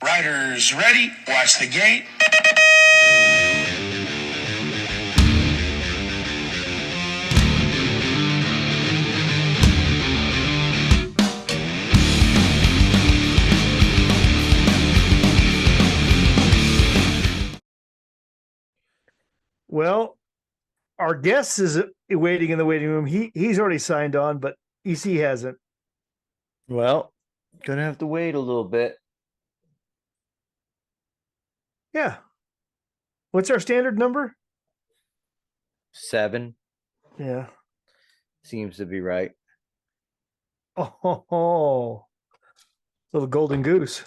Riders ready, watch the gate. Well, our guest is waiting in the waiting room. He's already signed on, but EC hasn't. Well, gonna have to wait a little bit. Yeah. What's our standard number? 7 Yeah. seems to be right. Oh, little golden goose.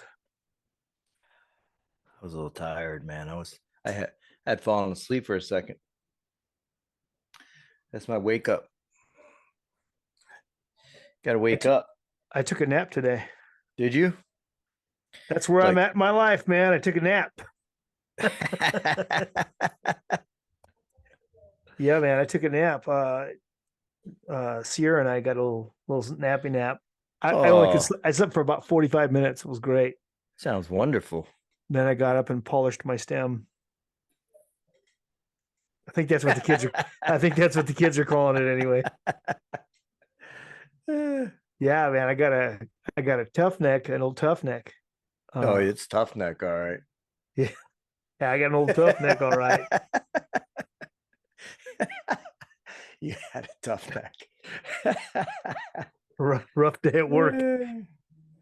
I was a little tired, man. I had fallen asleep for a second. That's my wake up. Gotta wake up. I took a nap today. Did you? That's where I'm at in my life, man. I took a nap. Yeah, man. I took a nap. Sierra and I got a little nappy nap. I slept for about 45 minutes. It was great. Sounds wonderful. Then I got up and polished my stem. I think that's what the kids are. I think that's what the kids are calling it anyway. Yeah, man. I got a tough neck, an old tough neck. It's tough neck, all right. Yeah, I got an old tough neck, all right. You had a tough neck. rough day at work.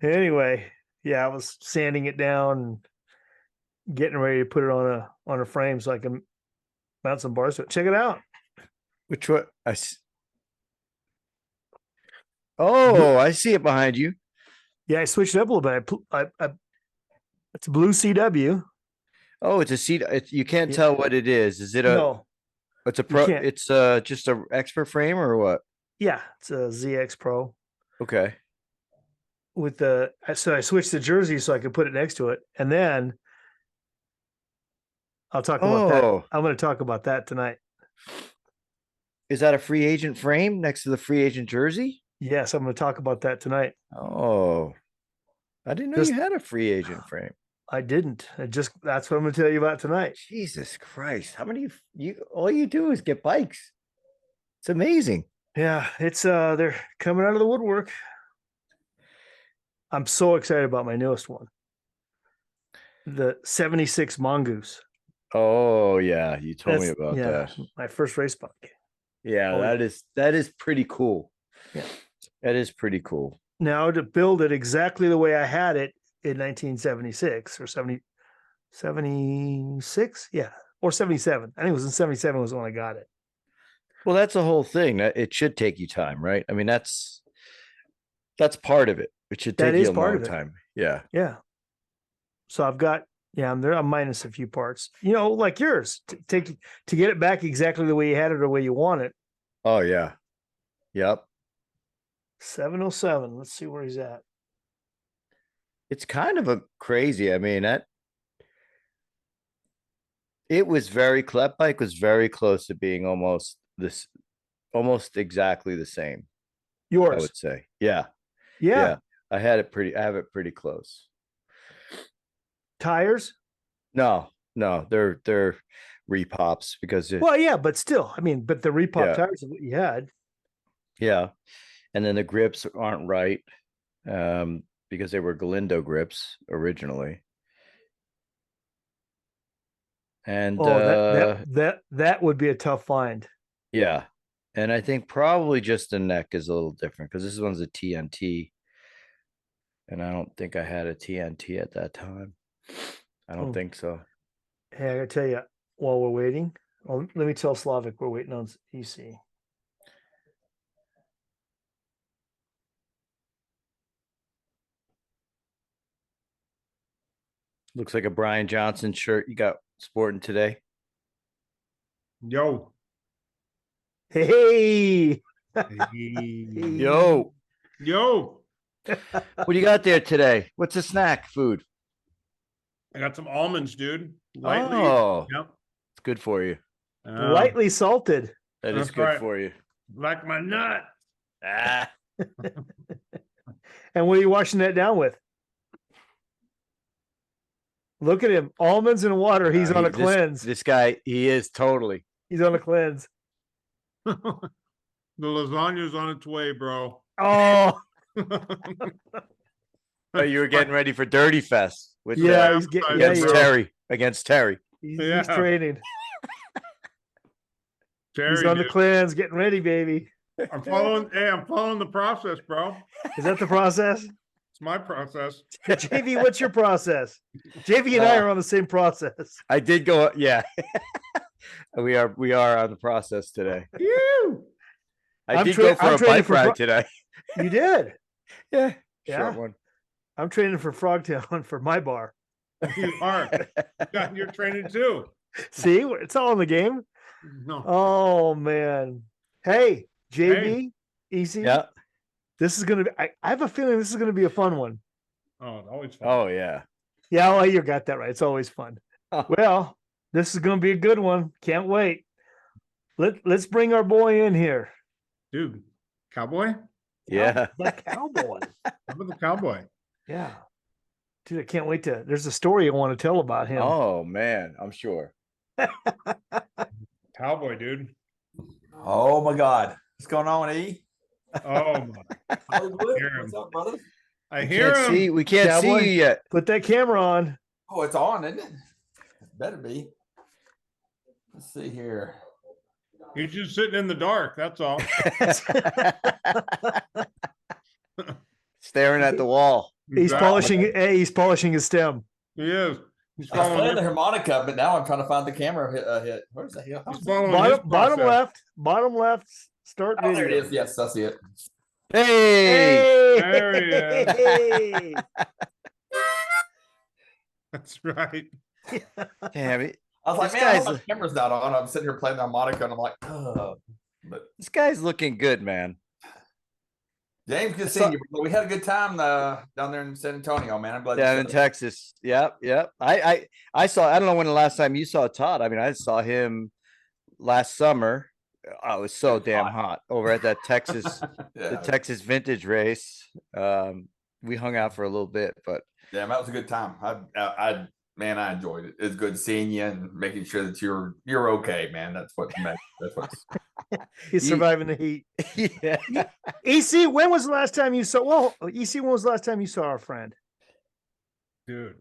Anyway, yeah, I was sanding it down and getting ready to put it on a frame so I can mount some bars to it. Check it out. Which one? I see it behind you. Yeah, I switched it up a little bit. It's a blue CW. Oh, it's a seat. You can't tell what it is. Is it a? No, it's a pro. It's just a expert frame or what? Yeah, it's a ZX Pro. Okay. So I switched the jersey so I could put it next to it, and then I'll talk about that. I'm going to talk about that tonight. Is that a free agent frame next to the free agent jersey? Yes, I'm going to talk about that tonight. Oh, I didn't know you had a free agent frame. I didn't. That's what I'm going to tell you about tonight. Jesus Christ. How many all you do is get bikes. It's amazing. Yeah, it's they're coming out of the woodwork. I'm so excited about my newest one. The 76 Mongoose. Oh yeah, you told me about that. My first race bike. Yeah, that is pretty cool. Yeah. That is pretty cool. Now to build it exactly the way I had it in 1976 or 76, yeah, or 77. I think it was in 77 was when I got it. Well, that's the whole thing. It should take you time, right? I mean, that's part of it. It should take you a long time. Yeah. Yeah. So I've got, I'm minus a few parts, like yours to get it back exactly the way you had it or the way you want it. Oh yeah. Yep. 707. Let's see where he's at. It's kind of a crazy. I mean, that bike was very close to being almost exactly the same. Yours, I would say. Yeah. I have it pretty close. Tires? No, they're repops because but still, but the repop tires is what you had. Yeah. And then the grips aren't right. Because they were Galindo grips originally. And that would be a tough find. Yeah. And I think probably just the neck is a little different because this one's a TNT. And I don't think I had a TNT at that time. I don't think so. Hey, I gotta tell you, while we're waiting, let me tell Slavik we're waiting on EC. Looks like a Brian Johnson shirt you got sporting today. Yo. Hey. Yo. What do you got there today? What's the snack food? I got some almonds, dude. Lightly. Oh. Yep. It's good for you. Lightly salted. That is good for you. Like my nut. Ah. And what are you washing that down with? Look at him. Almonds and water. He's on a cleanse. This guy, he is totally. He's on a cleanse. The lasagna's on its way, bro. Oh, Oh, you were getting ready for Dirty Fest with yeah. He's getting against yeah, Terry. Against Terry. He's Yeah. training. Terry, He's on the dude. cleanse, getting ready, baby. I'm following. Hey, I'm following the process, bro. Is that the process? It's my process. JV, what's your process? JV and I are on the same process. I did go. Yeah, we are on the process today. You. I I'm did tra- go for I'm a training bike for ride fro- today. You did. Yeah, Yeah. short one. I'm training for Frogtown for my bar. You are. You're training too. See, it's all in the game. No. Oh man. Hey, JV, EC. Yeah. This is gonna be. I have a feeling this is gonna be a fun one. Oh, it's always fun. Oh yeah. Yeah, well, you got that right. It's always fun. Oh. Well, this is gonna be a good one. Can't wait. Let's bring our boy in here. Dude, cowboy? Yeah. The cowboy. How about the cowboy? Yeah. Dude, I can't wait to. There's a story I want to tell about him. Oh man, I'm sure. Cowboy, dude. Oh my God. What's going on, E? Oh my. Hollywood? Hear him. What's up, brother? I hear him. We can't Cowboy? see you yet. Put that camera on. Oh, it's on, isn't it? Better be. Let's see here. He's just sitting in the dark. That's all. Staring at the wall. He's Exactly. polishing. Hey, he's polishing his stem. He is. He's I was playing following. the harmonica, but now I'm trying to find the camera hit. Where's the hell? He's following his Bottom process. left. Bottom left. Start Oh, video. there it is. Yes, I see it. Hey. There he is. Hey. That's right. Damn it. I was like, This man, I guy's hope my camera's not on. I'm sitting here playing the harmonica, and I'm like, oh. But This guy's looking good, man. James, good saw- seeing you. Brother. We had a good time down there in San Antonio, man. I'm glad. you Down said in it. Texas. Yep. I saw. I don't know when the last time you saw Todd. I mean, I saw him last summer. Oh, it was so damn hot over at that Texas, the Yeah, Texas vintage race. We hung out for a little bit, but yeah, that was a good time. I man, I enjoyed it. It's good seeing you and making sure that you're okay, man. That's what that's what's He's surviving the heat. yeah. EC, when was the last time you saw? Well, EC, when was the last time you saw our friend? Dude.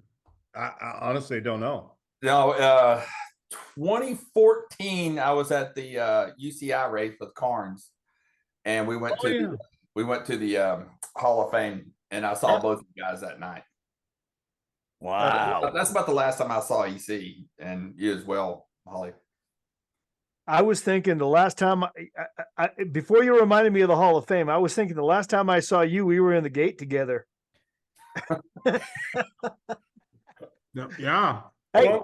I honestly don't know. no 2014. I was at the UCI race with Carnes, and we went Oh, yeah. to the Hall of Fame, and I saw both of you guys that night. Wow. That's about the last time I saw EC and you as well, Holly. I was thinking the last time I before you reminded me of the Hall of Fame, I was thinking the last time I saw you, we were in the gate together. No, yeah. Hey,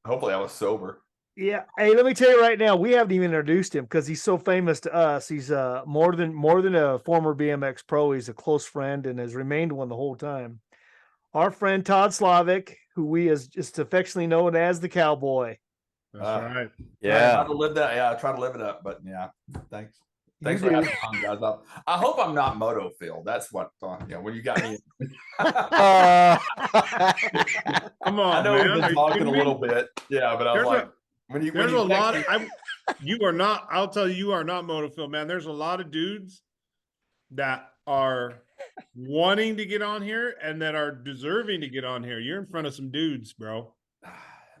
Hopefully I was sober. yeah. Hey, let me tell you right now, we haven't even introduced him because he's so famous to us. He's more than a former BMX pro. He's a close friend and has remained one the whole time. Our friend Todd Slavik, who we is just affectionately known as the Cowboy. That's right. I Yeah. try to live that. Yeah, I try to live it up, but yeah, thanks. Thanks You for do. having me on, guys. I hope I'm not moto Phil. That's what when you got me. Uh, Come I on, know man. we've Are been you talking kidding a me? little bit. Yeah, but I was There's like, when you There's a text lot. me- You are not. I'll tell you, you are not Motophil, man. There's a lot of dudes that are wanting to get on here and that are deserving to get on here. You're in front of some dudes, bro. it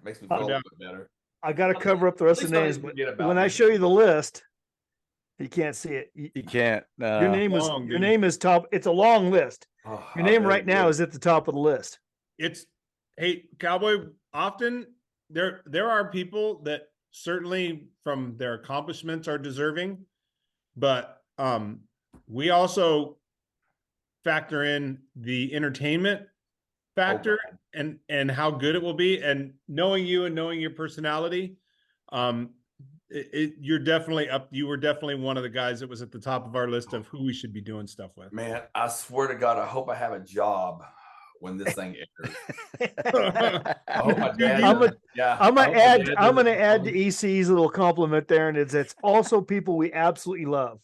makes me feel a No little doubt. bit better. I got to cover up the rest of the At names, least don't but forget about when I me. show you the list, you can't see it. you can't. Your name is long, your dude. name is top. It's a long list. Oh, Your I name bet right it now is. is at the top of the list. It's hey, Cowboy. Often there are people that certainly from their accomplishments are deserving, but we also factor in the entertainment factor and how good it will be, and knowing you and knowing your personality, you're definitely up. You were definitely one of the guys that was at the top of our list of who we should be doing stuff with. Man, I swear to God, I hope I have a job when this thing airs. I hope my dad. I'm a- doesn't- yeah, I'm I gonna hope my add. dad I'm gonna doesn't add tell to me- EC's little compliment there, and it's also people we absolutely love,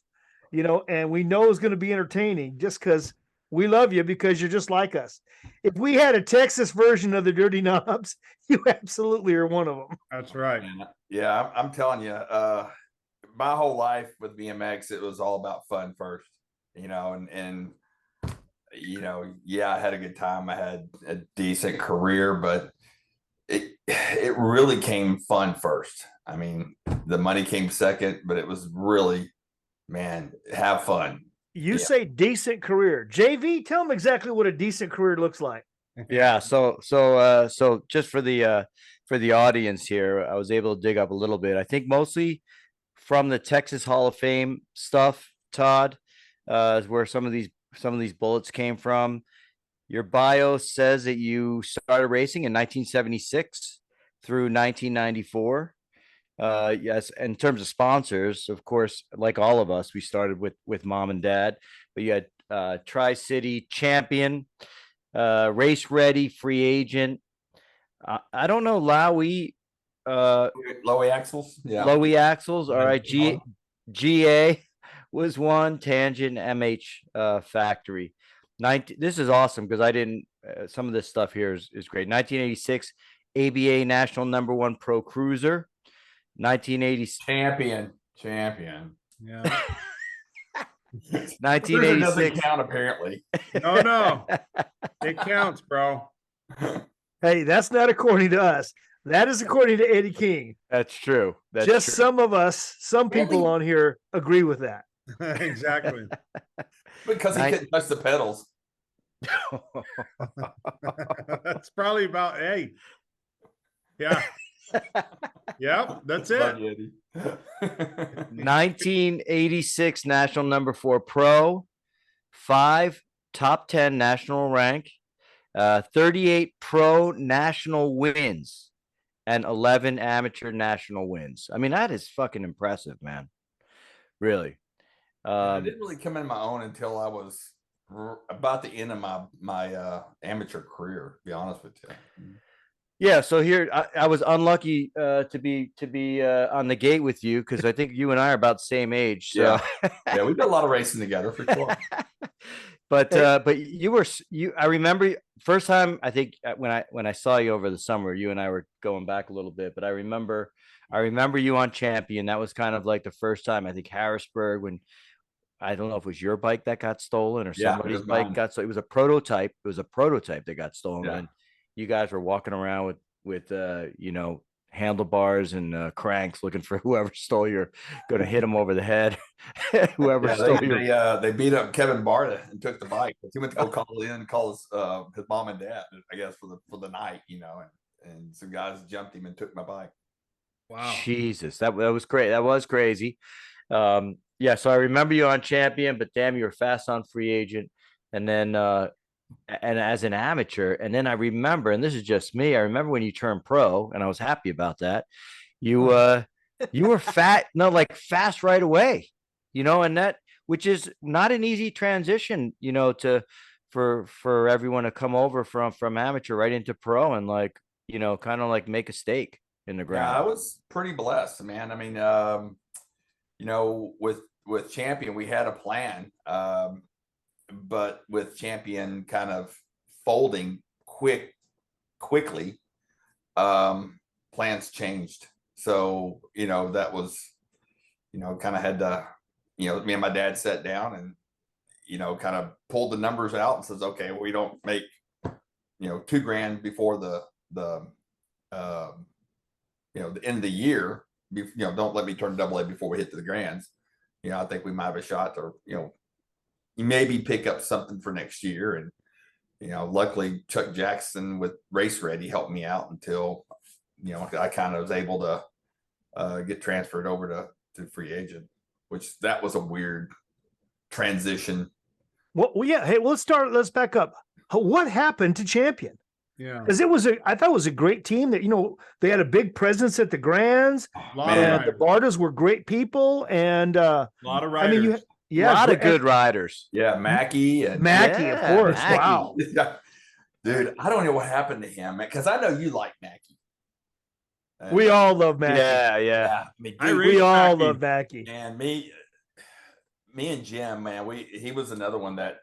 and we know is going to be entertaining just because We love you because you're just like us. If we had a Texas version of the Dirty Knobs, you absolutely are one of them. That's right. And, yeah, I'm telling you, my whole life with BMX, it was all about fun first, and yeah, I had a good time. I had a decent career, but it really came fun first. I mean, the money came second, but it was really, man, have fun. You say decent career. JV, tell them exactly what a decent career looks like. Yeah. So just for the audience here, I was able to dig up a little bit. I think mostly from the Texas Hall of Fame stuff, Todd, is where some of these bullets came from. Your bio says that you started racing in 1976 through 1994. Yes, in terms of sponsors, of course, like all of us, we started with mom and dad. But you had Tri-City Champion, Race Ready, Free Agent. I don't know, Lowy, Lowy axles, yeah. Lowy Axles. All right, GA was one. Tangent, MH Factory. This is awesome because I didn't. Some of this stuff here is great. 1986 ABA National #1 Pro Cruiser. 1980 champion. Yeah. 1986 doesn't count apparently. No, it counts, bro. Hey, that's not according to us. That is according to Eddie King. That's true. That's just true. some of us, some people on here agree with that. Exactly. Because he couldn't touch the pedals. That's probably about, hey. Yeah. Yep, that's it. 1986 National #4 Pro, 5 top 10 national rank, 38 pro national wins, and 11 amateur national wins. I mean, that is fucking impressive, man. Really. I didn't really come in my own until I was about the end of my amateur career, to be honest with you. Yeah, so here I was unlucky to be on the gate with you because I think you and I are about the same age. So. Yeah, we did a lot of racing together for sure. But I remember first time I think when I saw you over the summer, you and I were going back a little bit, but I remember you on Champion. That was kind of like the first time I think Harrisburg when I don't know if it was your bike that got stolen or somebody's bike got stolen. It was a prototype. It was a prototype that got stolen. Yeah. And you guys were walking around with handlebars and cranks looking for whoever stole your, going to hit him over the head. Whoever stole your. They beat up Kevin Barta and took the bike. He went to go call his mom and dad, I guess, for the night, and some guys jumped him and took my bike. Wow. Jesus, that was great. That was crazy. Yeah, so I remember you on Champion, but damn, you were fast on Free Agent, and then and as an amateur, and then I remember, and this is just me, I remember when you turned pro, and I was happy about that. You were fast right away, and that, which is not an easy transition, for everyone to come over from amateur right into pro and kind of like make a stake in the ground. Yeah, I was pretty blessed, man. I mean, with Champion, we had a plan, but with Champion kind of folding quickly, plans changed. So, that was, kind of had to, me and my dad sat down and, kind of pulled the numbers out and says, okay, we don't make, $2,000 before the end of the year, don't let me turn AA before we hit to the grands. I think we might have a shot to, maybe pick up something for next year. And, luckily Chuck Jackson with Race Ready helped me out until, I kind of was able to get transferred over to Free Agent, which that was a weird transition. Well, yeah. Hey, let's back up. What happened to Champion? Yeah, because I thought it was a great team that, they had a big presence at the Grands. And the Bartas were great people. And a lot of riders. A lot of good riders. Yeah, Mackie, of course. Mackie. Wow. Dude, I don't know what happened to him, because I know you like Mackie. We all love Mackie. Yeah. I mean, dude, we all love Mackie. And me and Jim, man, he was another one that,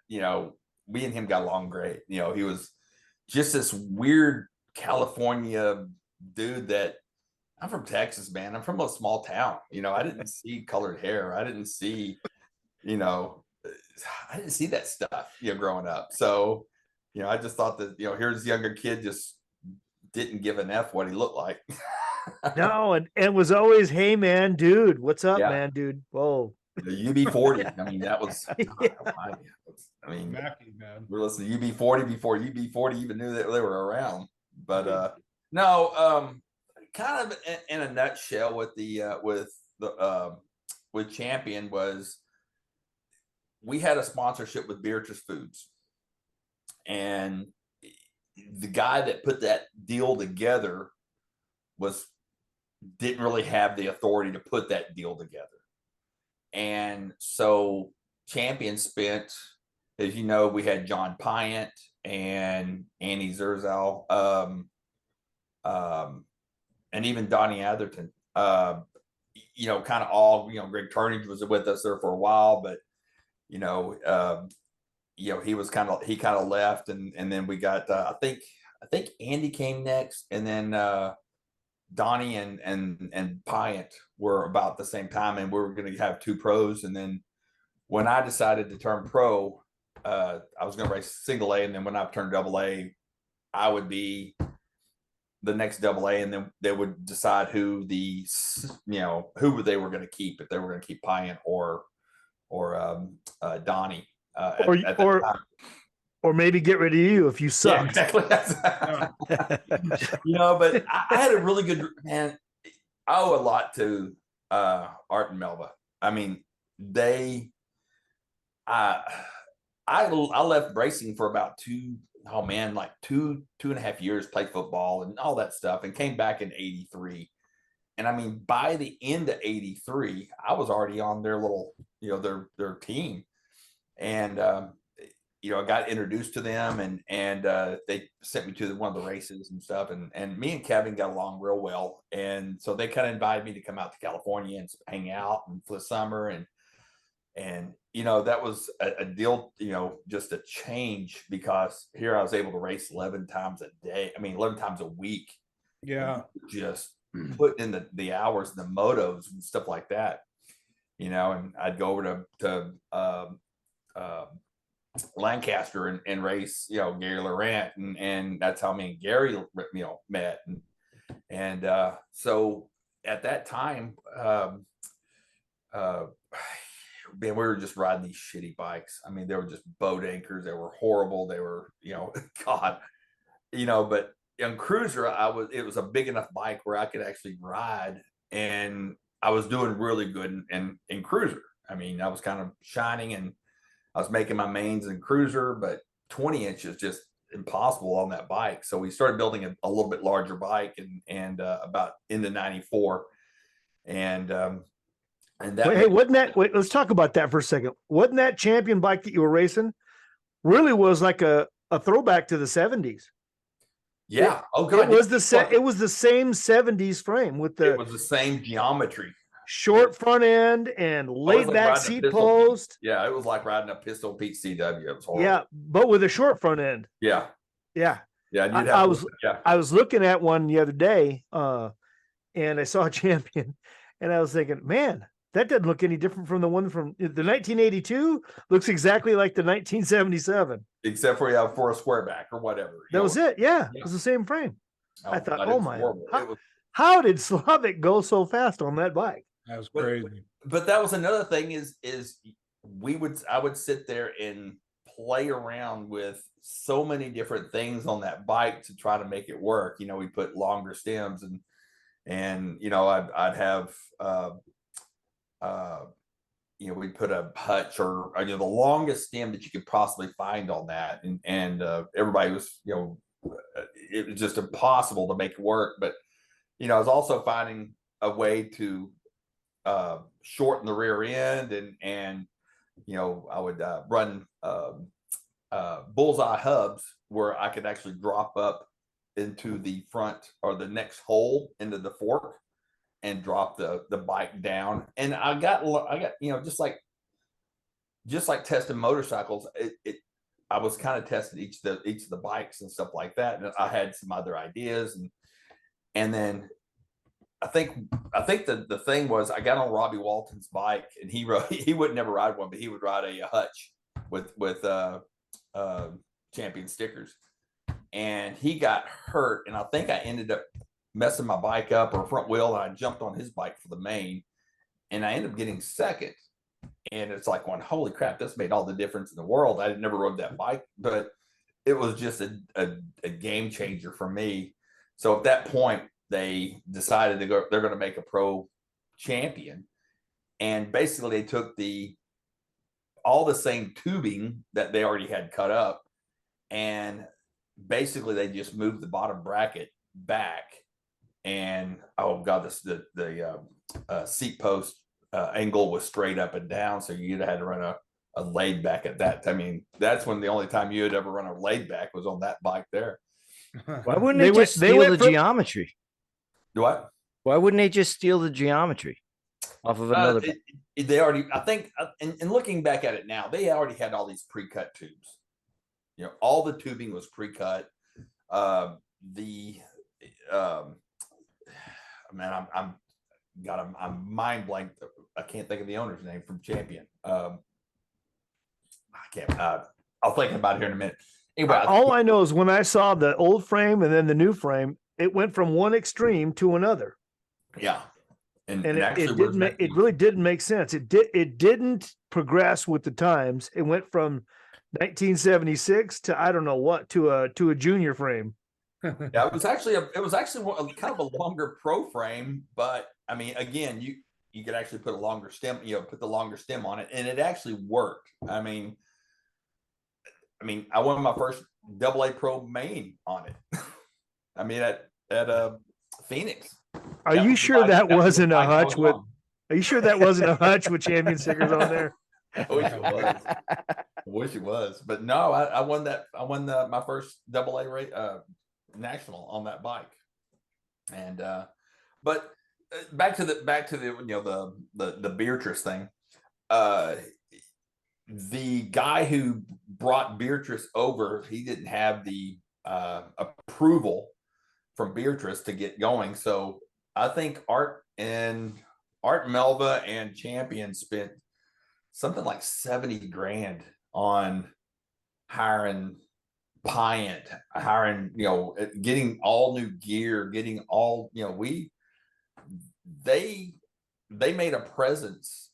we and him got along great. You know, he was just this weird California dude that I'm from Texas, man. I'm from a small town. You know, I didn't see colored hair. I didn't see, you know, I didn't see that stuff, you know, growing up. So, you know, I just thought that, you know, here's this younger kid just didn't give an F what he looked like. No, and was always, hey man, dude, what's up, Yeah. man, dude? Whoa. The UB40. I mean, that was, Yeah. I mean, Mackie, man. we're listening to UB40 before UB40 even knew that they were around. But no, kind of in a nutshell, with Champion was, we had a sponsorship with Beatrice Foods, and the guy that put that deal together didn't really have the authority to put that deal together. And so Champion spent, as you know, we had John Pyant and Andy Zerzal, and even Donnie Atherton, you know, kind of all, you know, Greg Turnage was with us there for a while, but you know, he kind of left, and then we got, I think Andy came next, and then Donnie and Pyant were about the same time, and we were going to have two pros. And then when I decided to turn pro, I was going to race single A, and then when I turned double A, I would be the next double A, and then they would decide who they were going to keep, if they were going to keep Pyant or Donnie, or maybe get rid of you if you suck. Yeah, exactly. You know, but I had a really good, man. I owe a lot to Art and Melba. I mean, I left racing for about two and a half years, played football and all that stuff, and came back in '83. And I mean, by the end of '83, I was already on their little, you know, their team. And you know, I got introduced to them, and they sent me to one of the races and stuff. And me and Kevin got along real well. And so they kind of invited me to come out to California and hang out for the summer. And you know, that was a deal, you know, just a change, because here I was able to race 11 times a day. I mean, 11 times a week. Yeah. Just putting in the hours, the motos and stuff like that, you know. And I'd go over to Lancaster and race, you know, Gary Laurent, and that's how me and Gary, you know, met. And so at that time, man, we were just riding these shitty bikes. I mean, they were just boat anchors. They were horrible. They were, you know, God, you know. But in Cruiser, it was a big enough bike where I could actually ride, and I was doing really good in Cruiser. I mean, I was kind of shining, and I was making my mains in Cruiser, but 20 inches just impossible on that bike. So we started building a little bit larger bike, and about into '94, and that. Wait, let's talk about that for a second. Wasn't that Champion bike that you were racing really was like a throwback to the '70s? Yeah. Oh God. It was the same '70s frame with it was the same geometry. Short front end and laid back seat post. Yeah, it was like riding a Pistol Pete CW. It was horrible. Yeah, but with a short front end. Yeah. Yeah. Yeah. I was looking at one the other day, and I saw a Champion, and I was thinking, man, that doesn't look any different from the one from the 1982. Looks exactly like the 1977. Except for a square back or whatever. That was it. Yeah, it was the same frame. Oh, I thought, God, my, how did Slavik go so fast on that bike? That was crazy. But that was another thing is I would sit there and play around with so many different things on that bike to try to make it work. You know, we put longer stems, and you know, I'd have you know, we put a hutch or you know, the longest stem that you could possibly find on that, and everybody was, you know, it was just impossible to make it work. But you know, I was also finding a way to shorten the rear end, and you know, I would run bullseye hubs where I could actually drop up into the front or the next hole into the fork and drop the bike down. And I got, you know, just like testing motorcycles, I was kind of testing each of the bikes and stuff like that. And I had some other ideas, and then I think the thing was I got on Robbie Walton's bike, and he would never ride one, but he would ride a hutch with champion stickers, and he got hurt, and I think I ended up messing my bike up or front wheel, and I jumped on his bike for the main, and I ended up getting second. And it's like, going, holy crap, this made all the difference in the world. I never rode that bike, but it was just a game changer for me. So at that point, they decided they're going to make a pro champion. And basically they took all the same tubing that they already had cut up, and basically they just moved the bottom bracket back. And oh god, the seat post angle was straight up and down, so you'd have had to run a laid back at that. I mean, that's when the only time you had ever run a laid back was on that bike there. Why wouldn't they just steal the geometry? What? Why wouldn't they just steal the geometry off of another? They already, I think, and looking back at it now, they already had all these pre-cut tubes. You know, all the tubing was pre-cut. Man, I'm mind blank. I can't think of the owner's name from Champion. I can't. I'll think about it here in a minute. Anyway, all I know is when I saw the old frame and then the new frame, it went from one extreme to another. Yeah, and it really didn't make sense. It didn't progress with the times. It went from 1976 to I don't know what to a junior frame. Yeah, it was actually kind of a longer pro frame, but I mean, again, you could actually put a longer stem, put the longer stem on it, and it actually worked. I mean, I won my first AA Pro main on it. I mean, at Phoenix. Are you sure that wasn't a hutch with? Are you sure that wasn't a hutch with champion stickers on there? I wish it was. I wish it was, but no, I won that. I won my first AA national on that bike, and but back to the Beatrice thing. The guy who brought Beatrice over, he didn't have the approval from Beatrice to get going. So I think Art Melva and Champion spent something like 70 grand on hiring Pyant, getting all new gear, getting all, they made a presence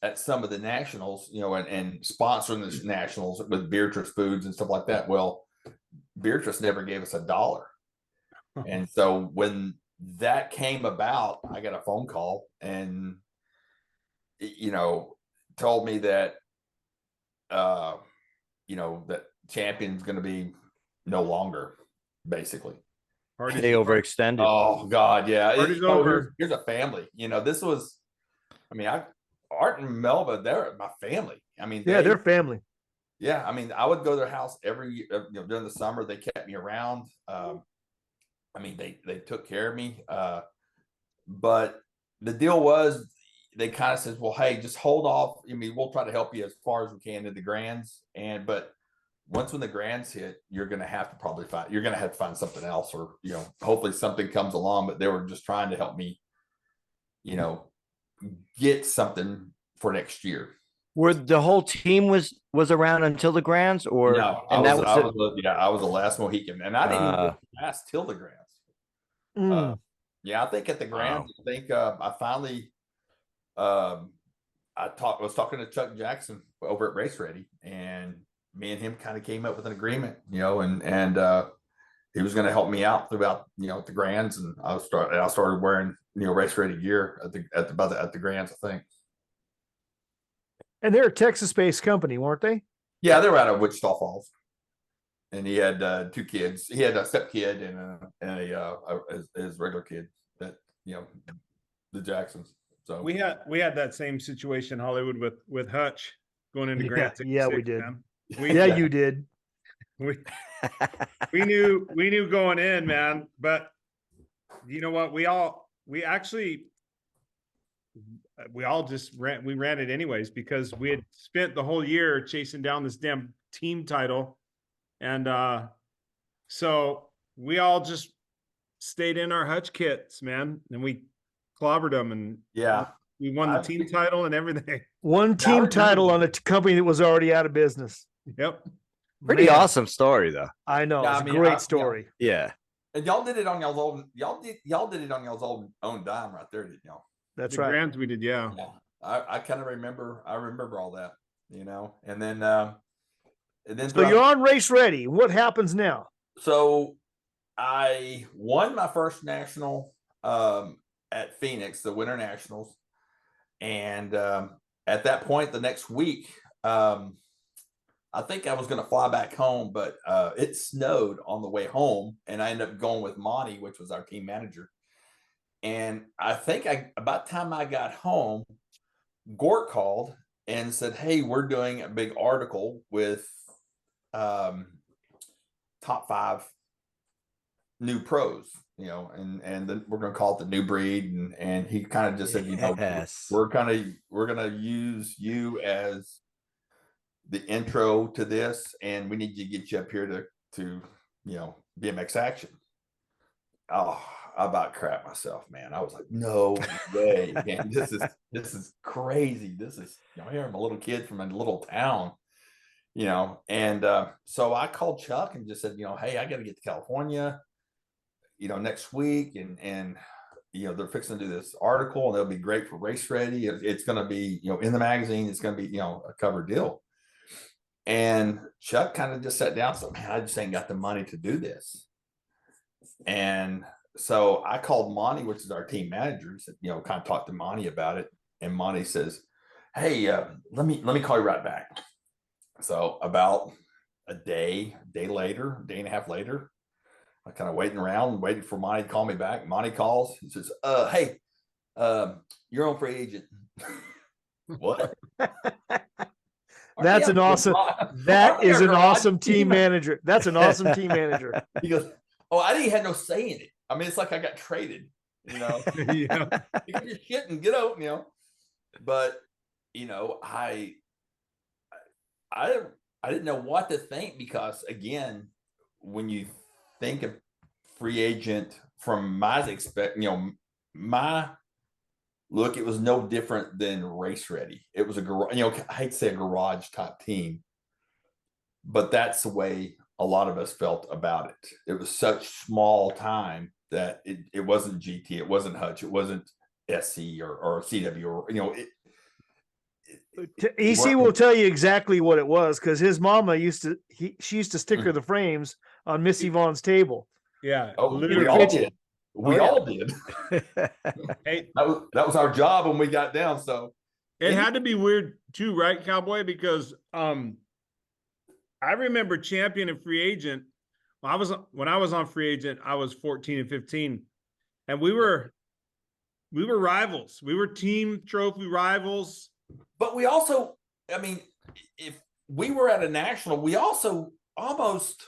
at some of the nationals, and sponsoring the nationals with Beatrice foods and stuff like that. Well, Beatrice never gave us $1. And so when that came about, I got a phone call and, told me that, that Champion's going to be no longer, basically. They overextended. Oh God. Yeah. Here's a family, this was, Art and Melva, they're my family. They're family. Yeah. I would go to their house every, during the summer. They kept me around. They took care of me. But the deal was, they kind of said, well, hey, just hold off. We'll try to help you as far as we can in the grands. But once when the grands hit, you're going to have to find something else, or, hopefully something comes along. But they were just trying to help me, get something for next year. Where the whole team was around until the grands, or no? I was the last Mohican, and I didn't even last till the grands. I think at the grands, I finally, I was talking to Chuck Jackson over at Race Ready, and me and him kind of came up with an agreement, and he was going to help me out throughout, the grands, and I started wearing, Race Ready gear at the grands, I think. And they're a Texas-based company, weren't they? Yeah, they were out of Wichita Falls, and he had 2 kids. He had a step kid and his regular kid. That the Jacksons. So we had that same situation in Hollywood with Hutch going into Grant. Yeah, we did. You did. We knew going in, man. But you know what? We all just ran it anyways, because we had spent the whole year chasing down this damn team title. And so we all just stayed in our hutch kits, man, and we clobbered them, and Yeah. we won the team title and everything. One team title on a company that was already out of business. Yep. Pretty Man, awesome story though. I know. Yeah, It's I a mean, great story. Yeah. And y'all did it on y'all's own. Y'all did it on y'all's own dime right there, didn't y'all? That's The right. Grands we did, yeah. Yeah. I kind of remember. I remember all that, and then So you're on Race Ready. What happens now? So I won my first national at Phoenix, the Winter Nationals, and at that point, the next week, I think I was going to fly back home, but it snowed on the way home, and I ended up going with Monty, which was our team manager. And I think about the time I got home, Gort called and said, "Hey, we're doing a big article with top 5 new pros, and then we're going to call it the new breed." And he kind of just said, Yes. we're going to use you as the intro to this, and we need to get you up here to BMX action. Oh, I about crap myself, man. I was like, no way, man. This is crazy. This is, here I'm a little kid from a little town, and so I called Chuck and just said, hey, I got to get to California, next week, and they're fixing to do this article, and it'll be great for Race Ready. It's going to be, in the magazine. It's going to be, a cover deal. And Chuck kind of just sat down and said, man, I just ain't got the money to do this. And so I called Monty, which is our team manager, and said, kind of talked to Monty about it. And Monty says, hey, let me call you right back. So about a day later, day and a half later, I kind of waiting for Monty to call me back. Monty calls. He says, hey, you're on free agent. What? That's an awesome. That is an awesome team manager. That's an awesome team manager. He goes, oh, I didn't have no say in it. I mean, it's like I got traded, Yeah. You can just shit and get out, But I didn't know what to think, because again, when you think of free agent from my my look, it was no different than Race Ready. It was a garage, I hate to say a garage type team, but that's the way a lot of us felt about it. It was such small time that it wasn't GT, it wasn't Hutch, it wasn't SC or CW, or EC will tell you exactly what it was, because his mama she used to sticker the frames on Miss Yvonne's table. Yeah. Oh, we literally. all did. We Oh, yeah. all did. Hey, That was our job when we got down. So it had to be weird too, right, Cowboy? Because I remember champion and free agent. When I was on free agent, I was 14 and 15, and we were rivals. We were team trophy rivals. but we also, I mean, if we were at a national, we also almost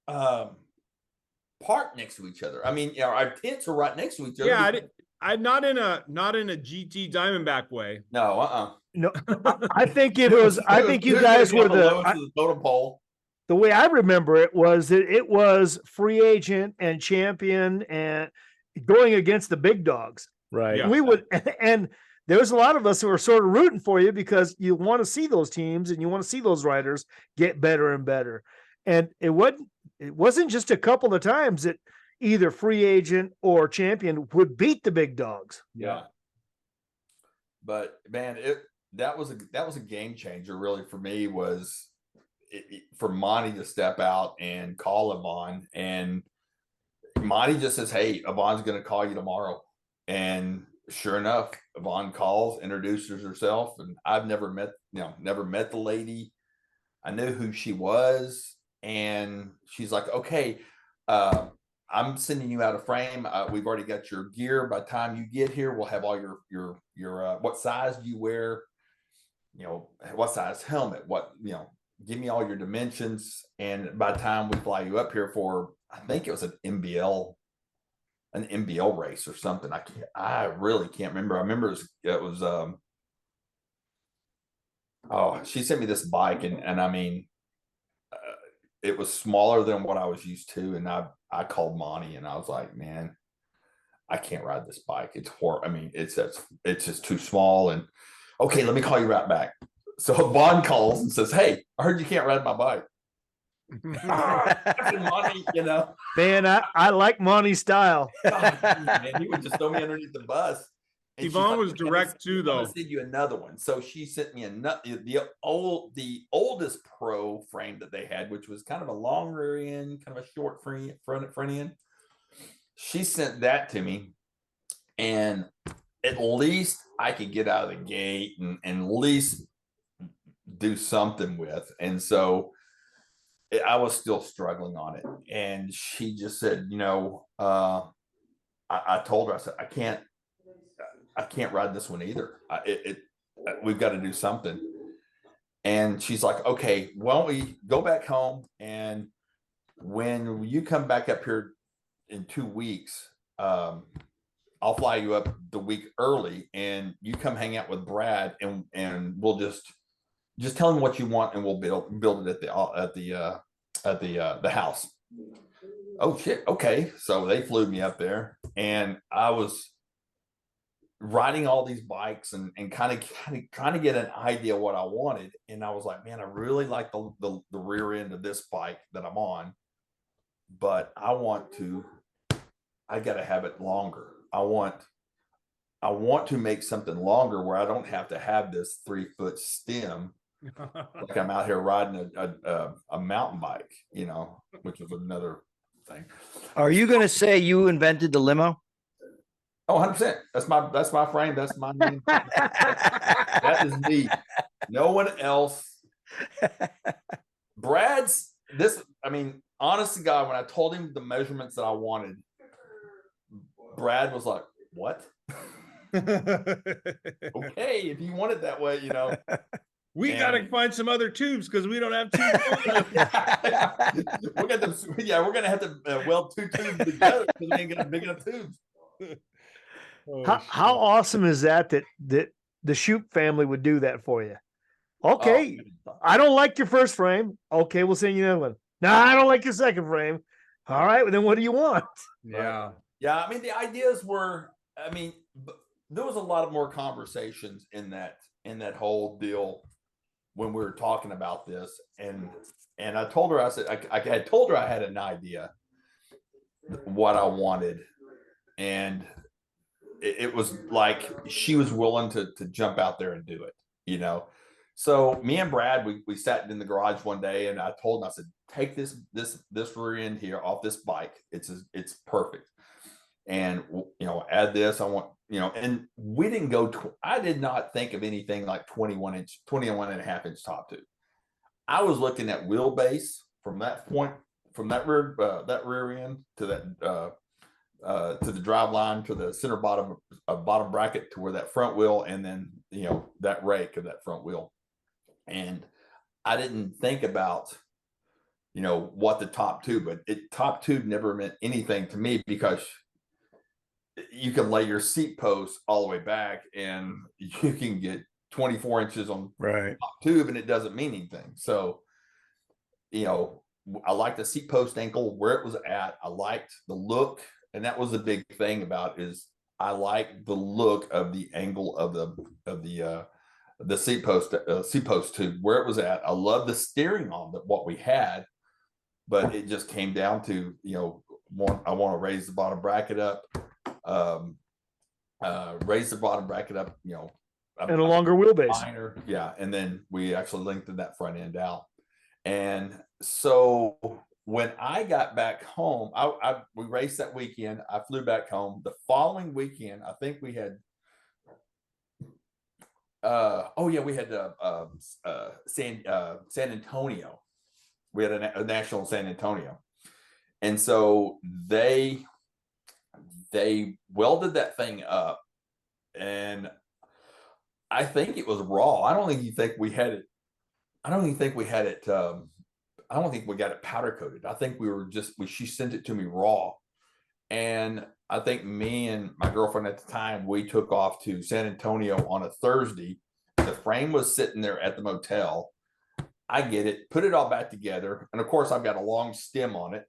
parked next to each other. I mean, our tents are right next to each other. Yeah, I'm not in a GT Diamondback way. No, No, I think it was. I think you guys were lowest of the totem pole. the way I remember it was that it was free agent and champion and going against the big dogs. Right. Yeah. We would, and there was a lot of us who were sort of rooting for you, because you want to see those teams and you want to see those riders get better and better. And it wasn't just a couple of times that either free agent or champion would beat the big dogs. Yeah. But man, that was a game changer really for me, was for Monty to step out and call Yvonne, and Monty just says, hey, Yvonne's going to call you tomorrow. And sure enough, Yvonne calls, introduces herself, and I've never met the lady. I knew who she was, and she's like, okay, I'm sending you out a frame. We've already got your gear. By the time you get here, we'll have all your what size do you wear? What size helmet? Give me all your dimensions. And by the time we fly you up here for, I think it was an NBL race or something. I really can't remember. I remember it was she sent me this bike, and I mean, it was smaller than what I was used to. And I called Monty and I was like, man, I can't ride this bike. It's horrible. I mean, it's just too small. And okay, let me call you right back. So Vaughn calls and says, hey, I heard you can't ride my bike. Monty, you know. Man, I like Monty's style. God, man, he would just throw me underneath the bus. And she's Yvonne like, was direct too, though. I'm gonna send you another one. So she sent me the oldest pro frame that they had, which was kind of a long rear end, kind of a short front end. She sent that to me, and at least I could get out of the gate and at least do something with. And so I was still struggling on it. And she just said, you know, I told her, I said, I can't ride this one either. We've got to do something. And she's like, okay, why don't we go back home, and when you come back up here in 2 weeks, I'll fly you up the week early, and you come hang out with Brad, and we'll just tell him what you want, and we'll build it at the house. Oh shit. Okay. So they flew me up there, and I was riding all these bikes and kind of trying to get an idea what I wanted. And I was like, man, I really like the rear end of this bike that I'm on, but I got to have it longer. I want to make something longer where I don't have to have this 3-foot stem like I'm out here riding a mountain bike, you know, which was another thing. Are you going to say you invented the limo? Oh, 100%. That's my frame. That's my name. That is me. No one else. I mean, honest to God, when I told him the measurements that I wanted, Brad was like, what? Okay, if you want it that way, you know. We got to find some other tubes because we don't have tubes. We're going to have to weld 2 tubes together because we ain't got big enough tubes. How awesome is that the Shoot family would do that for you? Okay, I don't like your first frame. Okay, we'll send you another one. No, I don't like your second frame. All right, well, then what do you want? Yeah. Yeah, I mean, the ideas were, I mean, there was a lot of more conversations in that whole deal when we were talking about this. And I told her, I said, I had told her I had an idea what I wanted. And it was like she was willing to jump out there and do it, you know. So me and Brad, we sat in the garage one day, and I told him, I said, take this rear end here off this bike. It's perfect. And, you know, add this, I want, you know, and we didn't go, I did not think of anything like 21 and a half inch top tube. I was looking at wheelbase from that point, from that rear end to that, to the drive line, to the center bottom bracket, to where that front wheel, and then, you know, that rake of that front wheel. And I didn't think about, you know, what the top tube, but top tube never meant anything to me, because you can lay your seat post all the way back and you can get 24 inches on top tube and it doesn't mean anything. So, you know, I liked the seat post angle where it was at. I liked the look. And that was the big thing about is I like the look of the angle of the seat post tube where it was at. I love the steering on what we had, but it just came down to, you know, I want to raise the bottom bracket up, you know, and a longer wheelbase. Yeah. And then we actually lengthened that front end out. And so when I got back home, we raced that weekend. I flew back home. The following weekend, I think we had, we had San Antonio. We had a national in San Antonio. And so they welded that thing up, and I think it was raw. I don't think we got it powder coated. I think she sent it to me raw. And I think me and my girlfriend at the time, we took off to San Antonio on a Thursday. The frame was sitting there at the motel. I get it, put it all back together. And of course, I've got a long stem on it.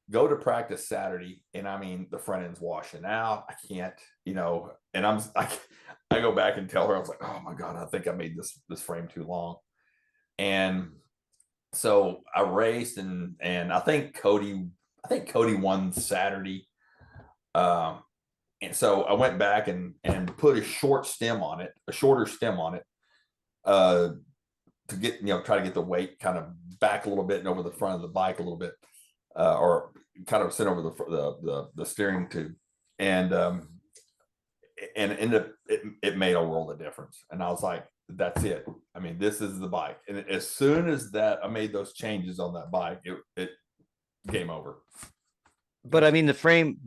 Go to practice Saturday, and I mean, the front end's washing out. I can't, and I go back and tell her, I was like, oh my God, I think I made this frame too long. And so I raced, and I think Cody won Saturday. And so I went back and put a shorter stem on it, to get, try to get the weight kind of back a little bit and over the front of the bike a little bit, or kind of sit over the steering tube, and it made a world of difference. And I was like, that's it. I mean, this is the bike. And as soon as that I made those changes on that bike, it game over. But I mean, the frame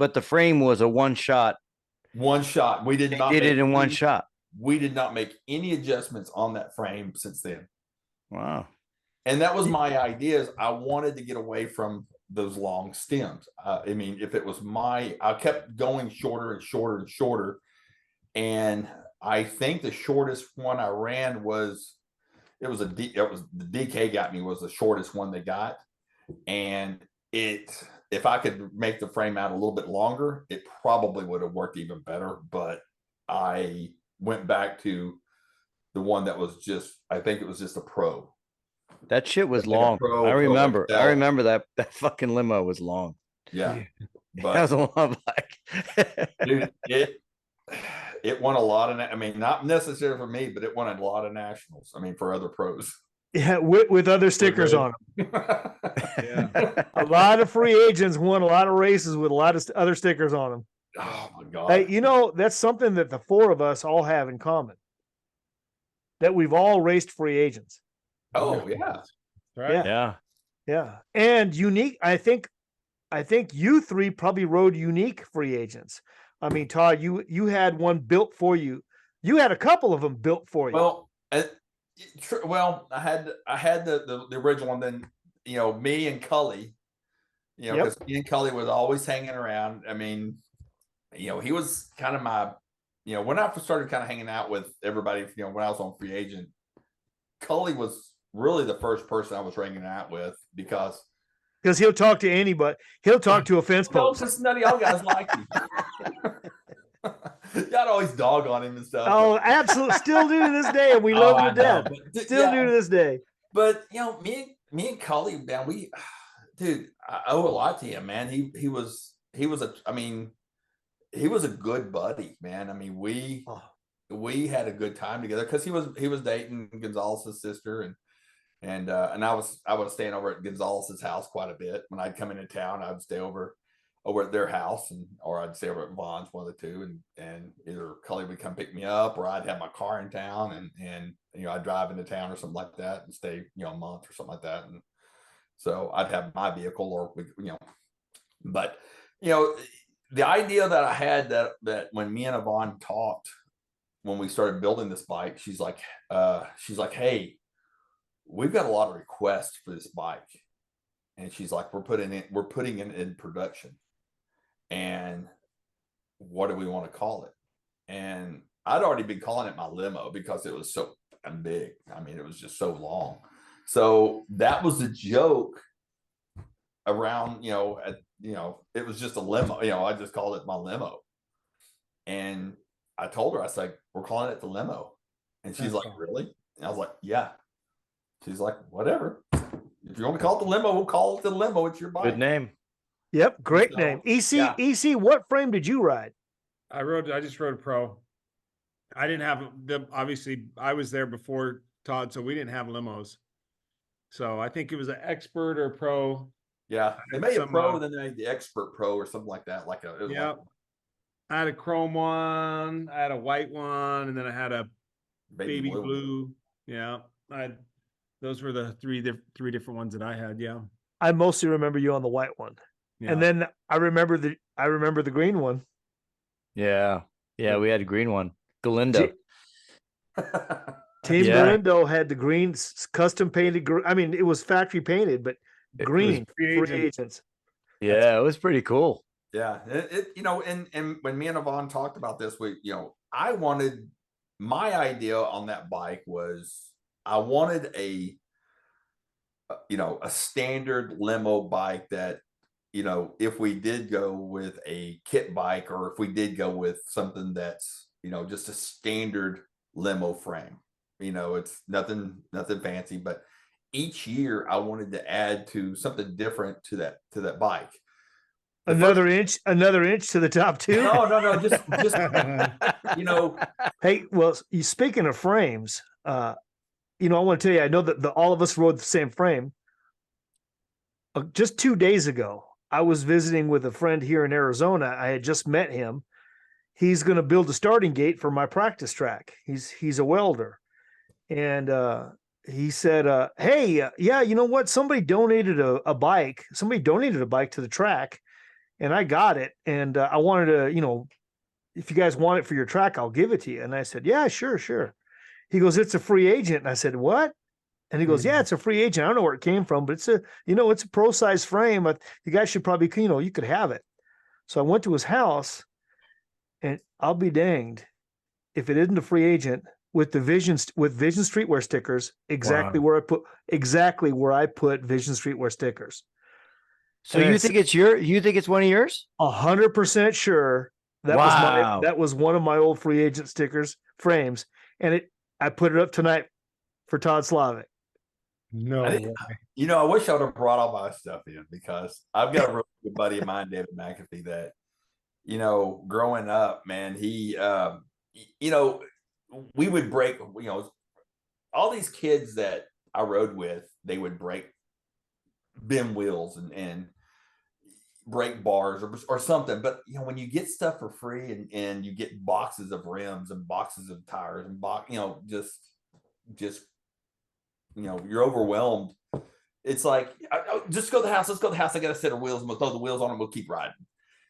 was a one shot. We did not did it in one shot. We did not make any adjustments on that frame since then. Wow. And that was my idea, is I wanted to get away from those long stems. I mean, if it was I kept going shorter and shorter and shorter. And I think the shortest one I ran was the DK got me, was the shortest one they got. And if I could make the frame out a little bit longer, it probably would have worked even better. But I went back to the one that was I think it was just a pro. That shit was long. I remember that fucking limo was long. Yeah. But that was a long bike. Dude, it won a lot of, I mean, not necessarily for me, but it won a lot of nationals. I mean, for other pros. Yeah, with other stickers on them. Yeah. A lot of free agents won a lot of races with a lot of other stickers on them. Oh my God. Hey, that's something that the four of us all have in common. That we've all raced free agents. Oh yeah. Right. Yeah. And unique, I think you three probably rode unique free agents. I mean, Todd, you had one built for you. You had a couple of them built for you. Well, I had the original one. Then me and Cully, because me and Cully was always hanging around. I mean, he was kind of my, when I started kind of hanging out with everybody, when I was on free agent, Cully was really the first person I was hanging out with, because he'll talk to anybody. He'll talk to a fence post. Just none of y'all guys like him. Y'all always dog on him and stuff. Oh, absolutely. Still do to this day, and we love him to death. Still do to this day. But me and Cully, man, I owe a lot to him, man. He was a good buddy, man. I mean, we had a good time together, because he was dating Gonzalez's sister, and I was staying over at Gonzalez's house quite a bit. When I'd come into town, I'd stay over at their house, or I'd stay over at Vaughn's, one of the two, and either Cully would come pick me up, or I'd have my car in town, and I'd drive into town or something like that and stay a month or something like that. And so I'd have my vehicle, or but the idea that I had, that when me and Yvonne talked, when we started building this bike, she's like, hey, we've got a lot of requests for this bike. And she's like, we're putting it in production. And what do we want to call it? And I'd already been calling it my limo, because it was so big. I mean, it was just so long. So that was the joke around, it was just a limo. I just called it my limo. And I told her, I was like, we're calling it the limo. And she's like, really? And I was like, yeah. She's like, whatever. If you want to call it the limo, we'll call it the limo. It's your bike. Good name. Yep, great name. EC, what frame did you ride? I just rode a pro. I didn't have obviously I was there before Todd, so we didn't have limos. So I think it was an expert or pro. Yeah, they made a pro, then they made the expert pro or something like that. I had a chrome one, I had a white one, and then I had a baby blue. Yeah, those were the three different ones that I had. Yeah, I mostly remember you on the white one, and then I remember the green one. Yeah, we had a green one. Galindo. Team Galindo had the green custom painted. I mean, it was factory painted, but green free agents. Yeah, it was pretty cool. Yeah, and when me and Yvonne talked about this, I wanted, my idea on that bike was, I wanted a standard limo bike that, if we did go with a kit bike, or if we did go with something that's, just a standard limo frame, it's nothing fancy, but each year I wanted to add to something different to that bike. Another inch to the top too. No, just Hey, well, you speaking of frames, I want to tell you, I know that all of us rode the same frame. Just 2 days ago, I was visiting with a friend here in Arizona. I had just met him. He's going to build a starting gate for my practice track. He's a welder, and he said, "Hey, yeah, you know what? Somebody donated a bike. Somebody donated a bike to the track, and I got it. And I wanted to, if you guys want it for your track, I'll give it to you." And I said, "Yeah, sure." He goes, "It's a free agent." And I said, "What?" And he goes, "Yeah, it's a free agent. I don't know where it came from, but it's a pro size frame. You guys should probably, you could have it." So I went to his house, and I'll be danged if it isn't a free agent with Vision Streetwear stickers, exactly where I put Vision Streetwear stickers. So you think it's one of yours? 100% sure that was one of my old free agent frames, and I put it up tonight for Todd Slavik. No way. I wish I would have brought all my stuff in, because I've got a really good buddy of mine, David McAfee, that, growing up, man, he, we would break, all these kids that I rode with, they would break BIM wheels and break bars or something. But, when you get stuff for free and you get boxes of rims and boxes of tires and just you're overwhelmed. It's like, just go to the house. Let's go to the house. I got a set of wheels, and we'll throw the wheels on and we'll keep riding.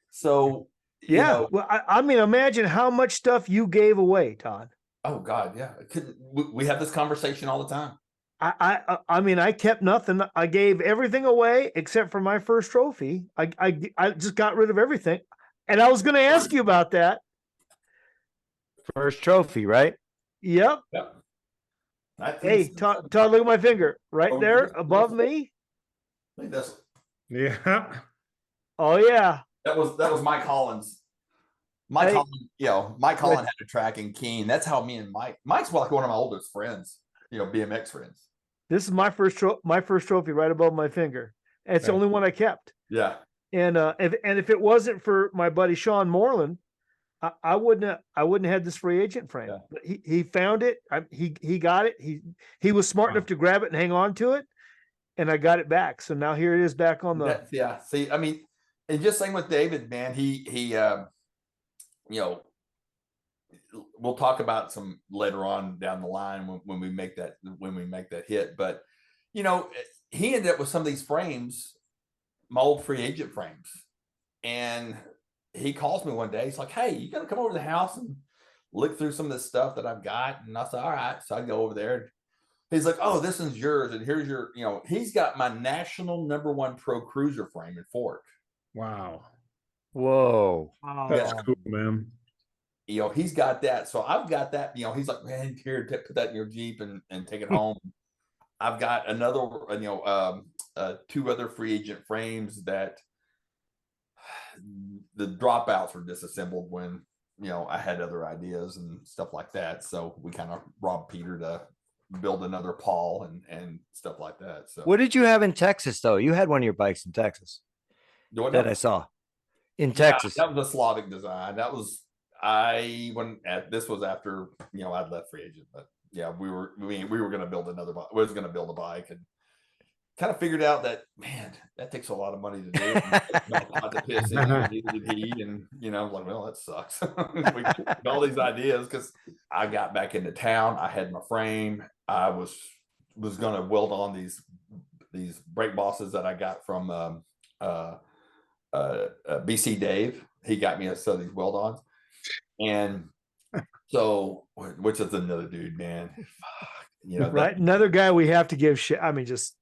So, yeah. Well, I mean, imagine how much stuff you gave away, Todd. Oh God. Yeah. We have this conversation all the time. I mean, I kept nothing. I gave everything away except for my first trophy. I just got rid of everything. And I was going to ask you about that. First trophy, right? Yep. Hey, Todd, look at my finger right there above me. I think that's, Yeah. Oh yeah. that was Mike Collins. Mike Collins had a track in Keene. That's how me and Mike's like one of my oldest friends, BMX friends. This is my first trophy right above my finger. And it's the only one I kept. Yeah. And if it wasn't for my buddy Sean Moreland, I wouldn't have had this free agent frame. Yeah. But he found it. He got it. He was smart enough to grab it and hang on to it, and I got it back. So now here it is back on the. Yeah. See, I mean, and just same with David, man. He we'll talk about some later on down the line when we make that hit. But he ended up with some of these frames, my old free agent frames, and he calls me one day. He's like, "Hey, you gotta come over to the house and look through some of this stuff that I've got." And I said, "All right." So I go over there. He's like, "Oh, this one's yours, and here's your," he's got my national #1 pro cruiser frame in Fork. Wow. Whoa. That's cool, man. He's got that. So I've got that. He's like, "Man, here, put that in your Jeep and take it home." I've got another, 2 other free agent frames that the dropouts were disassembled when, I had other ideas and stuff like that. So we kind of robbed Peter to build another Paul and stuff like that. So what did you have in Texas though? You had one of your bikes in Texas that I saw in Texas. That was a Slavic design. That was, this was after, I'd left free agent, but yeah, we were going to build another bike. We was going to build a bike, and kind of figured out that, man, that takes a lot of money to do. Not to piss in, neither did he. And, I was like, well, that sucks. We got all these ideas because I got back into town. I had my frame. I was going to weld on these brake bosses that I got from BC Dave. He got me a set of these weld-ons. And so, which is another dude, man. Right. Another guy we have to give shit. I mean, just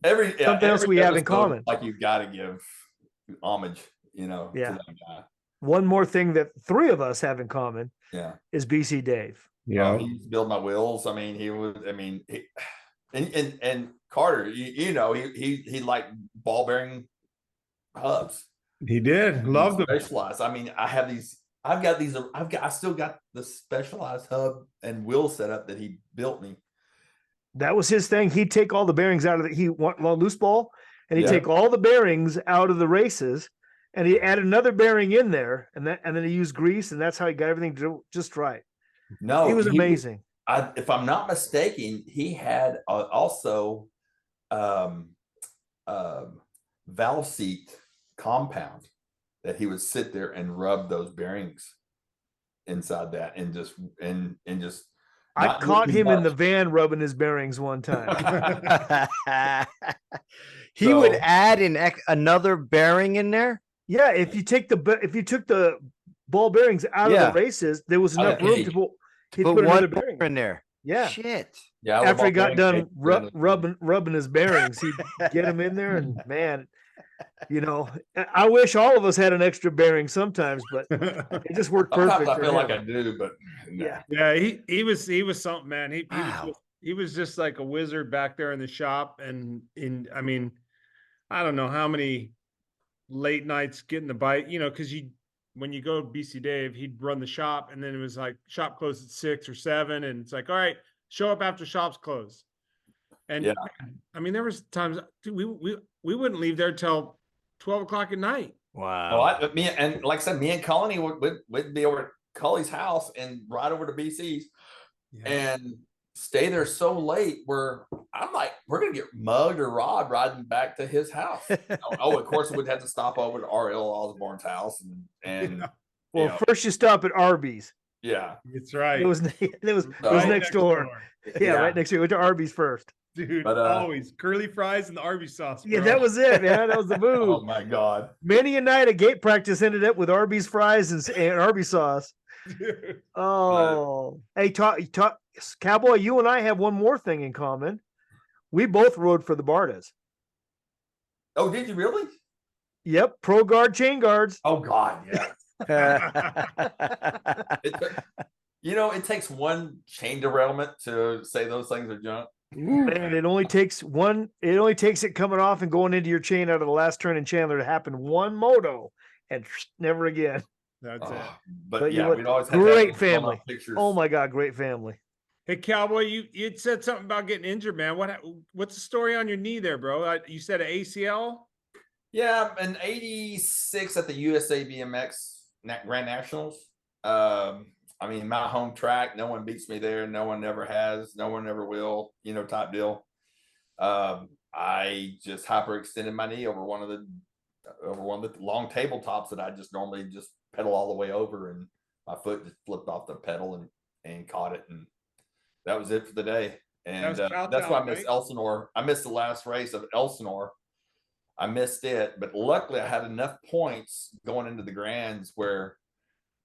something else we have in common. Like, you've got to give homage, Yeah. to that guy. One more thing that 3 of us have in common. Yeah. Is BC Dave. Yeah. He used to build my wheels. I mean, And Carter, you know, he liked ball bearing hubs. He did. Love them. Specialized. I mean, I still got the specialized hub and wheel setup that he built me. That was his thing. He'd take all the bearings out of the loose ball, and he'd Yeah. take all the bearings out of the races, and he add another bearing in there, and then he used grease, and that's how he got everything just right. No, He was amazing. If I'm not mistaken, he had also valve seat compound that he would sit there and rub those bearings inside that, and just I not caught moving him in the much. van rubbing his bearings one time. He would So- add another bearing in there. Yeah, if you took the ball bearings out Yeah. of the races, there was enough Okay. room to he'd Put put another one bearing. in there. Yeah. Shit. Yeah, I After he love got all done bearings. rubbing his bearings, he'd get them in there, and man, you know, I wish all of us had an extra bearing sometimes, but it just worked Sometimes perfect. I for feel like him. I do, but no. Yeah. Yeah, he was something, man. Wow. He was just like a wizard back there in the shop, and I mean, I don't know how many late nights getting the bite, you know, because when you go to BC Dave, he'd run the shop, and then it was like shop closed at 6 or 7, and it's like, all right, show up after shop's closed. And Yeah. I mean, there was times dude, we wouldn't leave there till 12 o'clock at night. Wow. Like I said, me and Colony would be over at Cully's house and ride over to BC's and stay there so late where I'm like, we're gonna get mugged or robbed riding back to his house. Of course, we'd have to stop over to R.L. Osborne's house and Well, you know, first you stop at Arby's. yeah. That's right. It was Right next door. Yeah, right next door. We went to Arby's first. Dude, But, always curly fries and the Arby's sauce. Yeah, bro. that was it, man. That was the move. Oh my God. Many a night of gate practice ended up with Arby's fries and Arby's sauce. Dude. Oh, hey, Cowboy, you and I have one more thing in common. We both rode for the Bartas. Oh, did you really? Yep, pro guard, chain guards. Oh God, yeah. It takes one chain derailment to say those things are junk. Man, it only takes it coming off and going into your chain out of the last turn in Chandler to happen one moto and never again. That's it. But you yeah, what? we'd always have Great those family. pictures. Oh my God, great family. Hey, Cowboy, you said something about getting injured, man. What's the story on your knee there, bro? You said an ACL? Yeah, in '86 at the USA BMX Grand Nationals. I mean, my home track, no one beats me there. No one ever has. No one ever will. Type deal. I just hyperextended my knee over one of the long tabletops that I just normally just pedal all the way over, and my foot just flipped off the pedal and caught it, and that was it for the day. And that's why I missed Elsinore. I missed the last race of Elsinore. I missed it, but luckily I had enough points going into the grands where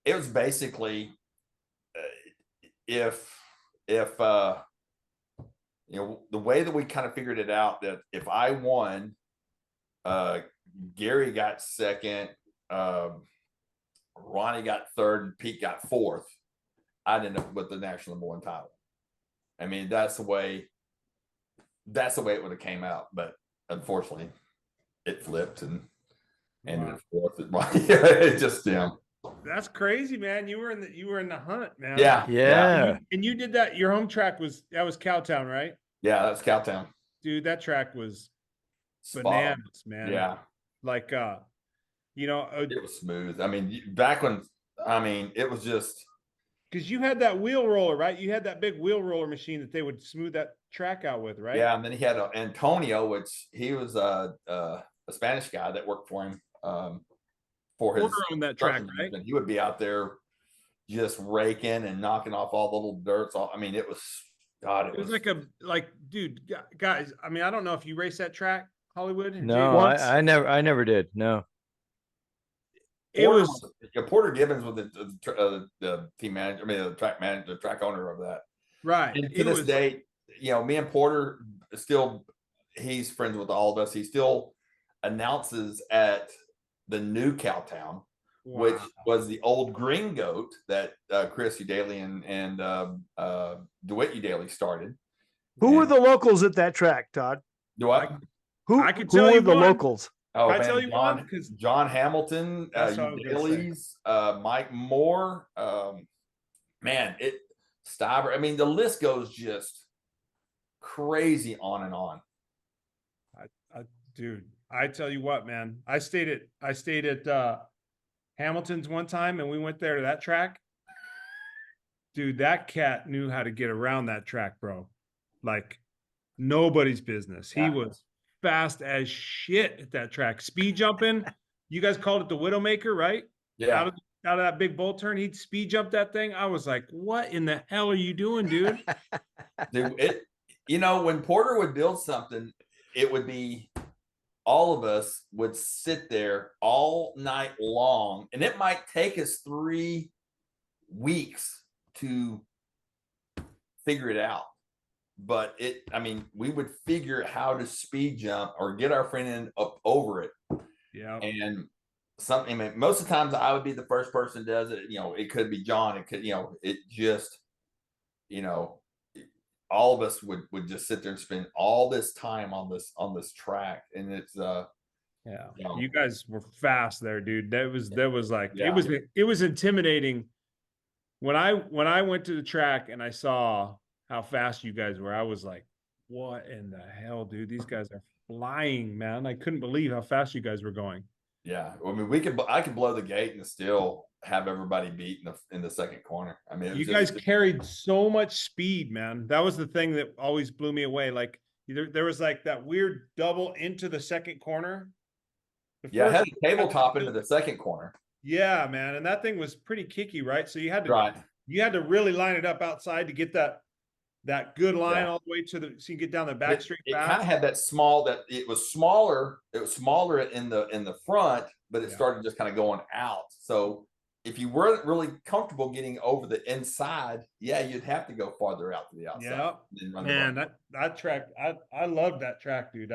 it was basically if the way that we kind of figured it out, that if I won, Gary got second, Ronnie got third, and Pete got fourth, I'd end up with the national number one title. I mean, that's the way it would have came out, but unfortunately it flipped and ended up fourth. It just That's crazy, man. You were in the hunt, man. Yeah. And you did that. Your home track was Cowtown, right? Yeah, that's Cowtown. Dude, that track was Spot bananas, on. man. Yeah. Like, it was smooth. I mean, back when, it was just, because you had that wheel roller, right? You had that big wheel roller machine that they would smooth that track out with, right? yeah. And then he had Antonio, which he was a Spanish guy that worked for him for his Porter on that track, construction right? And he would be out there just raking and knocking off all the little dirts. It was, God, It was dude, guys. I mean, I don't know if you raced that track, Hollywood. No, once. I never did. No. Porter Gibbons was the team manager. The track manager, the track owner of that. Right. And to this day, me and Porter still, he's friends with all of us. He still announces at the new Cowtown, which was the old Green Goat that Chris Udaly and DeWitt Udaly started. Who were And the locals at that track, Todd? do I? Who, I could who tell were you the one. locals? Oh, Can I man, tell you John, one? 'Cause John Hamilton, That's what I was gonna say. Dailies, Mike Moore, man, Stiber. I mean, the list goes just crazy on and on. Dude, I tell you what, man. I stayed at Hamilton's one time, and we went there to that track. Dude, that cat knew how to get around that track, bro. Like nobody's business. He Yeah. was fast as shit at that track. Speed jumping. You guys called it the Widowmaker, right? Yeah. Out of that big bull turn, he'd speed jump that thing. I was like, what in the hell are you doing, dude? Dude, when Porter would build something, it would be all of us would sit there all night long, and it might take us 3 weeks to figure it out. But we would figure how to speed jump or get our friend in up over it. Yeah. And most of the times I would be the first person that does it. It could be John. It could, it just, all of us would just sit there and spend all this time on this track. And it's, yeah, you know. you guys were fast there, dude. That was like, Yeah. it was intimidating. When I went to the track and I saw how fast you guys were, I was like, what in the hell, dude? These guys are flying, man. I couldn't believe how fast you guys were going. Yeah. I mean, I could blow the gate and still have everybody beat in the second corner. I mean, You guys carried so much speed, man. That was the thing that always blew me away. Like there was like that weird double into the second corner. Yeah, I had a tabletop into the second corner. Yeah, man. And that thing was pretty kicky, right? So you had to Right. you had to really line it up outside to get that good line Yeah. all the way so you get down the back street It fast. kind of had that it was smaller in the front, but it started just kind of going out. So if you weren't really comfortable getting over the inside, you'd have to go farther out to the outside. Yeah, man, that track, I loved that track, dude.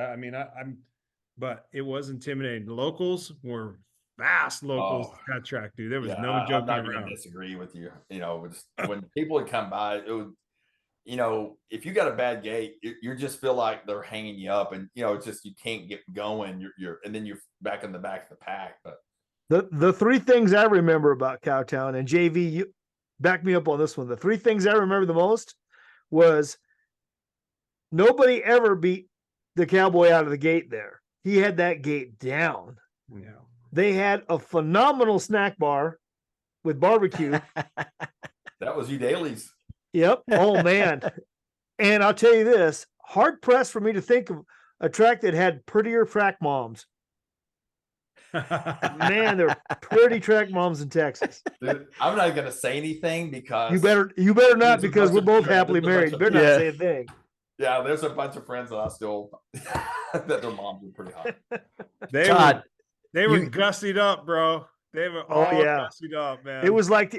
But it was intimidating. The locals were fast locals that track, dude. There was no joking I'm not around. going to disagree with you. When people would come by, it would, if you got a bad gate, you just feel like they're hanging you up, and it's just you can't get going. And then you're back in the back of the pack. But The 3 things I remember about Cowtown, and JV, you back me up on this one. The 3 things I remember the most was nobody ever beat the Cowboy out of the gate there. He had that gate down. Yeah. They had a phenomenal snack bar with barbecue. that was you dailies. Yep. Oh, man. And I'll tell you this, hard pressed for me to think of a track that had prettier track moms. Man, they're pretty track moms in Texas. Dude, I'm not going to say anything because you better not, because we're both happily married. You better not say a thing. Yeah, there's a bunch of friends that I still that their moms are pretty hot. They were gussied up, bro. They were all gussied up, man. It was like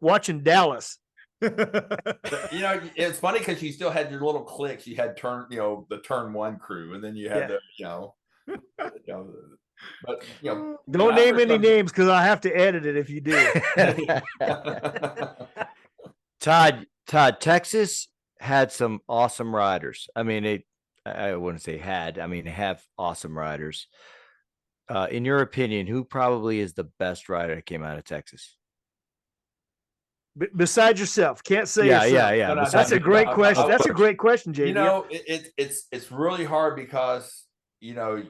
watching Dallas. It's funny because you still had your little cliques. You had the turn 1 crew, and then you had but don't name any names because I have to edit it if you do. Todd, Texas had some awesome riders. I mean, I wouldn't say had. I mean, they have awesome riders. In your opinion, who probably is the best rider that came out of Texas? Besides yourself, can't say yourself. Yeah. That's a great question. That's a great question, JV. It's really hard because are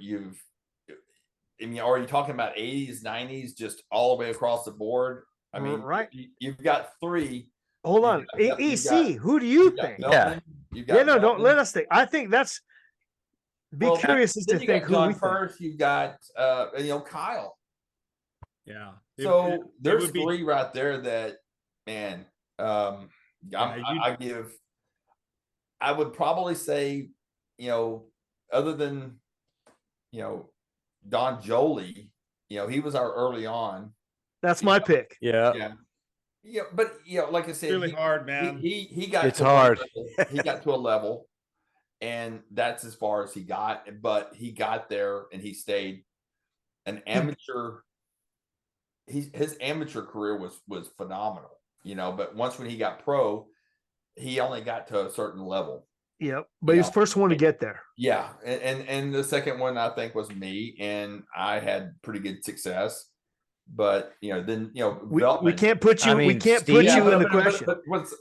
you talking about 80s, 90s, just all the way across the board? I mean, right. You've got 3. Hold on. EC, who do you think? Don't let us think. I think that's curious as to think who we first. You've got Kyle. Yeah. So there's 3 right there that, man, I would probably say, other than Don Jolie, he was our early on. That's my pick. Yeah, but like I said, it's really hard, man. He got. It's hard. He got to a level, and that's as far as he got. But he got there, and he stayed an amateur. His amateur career was phenomenal, but once when he got pro, he only got to a certain level, Yep. But he was the first one to get there. Yeah, and the second one I think was me, and I had pretty good success. But then We Veltman. can't put you. I we mean, can't put Steve- you in the but- question.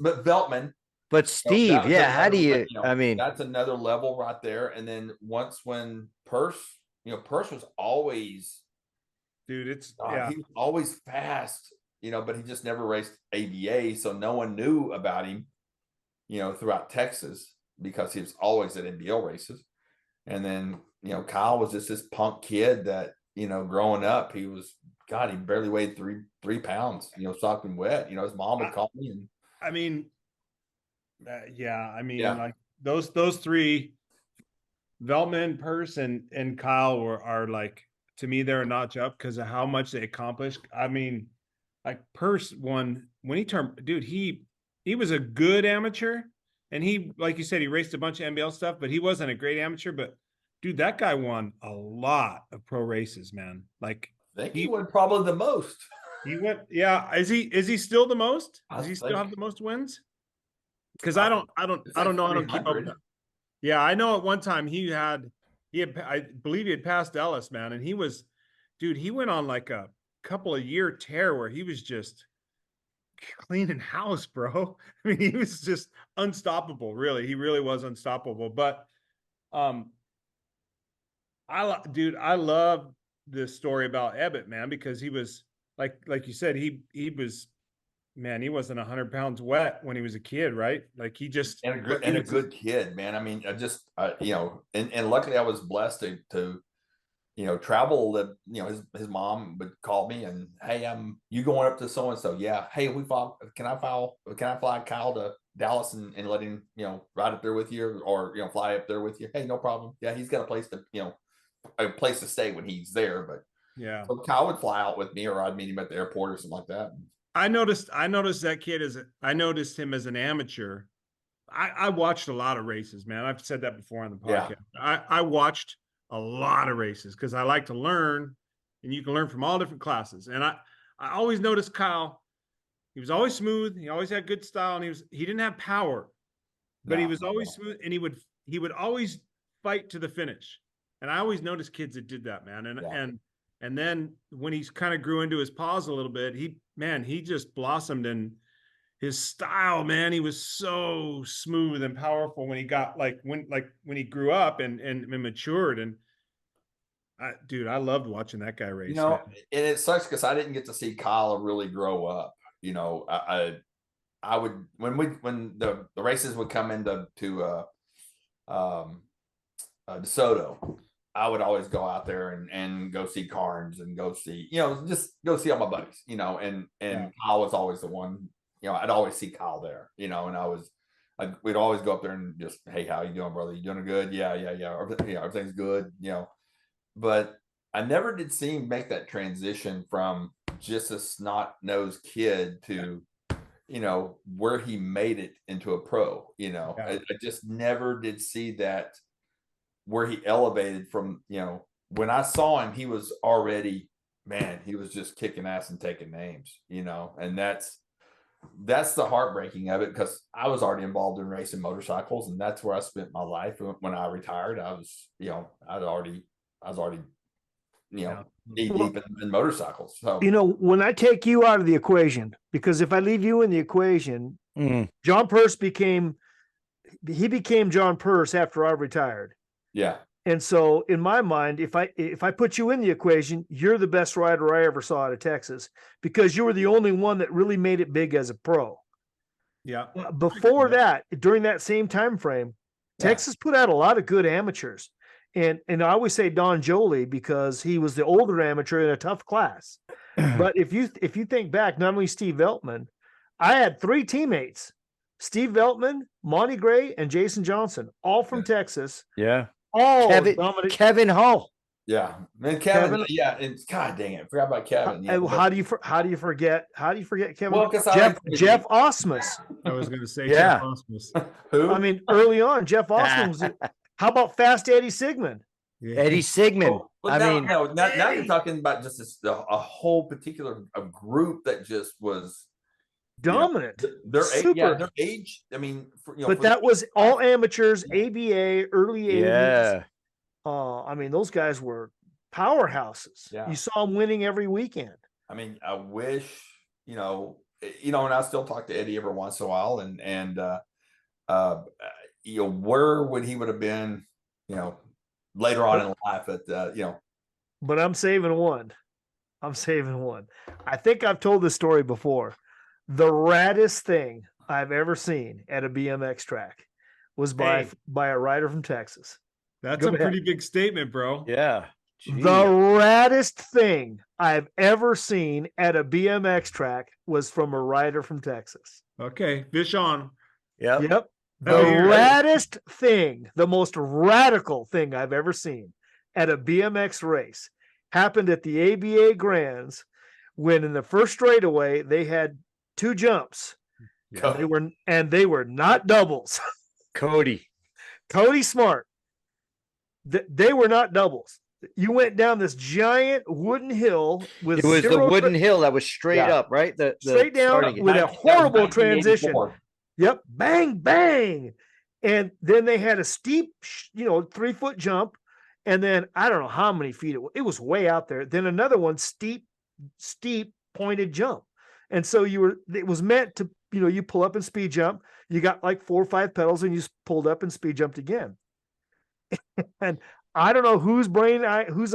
but Veltman. But that Steve, was yeah, how do another- you? I mean, that's another level right there. And then when Purse, Purse was always, Dude, it's he was always fast, but he just never raced ABA, so no one knew about him, throughout Texas because he was always at NBL races. And then Kyle was just this punk kid that growing up, he was he barely weighed three pounds, soaking wet. His mom would call me, and I mean, Yeah. like those three, Veltman, Purse, and Kyle are like, to me, they're a notch up because of how much they accomplished. I mean, like Purse won when he turned, dude, he was a good amateur, and he, like you said, he raced a bunch of NBL stuff, but he wasn't a great amateur. But dude, that guy won a lot of pro races, man. Like I think he won probably the most. he went, yeah. Is he still the most? I Does he still think- have the most wins? Because I don't know. I don't keep up. 300. Yeah, I know at one time he had, I believe he had passed Ellis, man. And he went on like a couple of year tear where he was just cleaning house, bro. I mean, he was just unstoppable. Really. He really was unstoppable. But, I love this story about Ebbett, man, because he was like you said, he was, man, he wasn't 100 pounds wet when he was a kid, right? Like he just And a good kid, man. I mean, and luckily I was blessed to travel. His mom would call me and, hey, you going up to so and so? Yeah. Hey, can I fly Kyle to Dallas and let him ride up there with you, or fly up there with you? Hey, no problem. Yeah, he's got a place to stay when he's there. But yeah. so Kyle would fly out with me, or I'd meet him at the airport or something like that. I noticed that kid I noticed him as an amateur. I watched a lot of races, man. I've said that before on the Yeah. podcast. I watched a lot of races because I like to learn, and you can learn from all different classes. And I always noticed Kyle, he was always smooth. He always had good style, and he didn't have power, but he No, was not at always all. smooth, and he would always fight to the finish. And I always noticed kids that did that, man. And then when he's kind of grew into his paws a little bit, he just blossomed in his style, man. He was so smooth and powerful when he got when he grew up and matured. And I loved watching that guy race. And Man. it sucks because I didn't get to see Kyle really grow up. I would when the races would come into DeSoto, I would always go out there and go see Carnes and go see, just go see all my buddies, and Kyle was always the one, I'd always see Kyle there, and we'd always go up there and just, hey, how you doing, brother? You doing good? Yeah. Everything's good, but I never did see him make that transition from just a snot-nosed kid to, where he made it into a pro, I just never did see that, where he elevated from, when I saw him, he was already, man, he was just kicking ass and taking names, and that's the heartbreaking of it, because I was already involved in racing motorcycles, and that's where I spent my life. When I retired, I was, I was already, knee deep in motorcycles. So, When I take you out of the equation, because if I leave you in the equation, John Purse became John Purse after I retired. yeah. And so in my mind, if I put you in the equation, you're the best rider I ever saw out of Texas, because you were the only one that really made it big as a pro. Yeah. Before that, during that same time frame, Yeah. Texas put out a lot of good amateurs. And I always say Don Jolie because he was the older amateur in a tough class. But if you think back, not only Steve Veltman, I had 3 teammates: Steve Veltman, Monty Gray, and Jason Johnson, all from Texas. yeah. All Kevin Hull. Yeah, man, Kevin. Yeah, it's, God dang it, I forgot about Kevin. Yeah, How do you forget Kevin? Well, 'cause Jeff Osmus. I was going to say, Yeah. Jeff Osmus. who? I mean, early on, Jeff Osmus was. How about Fast Eddie Sigmund? Yeah. Eddie Sigmund. Oh, well, I now, mean, no, now you're talking about just a whole particular group that just was dominant. Their age, yeah, Super. their age. I mean, But that was all amateurs, ABA, early 80s. Yeah. I mean, those guys were powerhouses. Yeah. You saw them winning every weekend. I mean, I wish, and I still talk to Eddie every once in a while, and where would he would have been, later on in life at, But I'm saving one. I think I've told this story before. The raddest thing I've ever seen at a BMX track was by a rider from Texas. That's Go a ahead. pretty big statement, bro. Yeah. The Jeez. raddest thing I've ever seen at a BMX track was from a rider from Texas. Okay, fish on. Yep. Yep. The Oh, you're right. raddest thing, the most radical thing I've ever seen at a BMX race happened at the ABA Grands when in the first straightaway they had 2 jumps. And they were not doubles. Cody. Cody Smart. They were not doubles. You went down this giant wooden hill with It was the wooden hill that was straight up, right? The straight down starting it. with a horrible 1984. transition. Yep, bang, bang. And then they had a steep, 3-foot jump. And then I don't know how many feet it was way out there. Then another one, steep pointed jump. And so it was meant to, you pull up and speed jump. You got like 4 or 5 pedals and you pulled up and speed jumped again. And I don't know whose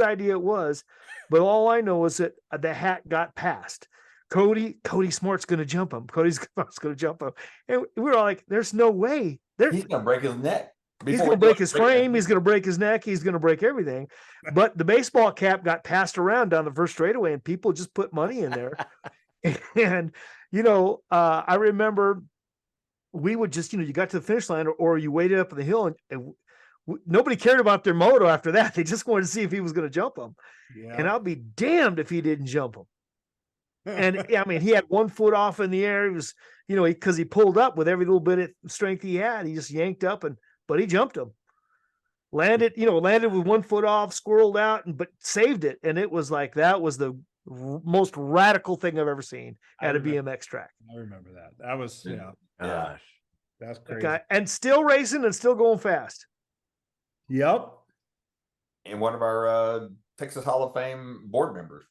idea it was, but all I know is that the hat got passed. Cody Smart's going to jump him. Cody Smart's going to jump him. And we were all like, there's no way. He's going to break his neck. He's going to break his frame. He's going to break his neck. He's going to break everything. But the baseball cap got passed around down the first straightaway and people just put money in there. And, I remember we would just, you got to the finish line or you waited up on the hill and nobody cared about their moto after that. They just wanted to see if he was going to jump them. Yeah. And I'll be damned if he didn't jump him. And I mean, he had 1 foot off in the air. He was, because he pulled up with every little bit of strength he had. He just yanked up but he jumped him. Landed with 1 foot off, squirreled out, but saved it. And it was like, that was the most radical thing I've ever seen at a BMX track. I remember that. That was, Gosh. that's crazy. Okay. And still racing and still going fast. Yep. And one of our Texas Hall of Fame board members.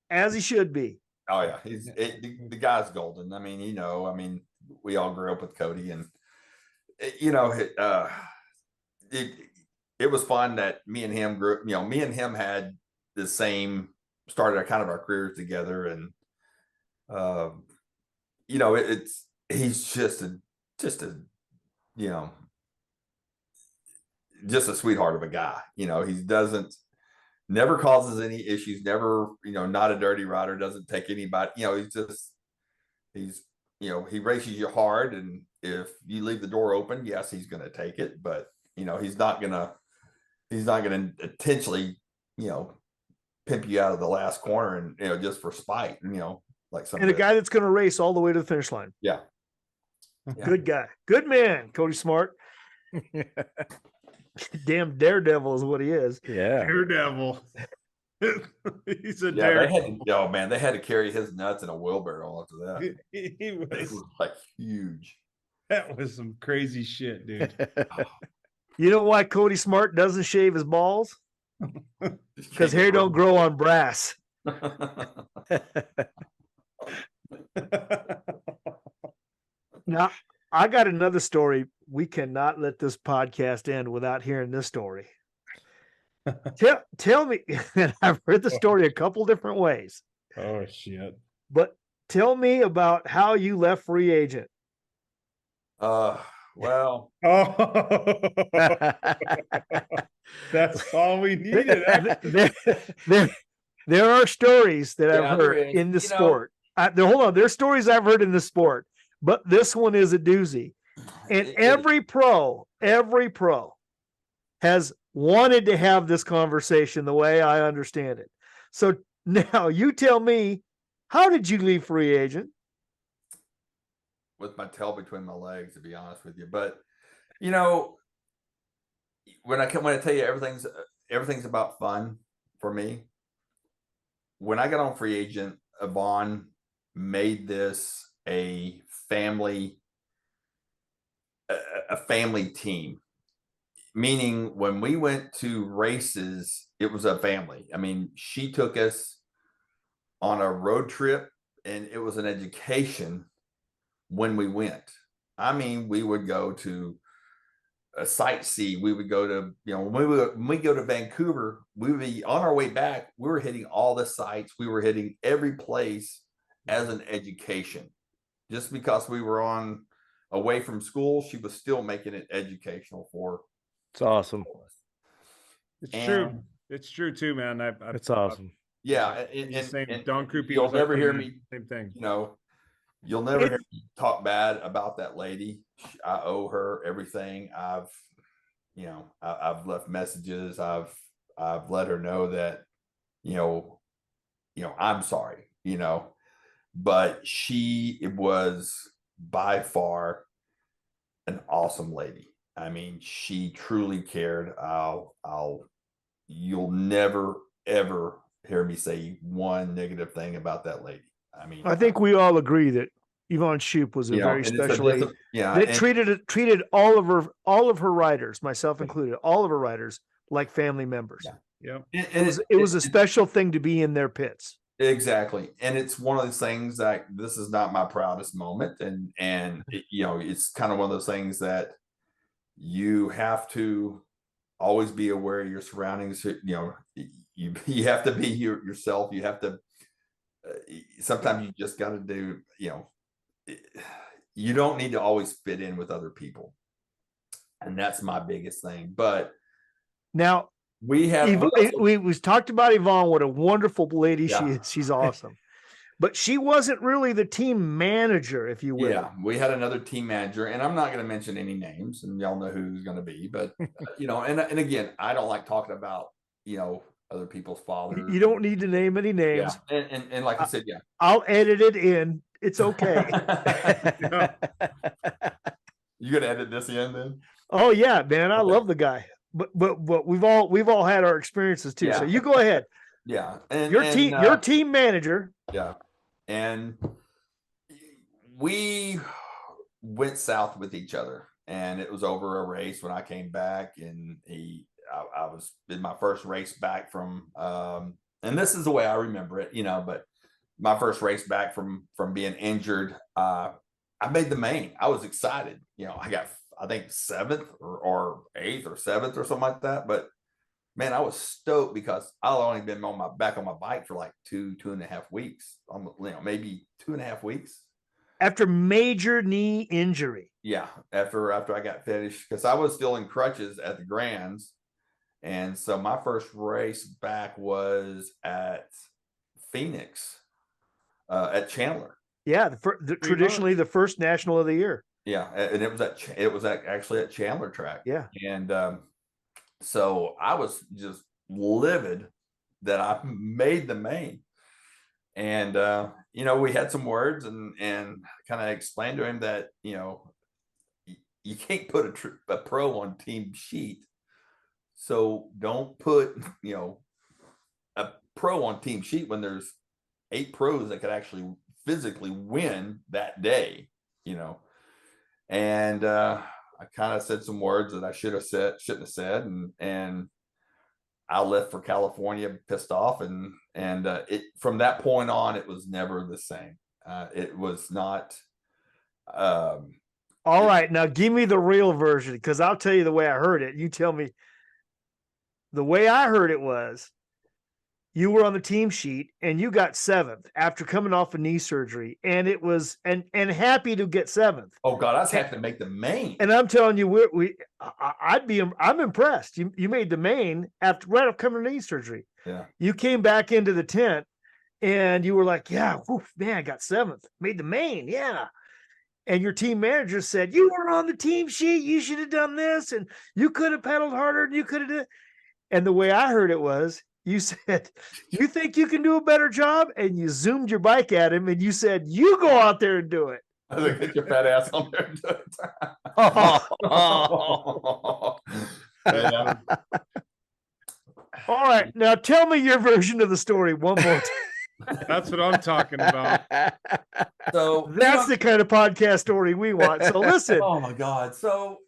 As he should be. Oh yeah, the guy's golden. I mean, we all grew up with Cody, and it was fun that me and him grew. Me and him had the same started kind of our careers together, and he's just a sweetheart of a guy. He never causes any issues, never, not a dirty rider, doesn't take anybody, he races you hard. And if you leave the door open, yes, he's going to take it, but he's not going to intentionally, pimp you out of the last corner and, just for spite, like some. And a guy that's going to race all the way to the finish line. Yeah. Good guy. Good man, Cody Smart. Damn daredevil is what he is. Yeah. Daredevil. He's a daredevil. They had to carry his nuts in a wheelbarrow after that. He was, they were like huge. That was some crazy shit, dude. You know why Cody Smart doesn't shave his balls? Because hair don't grow on brass. Now, I got another story. We cannot let this podcast end without hearing this story. Tell me, and I've heard the story a couple different ways. Oh, shit. But tell me about how you left free agent. Well. Oh. That's all we needed. There are stories that I've heard in the sport. Hold on. There's stories I've heard in the sport, but this one is a doozy. And every pro has wanted to have this conversation the way I understand it. So now you tell me, how did you leave free agent? With my tail between my legs, to be honest with you. But when I tell you everything's about fun for me. When I got on free agent, Yvonne made this a family, a family team. Meaning when we went to races, it was a family. I mean, she took us on a road trip and it was an education when we went. I mean, we would go to a sightsee. We would go to, when we go to Vancouver, we would be on our way back. We were hitting all the sites. We were hitting every place as an education. Just because we were on away from school, she was still making it educational for. It's awesome. It's true. It's true too, man. It's awesome. Yeah. Don Croupy, you'll never hear me. Same thing. You'll never hear me talk bad about that lady. I owe her everything. I've left messages. I've let her know that, I'm sorry, but she was by far an awesome lady. I mean, she truly cared. You'll never, ever hear me say one negative thing about that lady. I mean, I think we all agree that Yvonne Shoup was a very special lady. That treated all of her riders, myself included, all of her riders like family members. Yeah. It was a special thing to be in their pits. Exactly. And it's one of those things that this is not my proudest moment. And it's kind of one of those things that you have to always be aware of your surroundings. You have to be yourself. You have to, sometimes you just got to do, you don't need to always fit in with other people. And that's my biggest thing. But now we talked about Yvonne, what a wonderful lady she is. She's awesome. But she wasn't really the team manager, if you will. Yeah, we had another team manager, and I'm not going to mention any names, and y'all know who's going to be. But and again, I don't like talking about other people's fathers. You don't need to name any names. Yeah. And like I said, I'll edit it in. It's okay. You gonna edit this in then? Oh yeah, man, I love the guy. But we've all had our experiences too. Yeah. So you go ahead. Yeah, and your team manager. Yeah. And we went south with each other, and it was over a race when I came back, and I was in my first race back from, and this is the way I remember it, but my first race back from being injured, I made the main. I was excited. I got, I think 7th or 8th or 7th or something like that. But man, I was stoked because I've only been on my bike for like 2.5 weeks, maybe 2.5 weeks after major knee injury. Yeah, after I got finished, because I was still in crutches at the Grands, and so my first race back was at Phoenix, at Chandler. Yeah, traditionally the first national of the year. Yeah, and it was actually at Chandler track. Yeah, and so I was just livid that I made the main. And, we had some words and kind of explained to him that, you can't put a pro on team sheet. So don't put, a pro on team sheet when there's 8 pros that could actually physically win that day, and, I kind of said some words that I shouldn't have said. And I left for California pissed off. And it, from that point on, it was never the same. It was not. All right. Now give me the real version, because I'll tell you the way I heard it. You tell me. The way I heard it was, you were on the team sheet and you got 7th after coming off a knee surgery, and it was and happy to get 7th. Oh God, I was happy to make the main. And I'm telling you, I'm impressed. You made the main right after coming to knee surgery. Yeah. You came back into the tent and you were like, yeah, man, I got 7th, made the main. Yeah. And your team manager said, you were on the team sheet. You should have done this. And you could have pedaled harder and you could have done. And the way I heard it was, you said, you think you can do a better job? And you zoomed your bike at him and you said, you go out there and do it. I was like, get your fat ass on there and do it. Yeah. All right. Now tell me your version of the story one more time. That's what I'm talking about. So That's the kind of podcast story we want. So listen, oh my God. So,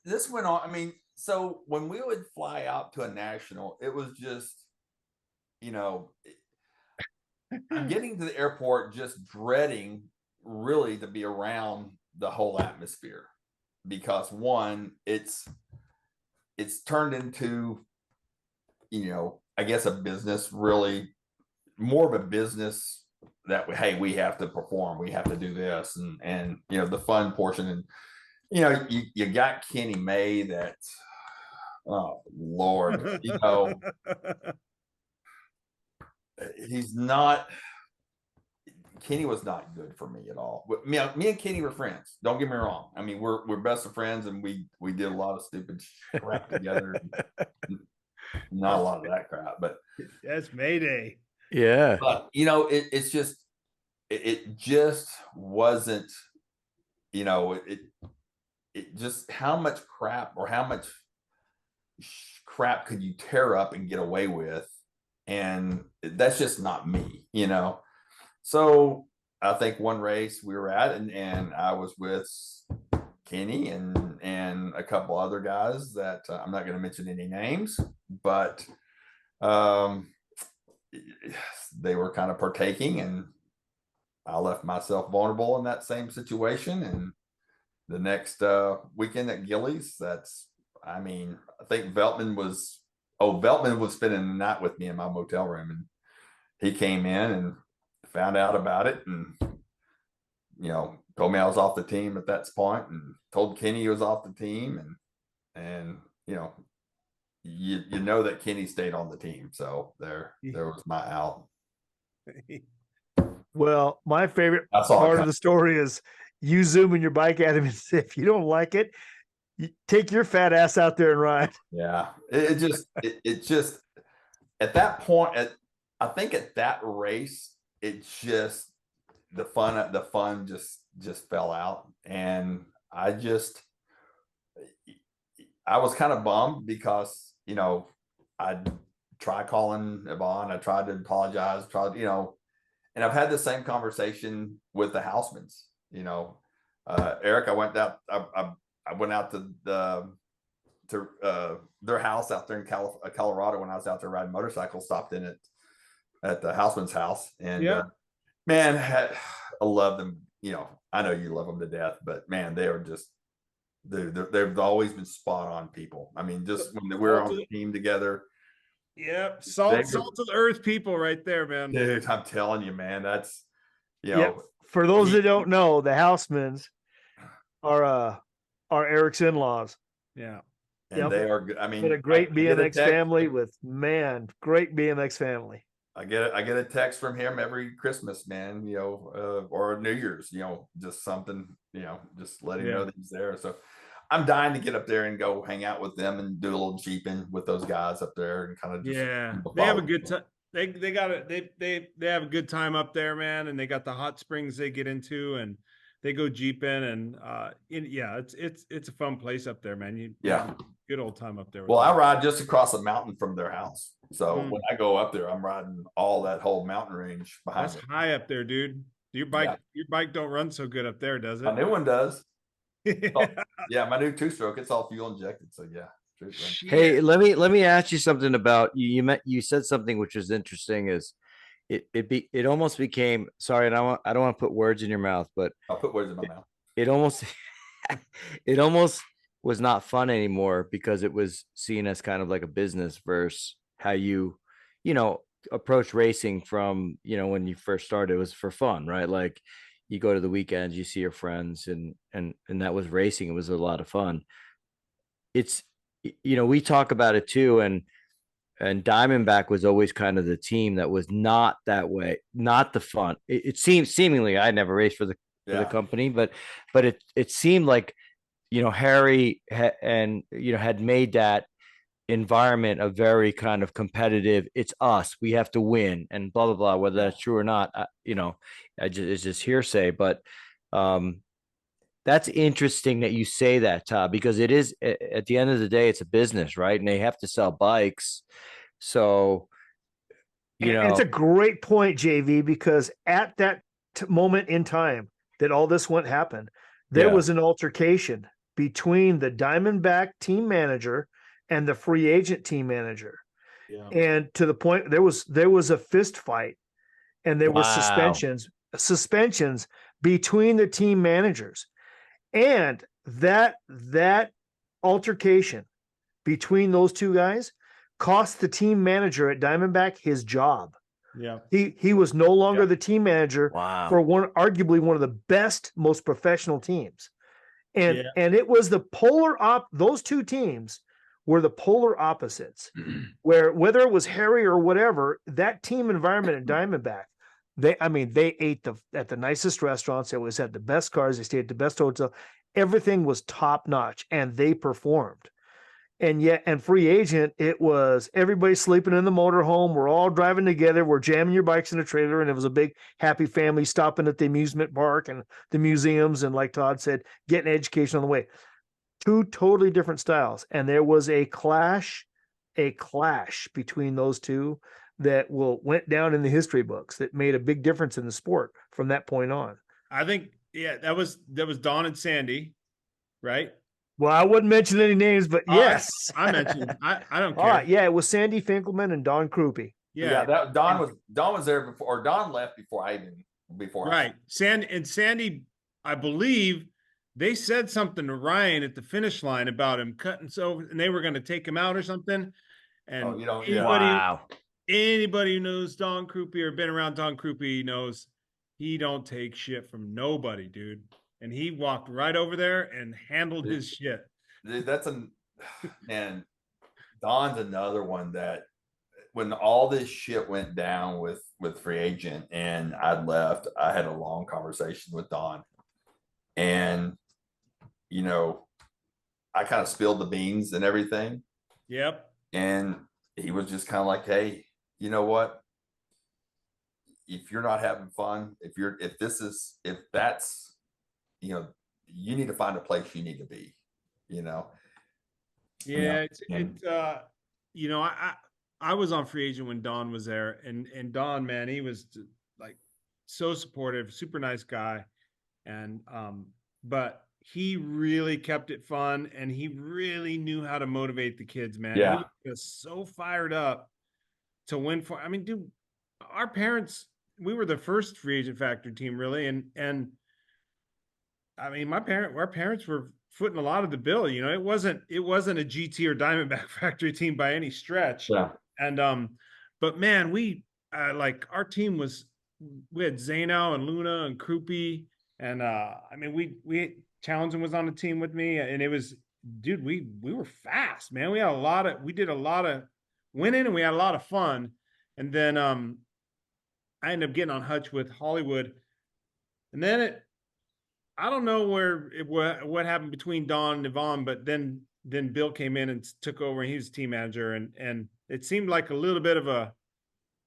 this went on. I mean, so when we would fly out to a national, it was just, I'm getting to the airport just dreading really to be around the whole atmosphere because one, it's turned into, I guess a business, really more of a business that hey, we have to perform, we have to do this, and the fun portion, and you got Kenny May that, oh Lord, he's not. Kenny was not good for me at all. Me and Kenny were friends. Don't get me wrong. I mean, we're best of friends, and we did a lot of stupid crap together. Not a lot of that crap, but That's Mayday. Yeah. But it's just it just wasn't. It just how much crap or how much crap could you tear up and get away with, and that's just not me. So I think one race we were at, and I was with Kenny and a couple other guys that I'm not going to mention any names, but they were kind of partaking, and I left myself vulnerable in that same situation. And the next weekend at Gillies, I think Veltman was spending the night with me in my motel room, and he came in and found out about it, and told me I was off the team at that point, and told Kenny he was off the team, and that Kenny stayed on the team, so there was my out. well, my favorite That's all part of the story is you zooming your bike at him and say, if you don't like it, you take your fat ass out there and ride. Yeah, it just at that point, I think at that race, it just the fun just fell out, and I was kind of bummed because I tried calling Yvonne, I tried to apologize, and I've had the same conversation with the Housemans. Eric, I went out to their house out there in Colorado when I was out there riding motorcycles. Stopped in at the Houseman's house, and man, I love them. I know you love them to death, but man, they are just they've always been spot on people. I mean, just when we were on the team together. Yep, salt of the earth people right there, man. Dude, I'm telling you, man, that's For those that don't know, the Housemans are Eric's in-laws. Yeah. And they are good. I mean, a great BMX family great BMX family. I get a text from him every Christmas, man, or New Year's, just something, just letting him know that he's there. So I'm dying to get up there and go hang out with them and do a little jeeping with those guys up there and kind of just they have a good time. They have a good time up there, man, and they got the hot springs they get into, and they go jeeping, and it's a fun place up there, man. Good old time up there. Well, I ride just across a mountain from their house, so when I go up there, I'm riding all that whole mountain range behind. That's high up there, dude. Your bike don't run so good up there, does it? My new one does. My new 2-stroke, it's all fuel injected, so yeah. Hey, let me ask you something about you said something which was interesting. Is it almost became, sorry, and I don't want to put words in your mouth, but I'll put words in my mouth. It almost was not fun anymore because it was seen as kind of like a business versus how you approach racing from, when you first started. It was for fun, right? Like you go to the weekends, you see your friends, and that was racing. It was a lot of fun. It's, we talk about it too. And Diamondback was always kind of the team that was not that way, not the fun. It seems seemingly, I never raced for the company, but it seemed like, Harry had made that environment a very kind of competitive. It's us, we have to win, and blah blah blah. Whether that's true or not, it's just hearsay. But that's interesting that you say that, Todd, because it is, at the end of the day, it's a business, right? And they have to sell bikes, so it's a great point, JV, because at that moment in time that all this went happen, there Yeah. was an altercation between the Diamondback team manager and the free agent team manager. Yeah. And to the point there was a fist fight, and there were Wow. suspensions between the team managers. And that altercation between those two guys cost the team manager at Diamondback his job. Yeah. He was no longer the team manager Wow. for arguably one of the best, most professional teams. And Yeah. and it was the those two teams were the polar opposites, where whether it was Harry or whatever, that team environment at Diamondback, they ate at the nicest restaurants. It was at the best cars. They stayed at the best hotel. Everything was top notch, and they performed. And free agent, it was everybody sleeping in the motorhome. We're all driving together. We're jamming your bikes in a trailer, and it was a big happy family stopping at the amusement park and the museums, and like Todd said, getting education on the way. Two totally different styles, and there was a clash between those two that went down in the history books that made a big difference in the sport from that point on. I think, yeah, that was Don and Sandy, right? Well, I wouldn't mention any names, but yes, I mentioned. I don't care. All right, yeah, it was Sandy Finkelman and Don Krupe. Yeah. that Don was there before, or Don left before Right. Sandy, I believe they said something to Ryan at the finish line about him cutting and they were going to take him out or something. And Wow. anybody who knows Don Krupe or been around Don Krupe knows he don't take shit from nobody, dude. And he walked right over there and handled his shit. That's and Don's another one that when all this shit went down with free agent and I left, I had a long conversation with Don, and I kind of spilled the beans and everything. Yep. And he was just kind of like, hey, you know what? If you're not having fun, if that's, you need to find a place you need to be, Yeah. I was on free agent when Don was there, and Don, man, he was like so supportive, super nice guy. And, but he really kept it fun, and he really knew how to motivate the kids, man. Yeah. He was so fired up to win dude, our parents, we were the first free agent factory team, really. And our parents were footing a lot of the bill. It wasn't a GT or Diamondback factory team by any stretch. Yeah. And, but man, we, our team we had Zano and Luna and Krupe. And, we Townsend was on the team with me, and it was, dude, we were fast, man. We did a lot of winning, and we had a lot of fun. And then, I ended up getting on Hutch with Hollywood, and then I don't know what happened between Don and Yvonne, but then Bill came in and took over, and he was team manager, and it seemed like a little bit of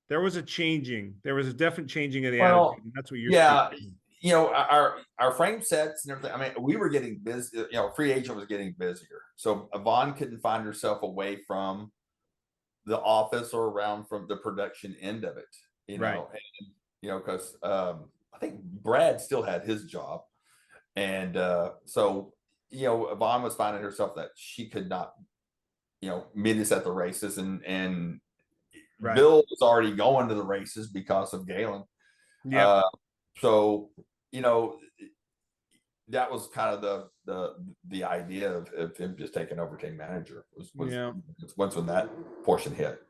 there was a definite changing of the attitude. And that's what you're speaking. Our frame sets and everything. We were getting busy. Free agent was getting busier, so Yvonne couldn't find herself away from the office or around from the production end of it. Right. Because I think Brad still had his job, and so Yvonne was finding herself that she could not, meet us at the races, and Right. Bill was already going to the races because of Galen. Yeah. So that was kind of the idea of him just taking over team manager was once when that portion hit.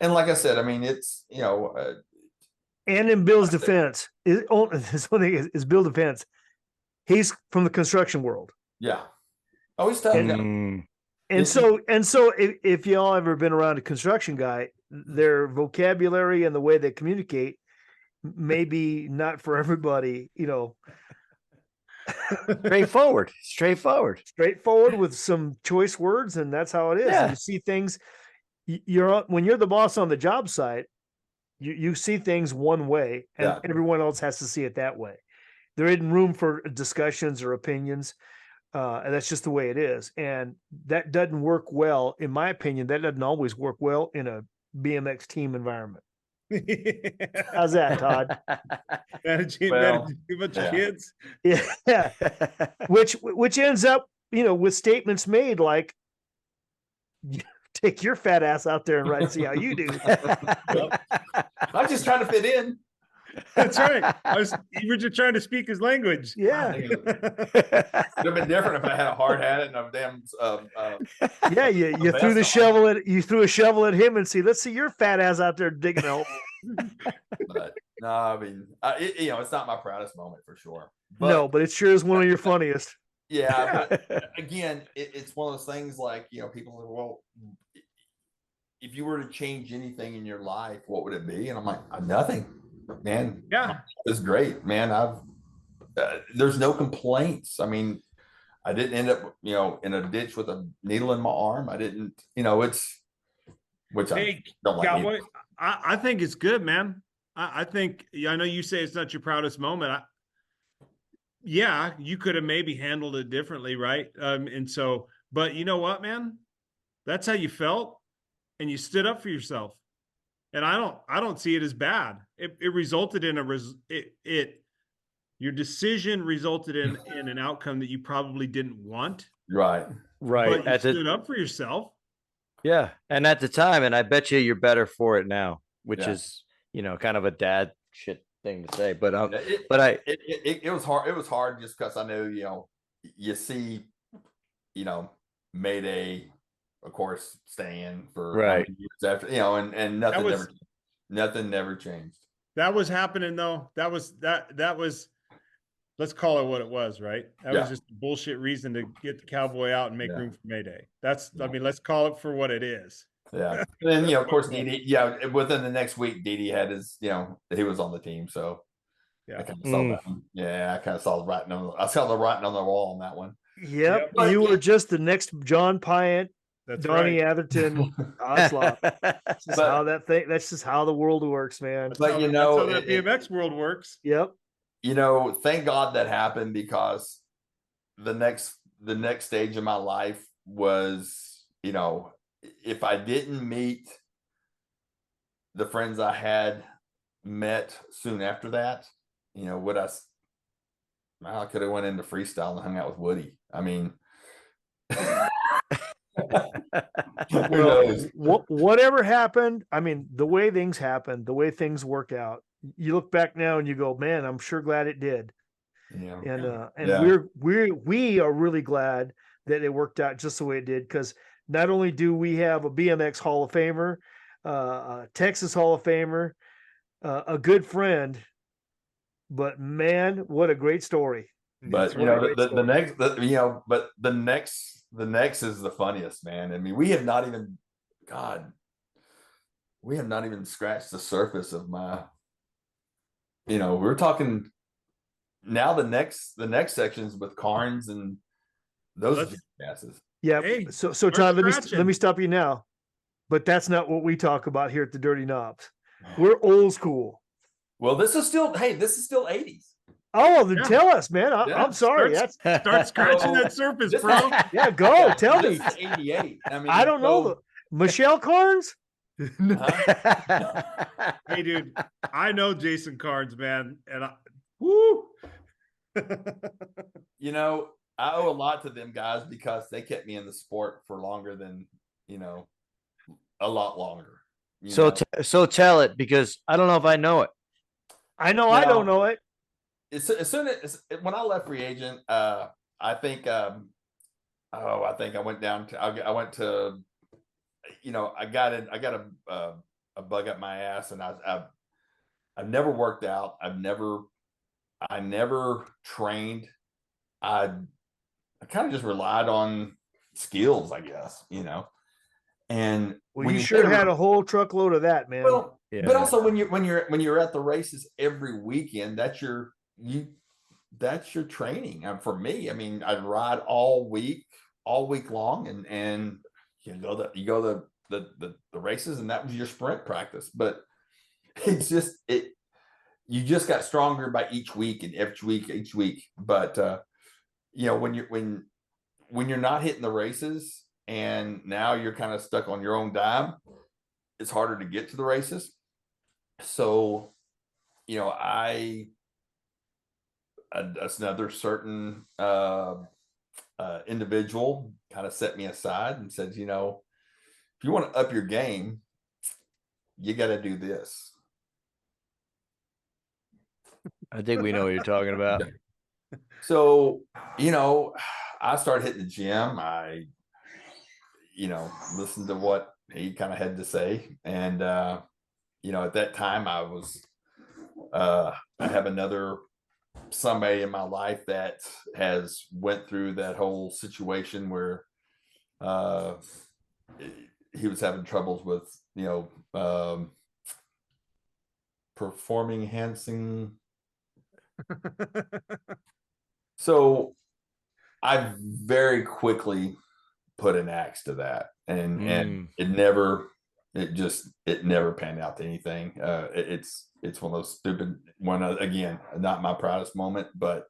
And like I said, it's and in Bill's defense, this one thing is Bill's defense. He's from the construction world. Yeah. Oh, he's tough. And so if y'all ever been around a construction guy, their vocabulary and the way they communicate maybe not for everybody, straightforward with some choice words, and that's how it is. Yeah. You see things, when you're the boss on the job site, you see things one way, and everyone else has to see it that way. There isn't room for discussions or opinions, and that's just the way it is. And that doesn't work well, in my opinion. That doesn't always work well in a BMX team environment. How's that, Todd? Managing Well, too much yeah. kids. Yeah. Which ends up, with statements made like, take your fat ass out there and ride, see how you do. I'm just trying to fit in. That's right. You were just trying to speak his language. Yeah. It'd have been different if I had a hard hat and a damn Yeah, you threw the vest on. shovel at a shovel at him and see, let's see your fat ass out there digging a hole. But no, I mean, it's not my proudest moment for sure. But, No, but it sure is one of your funniest. yeah, but again, it's one of those things like, people say, well, if you were to change anything in your life, what would it be? And I'm like, nothing, man. Yeah. It's great, man. There's no complaints. I mean, I didn't end up, in a ditch with a needle in my arm. I didn't, which Hey, I don't like. Cowboy, I think it's good, man. I think, I know you say it's not your proudest moment. Yeah, you could have maybe handled it differently, right? And so, but you know what, man? That's how you felt, and you stood up for yourself. And I don't see it as bad. It resulted in your decision resulted in an outcome that you probably didn't want. Right. But you stood up for yourself. Yeah. And at the time, and I bet you're better for it now, which Yeah. is, kind of a dad shit thing to say. But it was hard. It was hard just because I knew, you see, Mayday, of course, staying for Right. years after, and nothing never changed. That was happening though. That was, let's call it what it was, right? That was just a bullshit reason to get the Cowboy out and make room for Mayday. I mean, let's call it for what it is. Yeah. And then, of course, Didi, within the next week, Didi had his, he was on the team. So yeah, I kind of saw that one. Yeah, I kind of saw the writing on the wall on that one. Yep. You were just the next John Pyatt, Donnie Atherton, Oslop. That's just how the world works, man. But that's how that BMX world works. Yep. Thank God that happened, because the next stage of my life was, if I didn't meet the friends I had met soon after that, I could have went into freestyle and hung out with Woody. I mean, whatever happened, I mean, the way things happened, the way things work out, you look back now and you go, man, I'm sure glad it did. Yeah. And we are really glad that it worked out just the way it did, because not only do we have a BMX Hall of Famer, a Texas Hall of Famer, a good friend, but man, what a great story. But the next is the funniest, man. I mean, we have not even scratched the surface of my, we're talking now the next sections with Carnes and those asses. Yeah. Hey, so Todd, let me stop you now. But that's not what we talk about here at the Dirty Knobs. We're old school. Well, this is still 80s. Oh, then tell us, man. I'm sorry. Start scratching that surface, bro. Yeah, go. Tell me. This is 88. I mean, I don't know. Michelle Carnes? Hey, dude, I know Jason Carnes, man. And woo. I owe a lot to them guys, because they kept me in the sport for longer than, a lot longer. So tell it, because I don't know if I know it. I know I don't know it. As soon as when I left free agent, I think I went down to I got a bug up my ass, and I've never worked out. I never trained. I kind of just relied on skills, I guess, And you sure had a whole truckload of that, man. Well, but also when you're at the races every weekend, that's your training. For me, I mean, I'd ride all week long, and you go the races, and that was your sprint practice. But it's just you just got stronger by each week and each week. But when you're not hitting the races, and now you're kind of stuck on your own dime, it's harder to get to the races. So, that's another certain individual kind of set me aside and said, if you want to up your game, you got to do this. I think we know what you're talking about. So, I started hitting the gym. I, listened to what he kind of had to say. And, at that time I was, I have another somebody in my life that has went through that whole situation where, he was having troubles with, performing enhancing. So I very quickly put an axe to that, and it never panned out to anything. It's one of those stupid one, again, not my proudest moment, but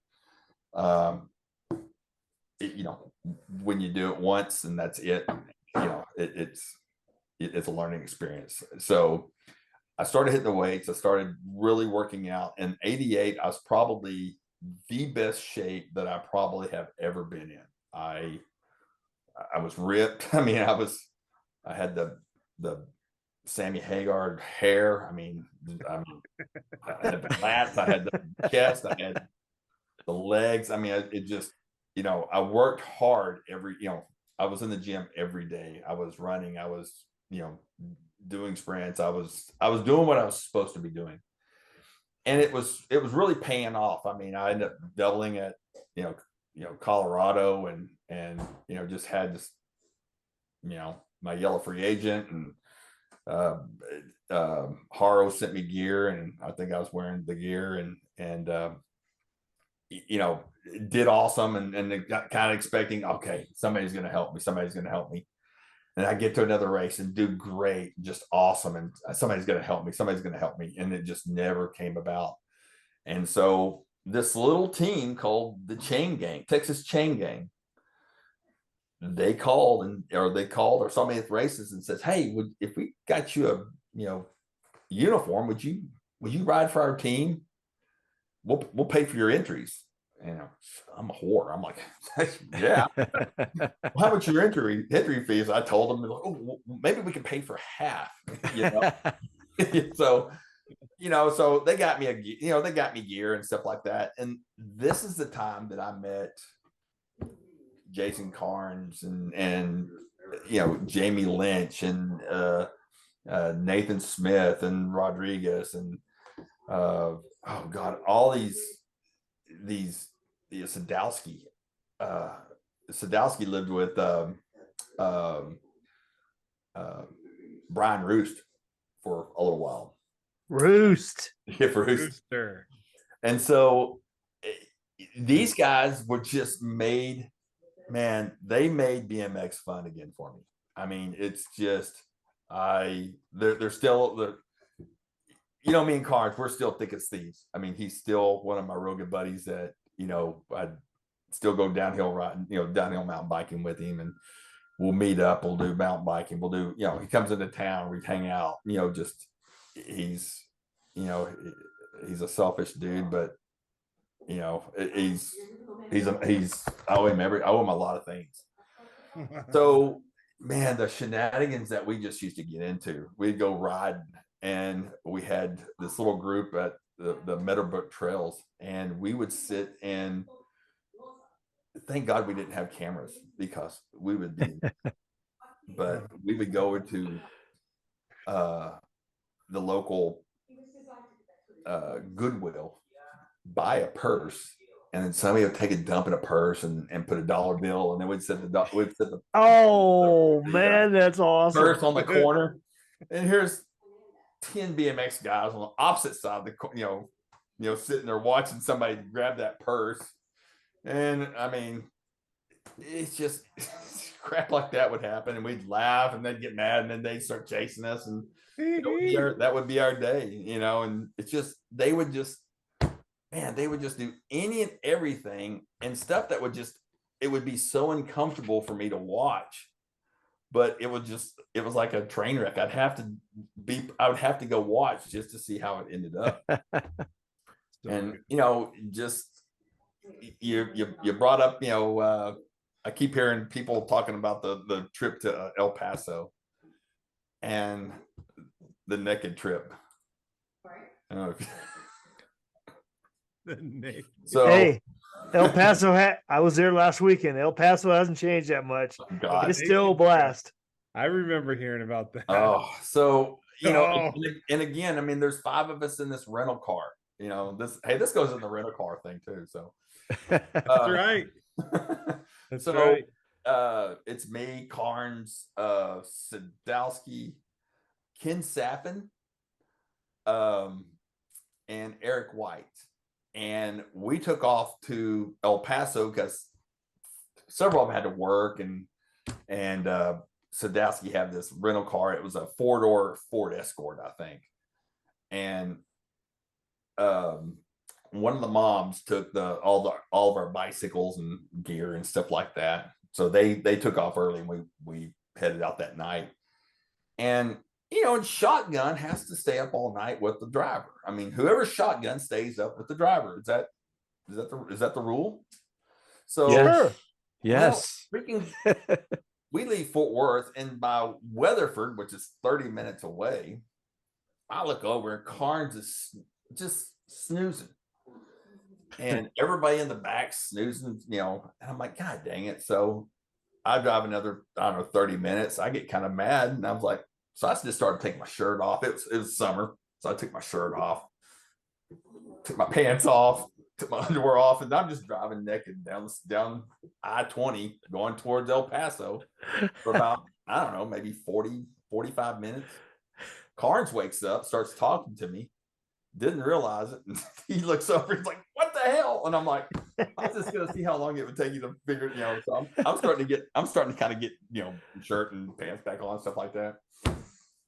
when you do it once and that's it, it's a learning experience. So I started hitting the weights. I started really working out. In '88, I was probably the best shape that I probably have ever been in. I was ripped. I mean, I had the Sammy Hagar hair. I had the lats, I had the chest, I had the legs. I mean, it just, I worked hard I was in the gym every day. I was running. I was, doing sprints. I was doing what I was supposed to be doing. And it was really paying off. I mean, I ended up doubling at, Colorado, and, just had this, my yellow free agent, and Haro sent me gear, and I think I was wearing the gear, and did awesome, and got kind of expecting, okay, somebody's going to help me. And I get to another race and do great, just awesome. And somebody's going to help me. And it just never came about. And so this little team called the Texas Chain Gang, they called or saw me at races and says, hey, if we got you a, uniform, would you ride for our team? We'll pay for your entries. And I'm a whore. I'm like, yeah. How much your entry fees? I told them, oh, well, maybe we can pay for half. So, so they got me gear and stuff like that. And this is the time that I met Jason Carnes and Jamie Lynch and Nathan Smith and Rodriguez and oh God, all these Sadowski. Sadowski lived with Brian Roost for a little while. Roost. Yeah, Rooster. And so these guys were just they made BMX fun again for me. I mean, it's just they're still me and Carnes, we're still thick as thieves. I mean, he's still one of my real good buddies that, I'd still go downhill riding, downhill mountain biking with him, and we'll meet up, we'll do mountain biking, we'll do, he comes into town, we hang out, just he's a selfish dude, but I owe him a lot of things. So man, the shenanigans that we just used to get into, we'd go riding, and we had this little group at the Meadowbrook Trails, and we would sit and thank God we didn't have cameras, because we would be, but we would go into the local Goodwill, buy a purse, and then somebody would take a dump in a purse and put a dollar bill, and then we'd set the that's awesome. purse on the corner, and here's 10 BMX guys on the opposite side of the sitting there watching somebody grab that purse. And I mean, it's just crap like that would happen, and we'd laugh, and they'd get mad, and then they'd start chasing us, and that would be our day, and it's just they would just do any and everything and stuff that would be so uncomfortable for me to watch, but it was like a train wreck. I would have to go watch just to see how it ended up. And just you brought up, I keep hearing people talking about the trip to El Paso and the naked trip. I don't know if- So Hey, El Paso I was there last weekend. El Paso hasn't changed that much. God. It's still a blast. I remember hearing about that. Oh, so Oh. and again, I mean, there's 5 of us in this rental car. This goes in the rental car thing too. So That's right. That's so right. it's me, Carnes, Sadowski, Ken Saffin, and Eric White. And we took off to El Paso because several of them had to work, and Sadowski had this rental car. It was a 4-door Ford Escort, I think. And one of the moms took all of our bicycles and gear and stuff like that. So they took off early, and we headed out that night. And and shotgun has to stay up all night with the driver. I mean, whoever shotgun stays up with the driver. Is that the rule? So Yes. Yes. Freaking, we leave Fort Worth, and by Weatherford, which is 30 minutes away, I look over and Carnes is just snoozing, and everybody in the back snoozing, and I'm like, God dang it. So I drive another, 30 minutes. I get kind of mad, and I was like, so I just started taking my shirt off. It was summer, so I took my shirt off, took my pants off, took my underwear off, and I'm just driving naked down I-20 going towards El Paso for about, maybe 40, 45 minutes. Carnes wakes up, starts talking to me, didn't realize it. And he looks over, he's like, what the hell? And I'm like, I'm just going to see how long it would take you to figure it, so I'm starting to kind of get, shirt and pants back on, stuff like that.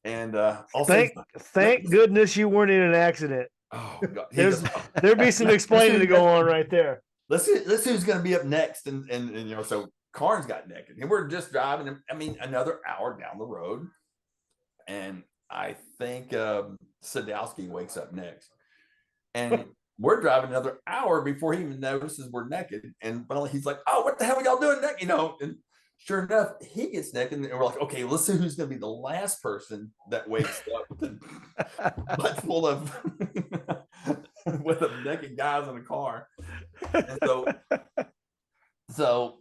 And thank goodness you weren't in an accident. Oh God, there'd be some explaining to go on right there. Let's see who's going to be up next, and so Carnes got naked, and we're just driving. I mean, another hour down the road, and I think Sadowski wakes up next, and we're driving another hour before he even notices we're naked. And finally, he's like, "Oh, what the hell are y'all doing naked?" And sure enough, he gets naked, and we're like, okay, let's see who's going to be the last person that wakes up with a butt full of with a naked guys in a car. And so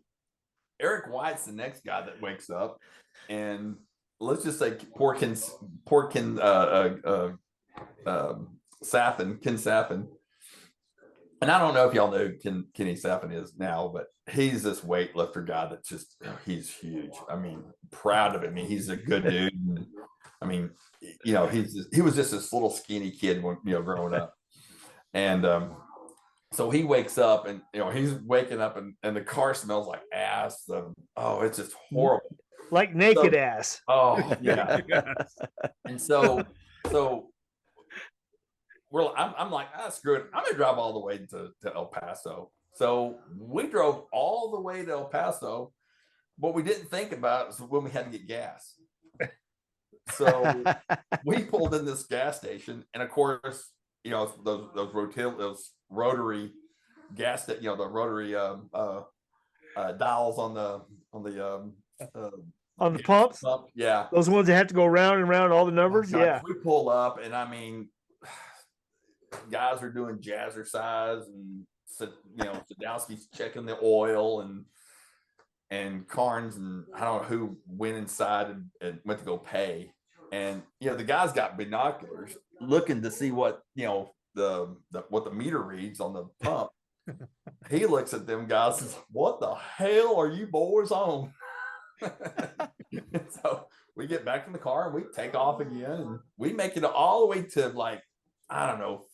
Eric White's the next guy that wakes up, and let's just say Ken Saffin. And I don't know if y'all know who Kenny Saffin is now, but he's this weightlifter guy that's just, he's huge. I mean, proud of him. I mean, he's a good dude. And, I mean, he was just this little skinny kid when, growing up. And so he wakes up, and, he's waking up, and the car smells like ass. It's just horrible. Like naked ass. Oh, yeah. And so I'm like, screw it. I'm going to drive all the way to El Paso. So we drove all the way to El Paso. What we didn't think about is when we had to get gas. So we pulled in this gas station, and of course, those rotary gas that, the rotary dials on the pumps. Pump. Yeah. Those ones that have to go round and round all the numbers. Yeah. We pull up, and I mean, guys are doing jazzercise, and Sadowski's checking the oil, and Carnes, and I don't know who went inside and went to go pay, and the guys got binoculars looking to see what what the meter reads on the pump. He looks at them guys and says, "What the hell are you boys on?" So we get back in the car, and we take off again, and we make it all the way to, like, I don't know,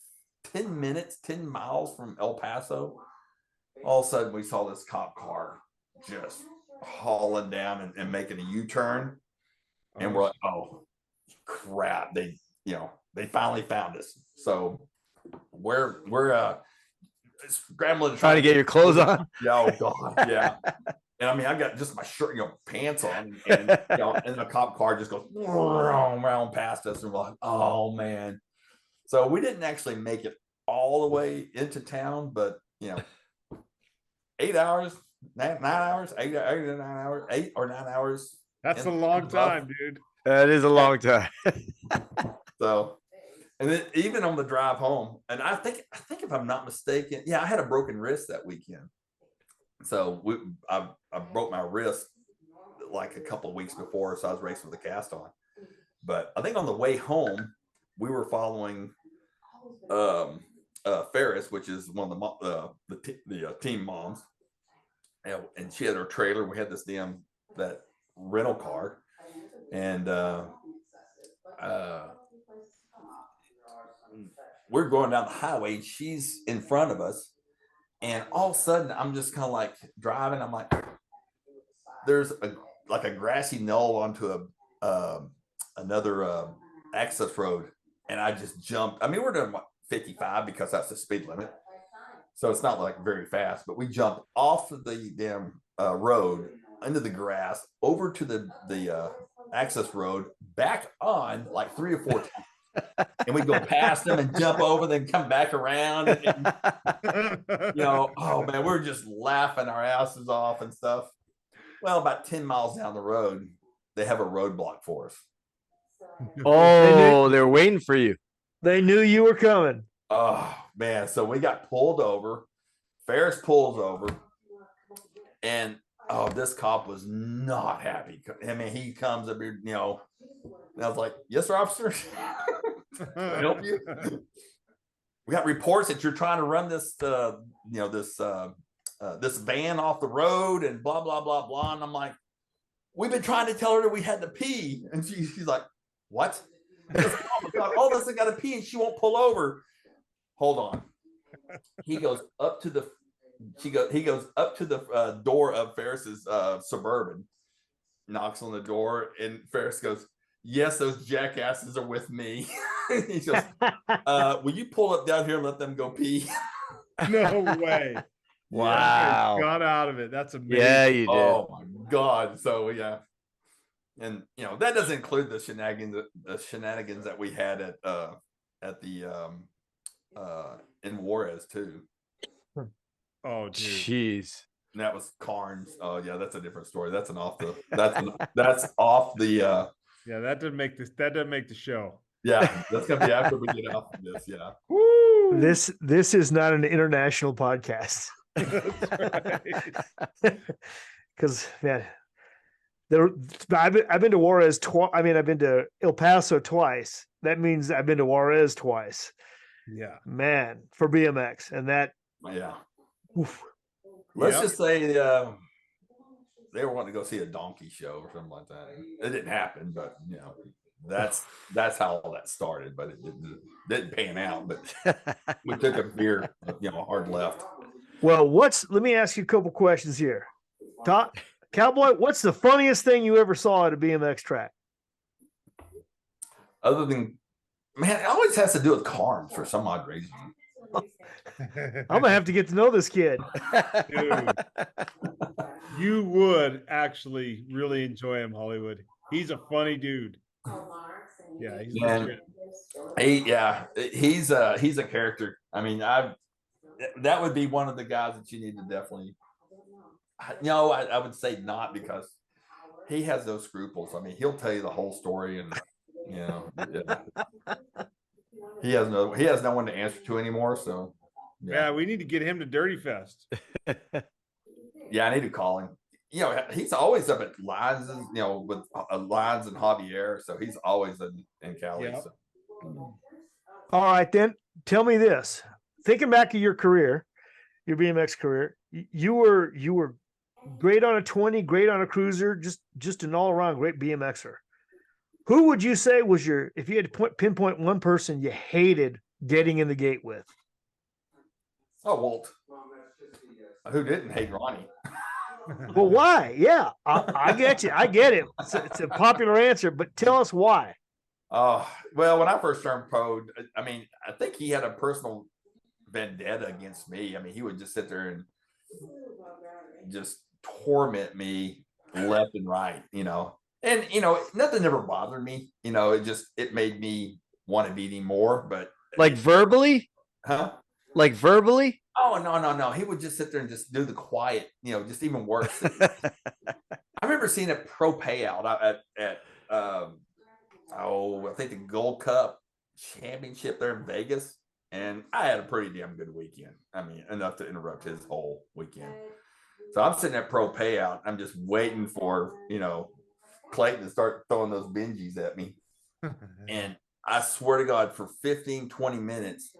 10 miles from El Paso. All of a sudden, we saw this cop car just hauling down and making a U-turn. And we're like, oh, crap. They finally found us. So we're scrambling. Trying to get your clothes on. Yeah, oh God, yeah. And I mean, I got just my shirt, pants on, and and the cop car just goes around past us, and we're like, oh man. So we didn't actually make it all the way into town, but 8 hours, 9 hours, 8 or 9 hours. That's a long time, dude. That is a long time. So, and then even on the drive home, and I think if I'm not mistaken, I had a broken wrist that weekend. So I broke my wrist like a couple of weeks before, so I was racing with a cast on. But I think on the way home, we were following Ferris, which is one of the team moms, and she had her trailer. We had this that rental car, and we're going down the highway, and she's in front of us, and all of a sudden I'm just kind of like driving. I'm like, there's a grassy knoll onto another access road, and I just jumped. I mean, we're doing 55 because that's the speed limit, so it's not like very fast, but we jumped off of the damn road into the grass over to the access road, back on like 3 or 4 times. And we go past them and jump over, then come back around. And, oh man, we're just laughing our asses off and stuff. Well, about 10 miles down the road, they have a roadblock for us. Oh, they're waiting for you. They knew you were coming. Oh man, so we got pulled over. Ferris pulls over, and this cop was not happy. I mean, he comes up here, and I was like, "Yes, sir, officer. Can I help you? We got reports that you're trying to run this, this van off the road, and blah blah blah blah." And I'm like, "We've been trying to tell her that we had to pee," and she's like, "What?" Goes, "Oh my God, all of us have got to pee, and she won't pull over." Hold on. He goes up to the door of Ferris's Suburban, knocks on the door, and Ferris goes, "Yes, those jackasses are with me." He goes, "Will you pull up down here and let them go pee?" No way. Wow. Yeah, got out of it. That's amazing. Yeah, you did. Oh my God. So and that doesn't include the shenanigans that we had at the in Juarez too. Oh, dude. Jeez. And that was Carnes. Oh yeah, that's a different story. That's off the Yeah, that doesn't make the show. Yeah, that's gonna be after we get off of this. Yeah. Woo! This is not an international podcast. Because man, I've been to Juarez twice. I mean, I've been to El Paso twice. That means I've been to Juarez twice. Yeah, man, for BMX, and that. Yeah. Oof. Let's just say they were wanting to go see a donkey show or something like that. It didn't happen, but that's how all that started. But it didn't pan out. But we took a beer, hard left. Well, let me ask you a couple questions here. Cowboy, what's the funniest thing you ever saw at a BMX track? Other than, man, it always has to do with Carnes for some odd reason. I'm gonna have to get to know this kid. dude. You would actually really enjoy him, Hollywood. He's a funny dude. Yeah, he's a character. I mean, that would be one of the guys that you need to definitely. No, I would say not, because he has those scruples. I mean, he'll tell you the whole story, and he has no one to answer to anymore. So yeah, we need to get him to Dirty Fest. Yeah, I need to call him. He's always up at Lines, with Lines and Javier, so he's always in Cali. Yep. So. All right, then tell me this. Thinking back of your career, your BMX career, you were great on a 20, great on a cruiser, just an all-around great BMXer. Who would you say was if you had to pinpoint one person you hated getting in the gate with? Oh, Walt. Who didn't hate Ronnie? Well, why? Yeah, I get you. I get it. It's a popular answer, but tell us why. Well, when I first turned pro, I mean, I think he had a personal vendetta against me. I mean, he would just sit there and just torment me left and right, and nothing ever bothered me, it made me want to beat him more, but Like verbally? huh? Like verbally? Oh, no. He would just sit there and just do the quiet, just even worse. I remember seeing a pro payout at I think the Gold Cup Championship there in Vegas, and I had a pretty damn good weekend. I mean, enough to interrupt his whole weekend. So I'm sitting at pro payout. I'm just waiting for Clayton to start throwing those Benjis at me, and I swear to God, for 15, 20 minutes,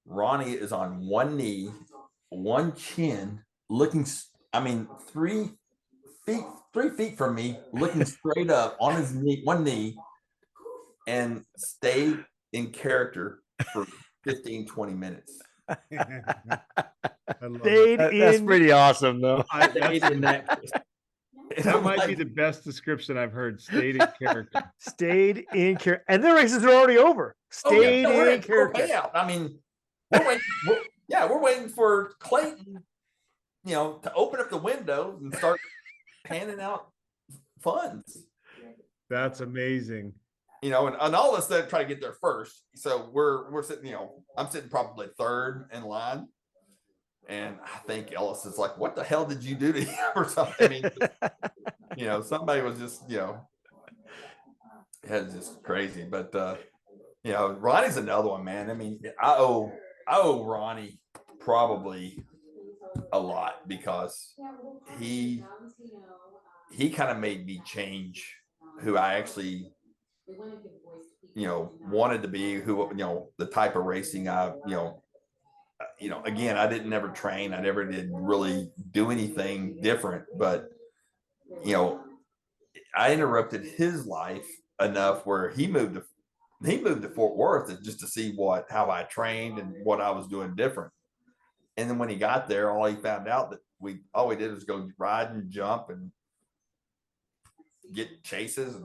Ronnie is on one knee, one chin, looking. I mean, 3 feet from me, looking straight up on his knee, one knee, and stayed in character for 15, 20 minutes. That's pretty awesome, though. Stayed in that. That might be the best description I've heard. Stayed in character. Stayed in character. And the races are already over. Stayed we're in character. Payout. I mean, we're waiting for Clayton, to open up the window and start handing out funds. That's amazing. And all of us that try to get there first. So we're sitting, I'm sitting probably third in line. And I think Ellis is like, what the hell did you do to him or something? I mean, somebody was just, it's just crazy. But, Ronnie's another one, man. I mean, I owe Ronnie probably a lot because he kind of made me change who I actually, wanted to be, who, the type of racing again, I didn't never train. I never did really do anything different, but, I interrupted his life enough where he moved to Fort Worth just to see how I trained and what I was doing different. And then when he got there, all he found out that all we did was go ride and jump and get chases and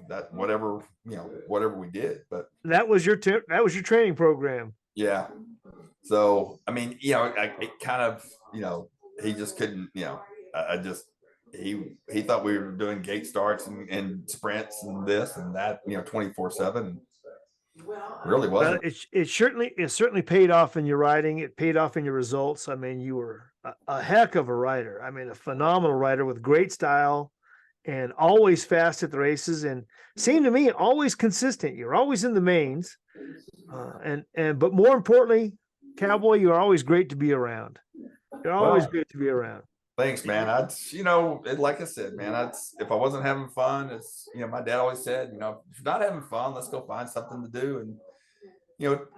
that whatever we did. But that was your training program. Yeah. So I mean, it kind of he just couldn't. He thought we were doing gate starts and sprints and this and that 24/7. Really wasn't. Well, it certainly paid off in your riding. It paid off in your results. I mean, you were a heck of a rider. I mean, a phenomenal rider with great style and always fast at the races, and seemed to me always consistent. You're always in the mains, but more importantly, Cowboy, you're always great to be around. You're always good to be around. Thanks, man. Like I said, man, if I wasn't having fun, it's, my dad always said, if you're not having fun, let's go find something to do. And,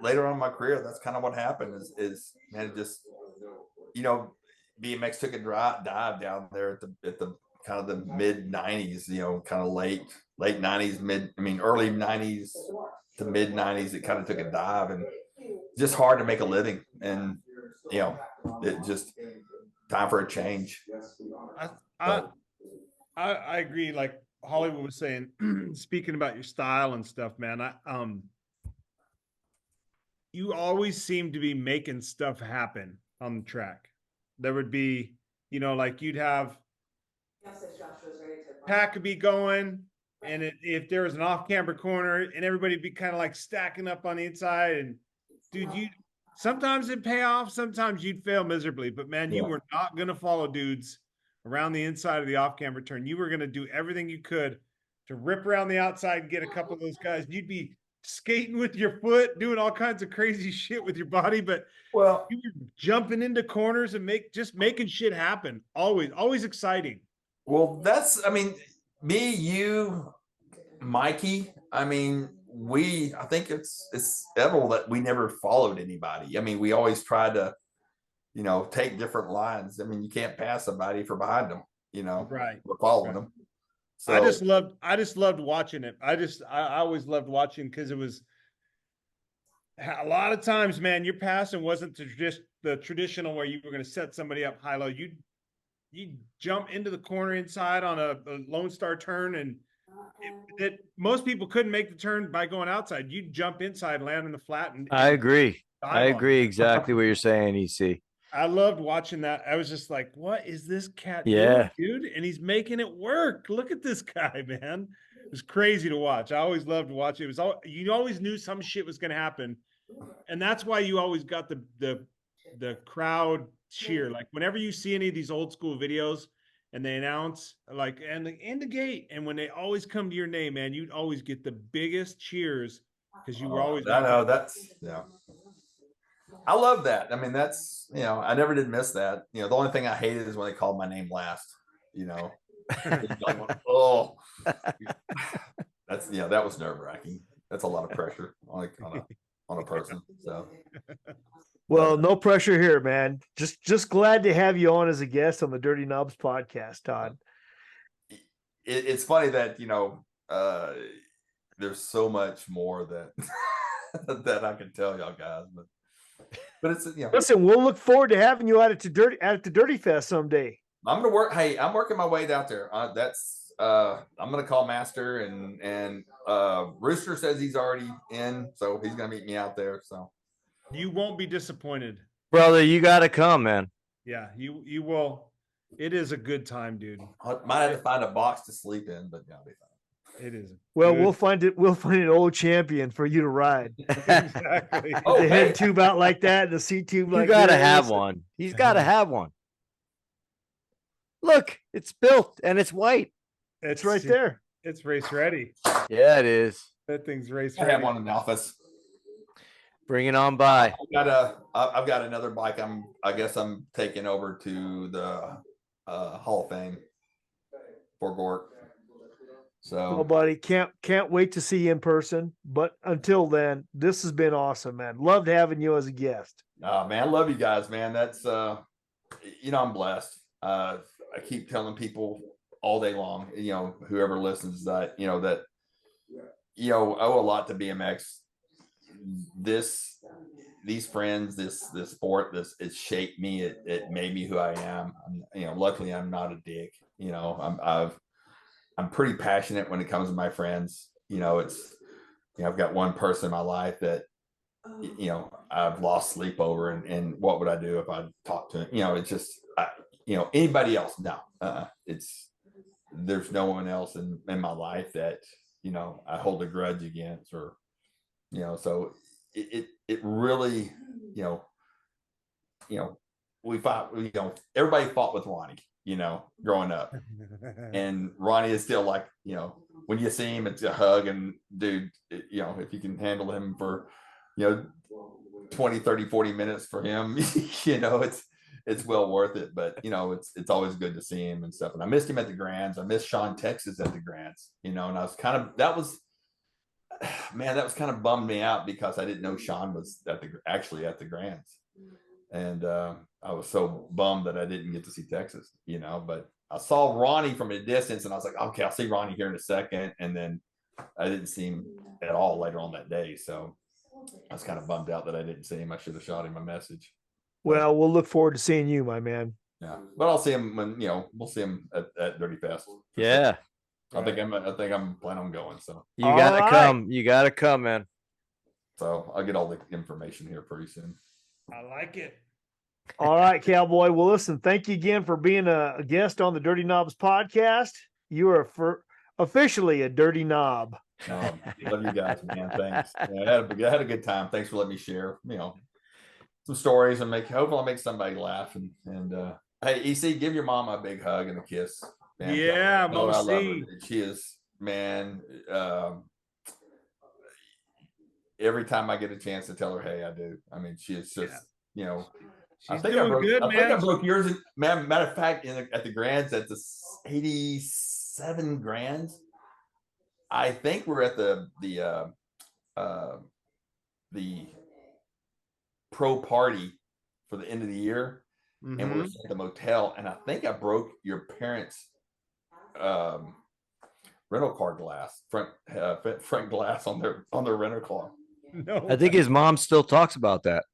later on in my career, that's kind of what happened is man, it just, BMX took a dive down there at the kind of the mid 90s, kind of late 90s, early 90s to mid 90s. It kind of took a dive and just hard to make a living. And, it just time for a change. I agree. Like Hollywood was saying, speaking about your style and stuff, man, you always seem to be making stuff happen on the track. There would be, like you'd have pack could be going, and if there was an off-camber corner, and everybody'd be kind of like stacking up on the inside, and dude, sometimes it'd pay off, sometimes you'd fail miserably, but man, you were not going to follow dudes around the inside of the off-camber turn. You were going to do everything you could to rip around the outside and get a couple of those guys. You'd be skating with your foot, doing all kinds of crazy shit with your body, but you were jumping into corners and making shit happen. Always exciting. Well, me, you, Mikey, I think it's evident that we never followed anybody. We always tried to, take different lines. You can't pass somebody for behind them, right. We're following them. So I just loved watching it. I always loved watching because it was a lot of times, man, your passing wasn't just the traditional where you were going to set somebody up high-low. You jump into the corner inside on a Lone Star turn, and that most people couldn't make the turn by going outside. You jump inside, land in the flat. And I agree. I agree exactly what you're saying, EC. I loved watching that. I was just like, what is this cat Yeah. doing, dude? And he's making it work. Look at this guy, man. It was crazy to watch. I always loved to watch it. It was all, you always knew some shit was gonna happen. And that's why you always got the crowd cheer. Like whenever you see any of these old school videos and they announce like and the gate, and when they always come to your name, man, you'd always get the biggest cheers because you were always I know that's I love that. I mean, that's I never did miss that. The only thing I hated is when they called my name last. Like, oh, that's that was nerve wracking. That's a lot of pressure on a person. So, Well, no pressure here, man. Just glad to have you on as a guest on the Dirty Knobs podcast, Todd. It's funny that there's so much more that that I can tell y'all guys, but it's Listen, we'll look forward to having you at the Dirty Fest someday. I'm gonna work. Hey, I'm working my way out there. I'm gonna call Master and Rooster says he's already in, so he's gonna meet me out there. So you won't be disappointed, brother. You got to come, man. Yeah, you will. It is a good time, dude. I might have to find a box to sleep in, but I'll be fine. It is. Well, we'll find an old champion for you to ride. Exactly. The head tube out like that, and the seat tube like you got to this. have one. He's got to have one. Look, it's built and it's white. It's right there. It's race ready. Yeah, it is. That thing's race I ready. have one in the office. Bring it on by. I've got another bike. I guess I'm taking over to the Hall of Fame for Gort. So, well, buddy, can't wait to see you in person. But until then, this has been awesome, man. Loved having you as a guest. man, I love you guys, man. That's I'm blessed. I keep telling people all day long, whoever listens that, owe a lot to BMX. These friends, this sport, it shaped me. It made me who I am. Luckily I'm not a dick. I'm pretty passionate when it comes to my friends. I've got one person in my life that, I've lost sleep over, and what would I do if I talked to him? It's just, anybody else? No, there's no one else in my life that, I hold a grudge against, or, so it really, we fought, everybody fought with Ronnie, growing up. And Ronnie is still like, when you see him, it's a hug. And dude, if you can handle him for, 20, 30, 40 minutes for him, it's well worth it. But, it's always good to see him and stuff. And I missed him at the Grands. I missed Sean Texas at the Grands, and I was that was kind of bummed me out, because I didn't know Sean was actually at the Grands. And I was so bummed that I didn't get to see Texas, but I saw Ronnie from a distance, and I was like, okay, I'll see Ronnie here in a second. And then I didn't see him at all later on that day. So I was kind of bummed out that I didn't see him. I should have shot him a message. Well, we'll look forward to seeing you, my man. Yeah, but I'll see him when, we'll see him at Dirty Fest. Yeah. I think I'm planning on going. So you got to come. You got to come, man. So I'll get all the information here pretty soon. I like it. All right, Cowboy. Well, listen, thank you again for being a guest on the Dirty Knobs podcast. You are officially a dirty knob. Love you guys, man. Thanks. Yeah, I had a good time. Thanks for letting me share, some stories, and hopefully I'll make somebody laugh. And hey, EC, give your mom a big hug and a kiss. Man, yeah, I love her. Mo. She is, man. Every time I get a chance to tell her, hey, I do. I mean, she is just, She's doing good, man. I think I broke yours. Matter of fact, at the Grands, at the 87 Grands, I think we're at the pro party for the end of the year, and we're at the motel, and I think I broke your parents' rental car glass, front glass on their rental car. No, I think his mom still talks about that.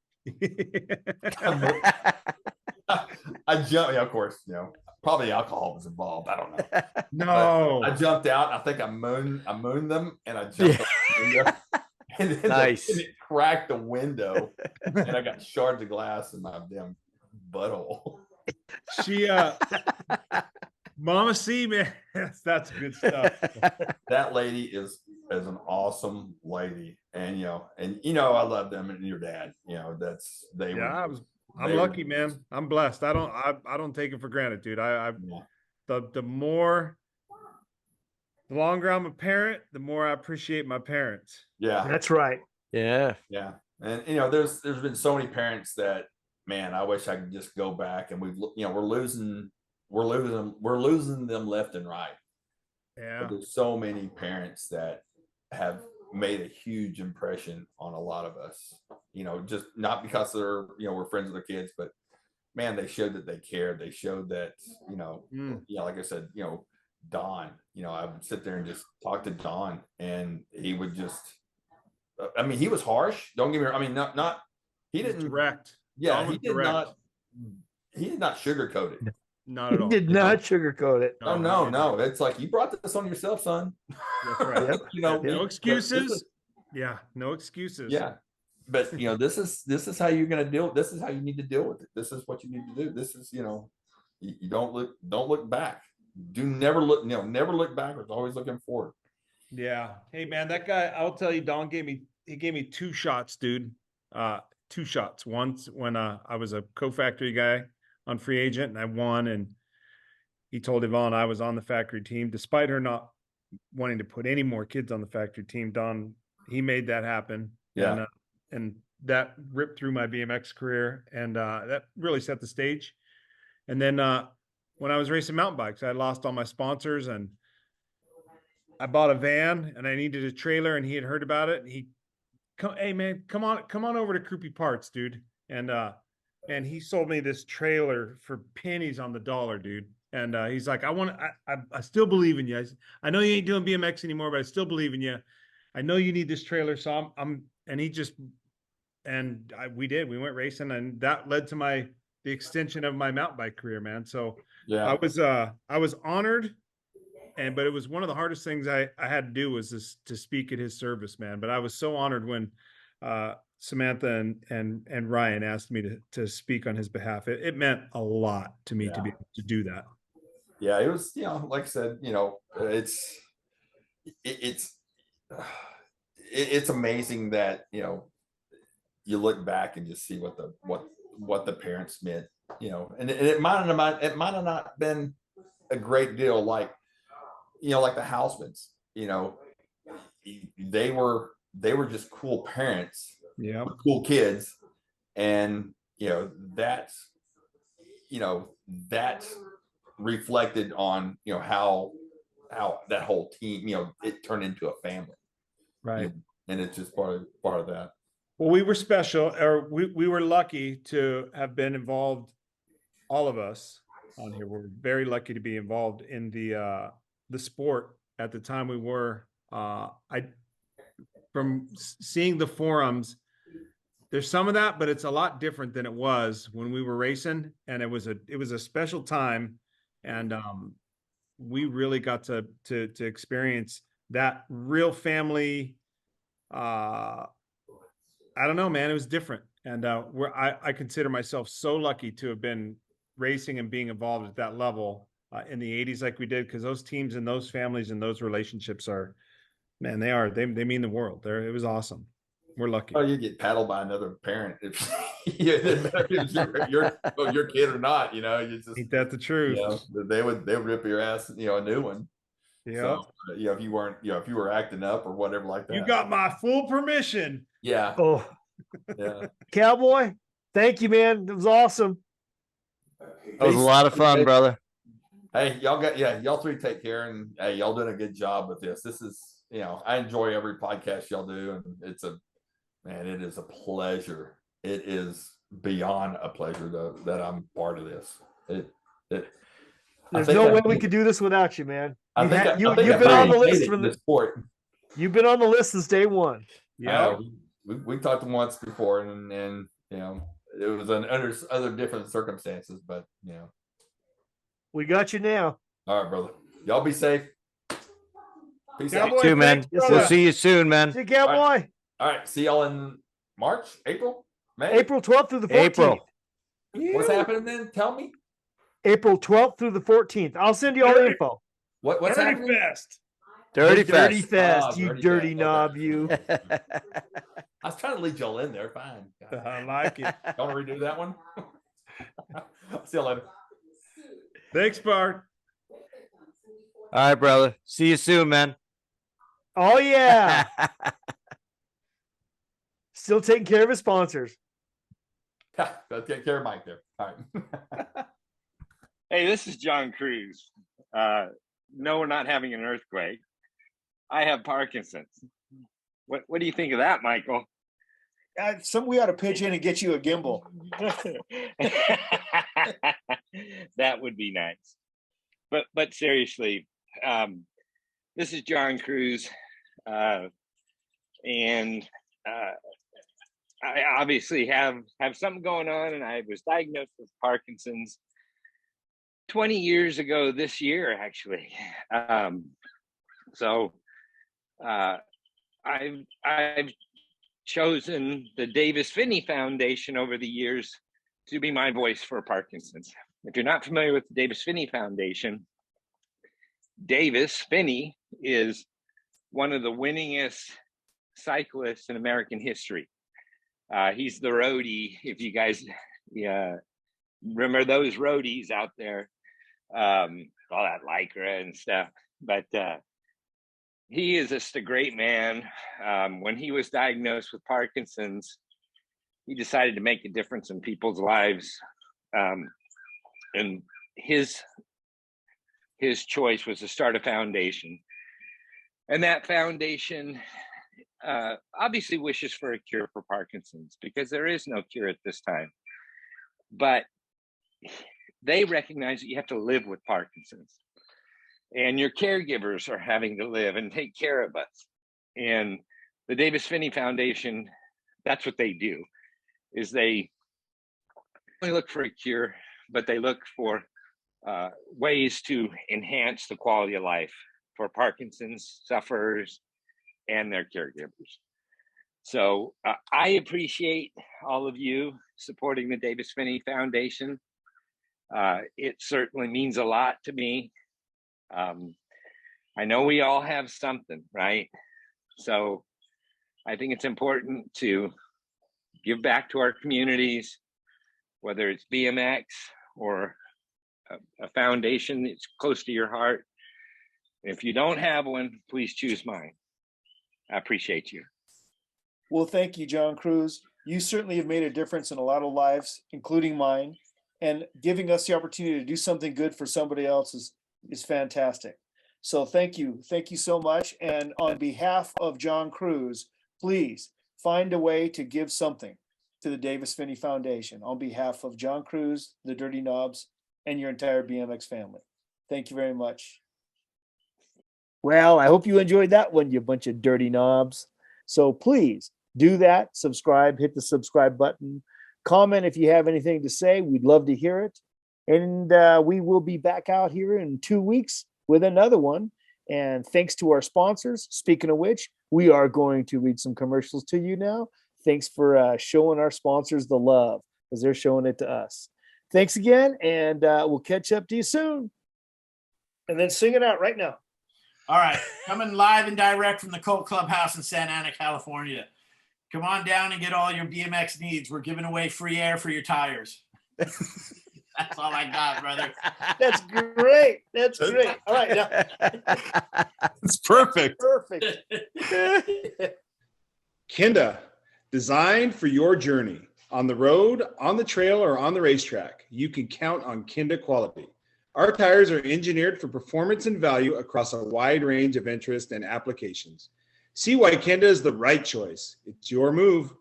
I jumped, of course, probably alcohol was involved. I don't know. No, I jumped out. I think I mooned them, and I jumped out the window, and then Nice. it cracked the window, and I got shards of glass in my damn butthole. She Mama C, man, that's good stuff. That lady is an awesome lady, and I love them and your dad. Yeah, I'm lucky, man. I'm blessed. I don't take it for granted, dude. The longer I'm a parent, the more I appreciate my parents. Yeah, That's right. Yeah. yeah, and there's been so many parents that, man, I wish I could just go back, and we're losing them left and right. Yeah. But there's so many parents that have made a huge impression on a lot of us, just not because they're, we're friends with their kids, but man, they showed that they cared. They showed that, like I said, Don, I would sit there and just talk to Don, and he would just, he was harsh. Don't get me wrong. He didn't direct. Yeah, he did not sugarcoat it. Not at all. He did not sugarcoat it. No. It's like, you brought this on yourself, son. That's right. No excuses. No excuses. Yeah. But this is how you're gonna deal. This is how you need to deal with it. This is what you need to do. This is, you don't look back. Never look backwards. Always looking forward. Yeah. Hey man, that guy, I'll tell you, Don gave me 2 shots, dude. 2 shots. Once when I was a co-factory guy on free agent, and I won, and he told Yvonne I was on the factory team, despite her not wanting to put any more kids on the factory team. Don, he made that happen. Yeah. And that ripped through my BMX career, and that really set the stage. And then when I was racing mountain bikes, I lost all my sponsors, and I bought a van, and I needed a trailer, and he had heard about it. And hey man, come on over to Croupy Parts, dude. And he sold me this trailer for pennies on the dollar, dude. And he's like, I still believe in you. I know you ain't doing BMX anymore, but I still believe in you. I know you need this trailer. So we went racing, and that led to the extension of my mountain bike career, man. So yeah, I was honored, but it was one of the hardest things I had to do was to speak at his service, man. But I was so honored when Samantha and Ryan asked me to speak on his behalf. It meant a lot to me to be able to do that. Yeah, it was, like I said, it's amazing that, you look back and just see what the parents meant, and it might have not been a great deal, like the Housemans, they were just cool parents, cool kids, and that's reflected on how that whole team, it turned into a family, right? And it's just part of that. Well, we were special, or we were lucky to have been involved. All of us on here were very lucky to be involved in the sport at the time we were. From seeing the forums, there's some of that, but it's a lot different than it was when we were racing, and it was a special time, and we really got to experience that real family. I don't know, man. It was different, and I consider myself so lucky to have been racing and being involved at that level in the 80s, like we did, because those teams and those families and those relationships are, man, they mean the world. It was awesome. We're lucky. Oh, you get paddled by another parent if your kid or not. You just, ain't that the truth? They would rip your ass. A new one. Yeah. So, if you weren't, if you were acting up or whatever like that, you got my full permission. Yeah. Oh, yeah. Cowboy, thank you, man. It was awesome. It was a lot of fun, brother. Hey, y'all 3 take care, and hey, y'all doing a good job with this. This is, I enjoy every podcast y'all do, and it is a pleasure. It is beyond a pleasure that I'm part of this. There's no way we could do this without you, man. You've been on the list from the sport. You've been on the list since day one. Yeah, we talked once before, and it was under other different circumstances, but we got you now. All right, brother. Y'all be safe. Peace Cowboy, out. Too, man. We'll see you soon, man. See you, Cowboy. All right. See y'all in March, April, May? April 12th through the 14th. April. What's happening then? Tell me. April 12th through the 14th. I'll send you all the info. What's Dirty happening? Fest. Dirty The Dirty Fest. Fest, Oh, you Dirty dirty Fest. knob, Okay. you. I was trying to lead y'all in there. Fine. I like it. Y'all want to redo that one? See you later. Thanks, Bart. All right, brother. See you soon, man. Oh, yeah. Still taking care of his sponsors. Gotta take care of Mike there. All right. Hey, this is John Cruz. No, we're not having an earthquake. I have Parkinson's. What do you think of that, Michael? We ought to pitch in and get you a gimbal. That would be nice. But seriously, this is John Cruz, and I obviously have something going on, and I was diagnosed with Parkinson's 20 years ago this year, actually. So I've chosen the Davis Finney Foundation over the years to be my voice for Parkinson's. If you're not familiar with the Davis Finney Foundation, Davis Finney is one of the winningest cyclists in American history. He's the roadie, if you guys remember those roadies out there, all that Lycra and stuff. But he is just a great man. When he was diagnosed with Parkinson's, he decided to make a difference in people's lives. And his choice was to start a foundation. And that foundation obviously wishes for a cure for Parkinson's, because there is no cure at this time. But they recognize that you have to live with Parkinson's, and your caregivers are having to live and take care of us. And the Davis Finney Foundation, that's what they do, is they only look for a cure, but they look for ways to enhance the quality of life for Parkinson's sufferers and their caregivers. So I appreciate all of you supporting the Davis Finney Foundation. It certainly means a lot to me. I know we all have something, right? So I think it's important to give back to our communities, whether it's BMX or a foundation that's close to your heart. If you don't have one, please choose mine. I appreciate you. Well, thank you, John Cruz. You certainly have made a difference in a lot of lives, including mine, and giving us the opportunity to do something good for somebody else is fantastic. So thank you. Thank you so much. And on behalf of John Cruz, please find a way to give something to the Davis Finney Foundation on behalf of John Cruz, the Dirty Knobs, and your entire BMX family. Thank you very much. Well, I hope you enjoyed that one, you bunch of dirty knobs. So please do that. Subscribe, hit the subscribe button. Comment if you have anything to say. We'd love to hear it. And we will be back out here in 2 weeks with another one. And thanks to our sponsors. Speaking of which, we are going to read some commercials to you now. Thanks for showing our sponsors the love, because they're showing it to us. Thanks again, and we'll catch up to you soon. And then sing it out right now. All right, coming live and direct from the Colt Clubhouse in Santa Ana, California. Come on down and get all your BMX needs. We're giving away free air for your tires. That's all I got, brother. That's great. That's great. All right, now. It's perfect. Perfect. Kinda, designed for your journey. On the road, on the trail, or on the racetrack, you can count on Kinda quality. Our tires are engineered for performance and value across a wide range of interest and applications. See why Kinda is the right choice. It's your move.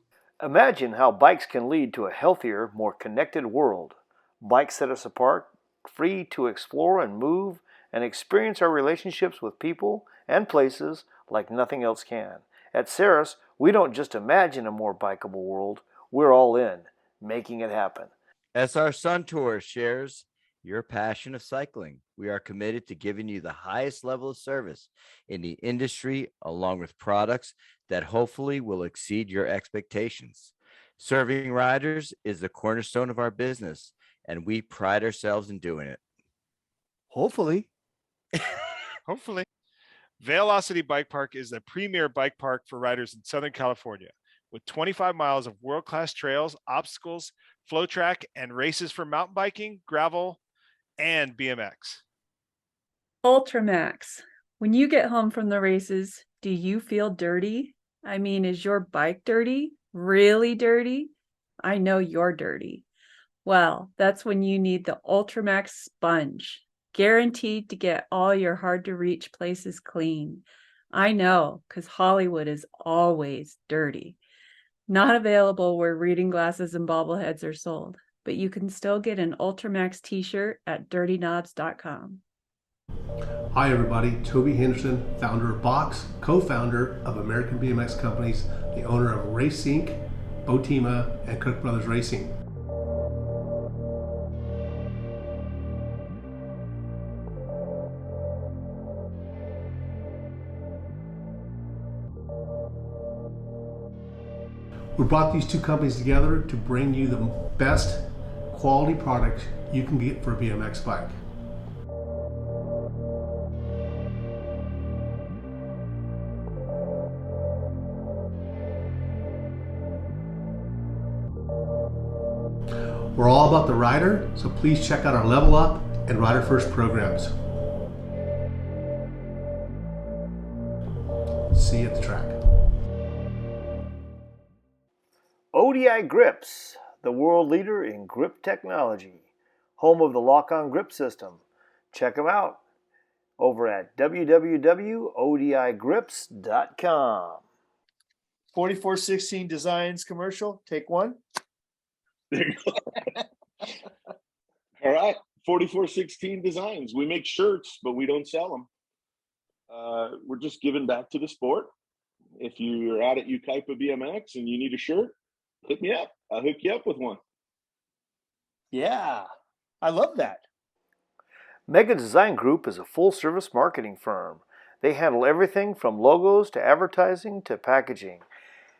Imagine how bikes can lead to a healthier, more connected world. Bikes set us apart, free to explore and move and experience our relationships with people and places like nothing else can. At Ceres, we don't just imagine a more bikeable world, we're all in, making it happen. SR Sun Tour shares your passion of cycling. We are committed to giving you the highest level of service in the industry, along with products that hopefully will exceed your expectations. Serving riders is the cornerstone of our business, and we pride ourselves in doing it. Hopefully. Hopefully. Velocity Bike Park is the premier bike park for riders in Southern California, with 25 miles of world-class trails, obstacles, flow track, and races for mountain biking, gravel, and BMX. Ultramax, when you get home from the races, do you feel dirty? I mean, is your bike dirty? Really dirty? I know you're dirty. Well, that's when you need the Ultramax sponge, guaranteed to get all your hard to reach places clean. I know, because Hollywood is always dirty. Not available where reading glasses and bobbleheads are sold, but you can still get an Ultramax t-shirt at dirtyknobs.com. Hi everybody, Toby Henderson, founder of Box, co-founder of American BMX Companies, the owner of Race Inc., Botima, and Cook Brothers Racing. We brought these two companies together to bring you the best quality product you can get for a BMX bike. We're all about the rider, so please check out our Level Up and Rider First programs. See you at the track. ODI Grips, the world leader in grip technology, home of the lock-on grip system. Check them out over at www.odigrips.com. 4416 Designs commercial, take one. There you go. All right, 4416 Designs. We make shirts, but we don't sell them. We're just giving back to the sport. If you're out at Ukaipa BMX and you need a shirt, hit me up. I'll hook you up with one. Yeah, I love that. Mega Design Group is a full-service marketing firm. They handle everything from logos to advertising to packaging.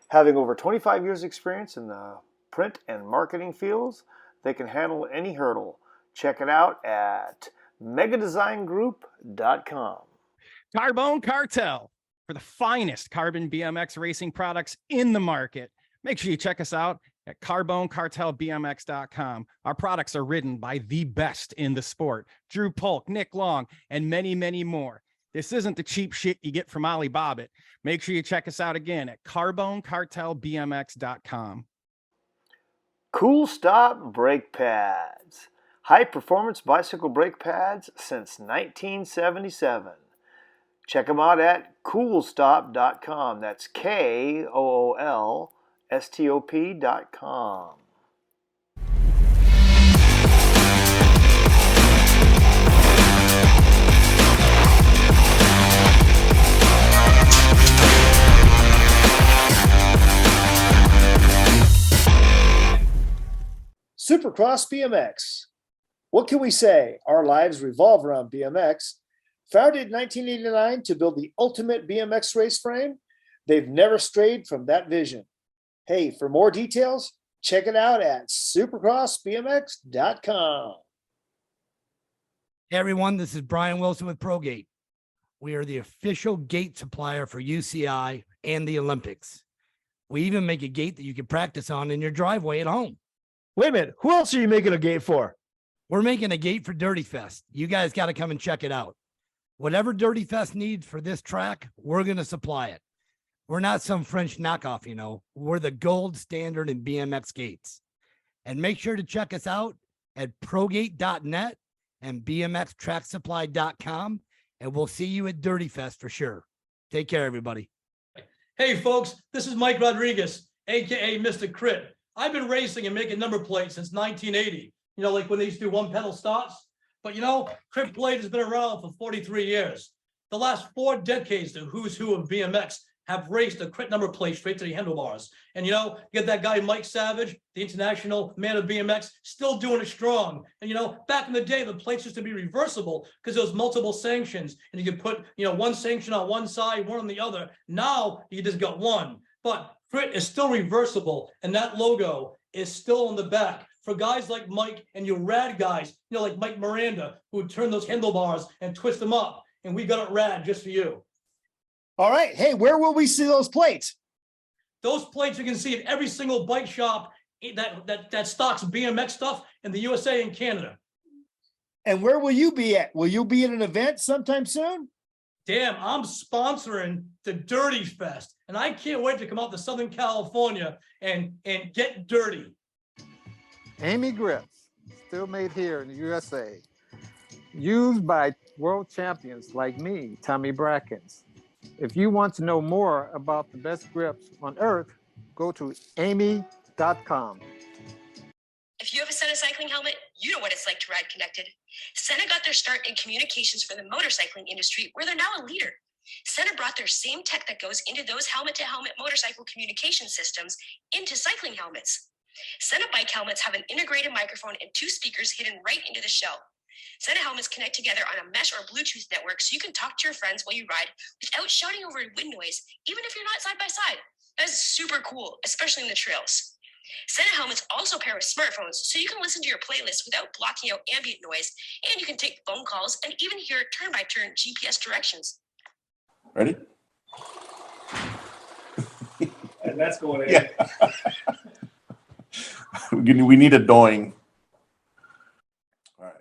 Having over 25 years experience in the print and marketing fields, they can handle any hurdle. Check it out at megadesigngroup.com. Carbone Cartel, for the finest carbon BMX racing products in the market. Make sure you check us out at carbonecartelbmx.com. Our products are ridden by the best in the sport. Drew Polk, Nick Long, and many, many more. This isn't the cheap shit you get from Alibaba. Make sure you check us out again at carbonecartelbmx.com. Cool Stop Brake Pads. High performance bicycle brake pads since 1977. Check them out at coolstop.com. That's KOOLSTOP.com. Supercross BMX. What can we say? Our lives revolve around BMX. Founded in 1989 to build the ultimate BMX race frame, they've never strayed from that vision. Hey, for more details, check it out at supercrossbmx.com. Hey everyone, this is Brian Wilson with ProGate. We are the official gate supplier for UCI and the Olympics. We even make a gate that you can practice on in your driveway at home. Wait a minute, who else are you making a gate for? We're making a gate for Dirty Fest. You guys got to come and check it out. Whatever Dirty Fest needs for this track, we're going to supply it. We're not some French knockoff, you know. We're the gold standard in BMX gates. And make sure to check us out at progate.net and bmxtracksupply.com, and we'll see you at Dirty Fest for sure. Take care, everybody. Hey, folks, this is Mike Rodriguez, a.k.a. Mr. Crit. I've been racing and making number plates since 1980. You know, like when they used to do one pedal starts. But you know, Crit Plate has been around for 43 years. The last 4 decades, the who's who of BMX have raced a Crit number plate straight to the handlebars. And you know, you get that guy Mike Savage, the international man of BMX, still doing it strong. And you know, back in the day, the plates used to be reversible because there was multiple sanctions, and you could put, you know, one sanction on one side, one on the other. Now you just got one. but Crit is still reversible, and that logo is still on the back for guys like Mike and you rad guys, like Mike Miranda, who would turn those handlebars and twist them up, and we got it rad just for you. All right. Hey, where will we see those plates? Those plates you can see at every single bike shop that stocks BMX stuff in the USA and Canada. And where will you be at? Will you be at an event sometime soon? Damn, I'm sponsoring the Dirty Fest, and I can't wait to come out to Southern California and get dirty. Amy grips, still made here in the USA. Used by world champions like me, Tommy Brackens. If you want to know more about the best grips on earth, go to amy.com. If you have a Senna cycling helmet, you know what it's like to ride connected. Senna got their start in communications for the motorcycling industry, where they're now a leader. Senna brought their same tech that goes into those helmet-to-helmet motorcycle communication systems into cycling helmets. Senna bike helmets have an integrated microphone and 2 speakers hidden right into the shell. Senna helmets connect together on a mesh or Bluetooth network so you can talk to your friends while you ride without shouting over wind noise, even if you're not side by side. That's super cool, especially in the trails. Senna helmets also pair with smartphones, so you can listen to your playlist without blocking out ambient noise, and you can take phone calls and even hear turn-by-turn GPS directions. Ready? And that's going in. Yeah. We need a doing. All right.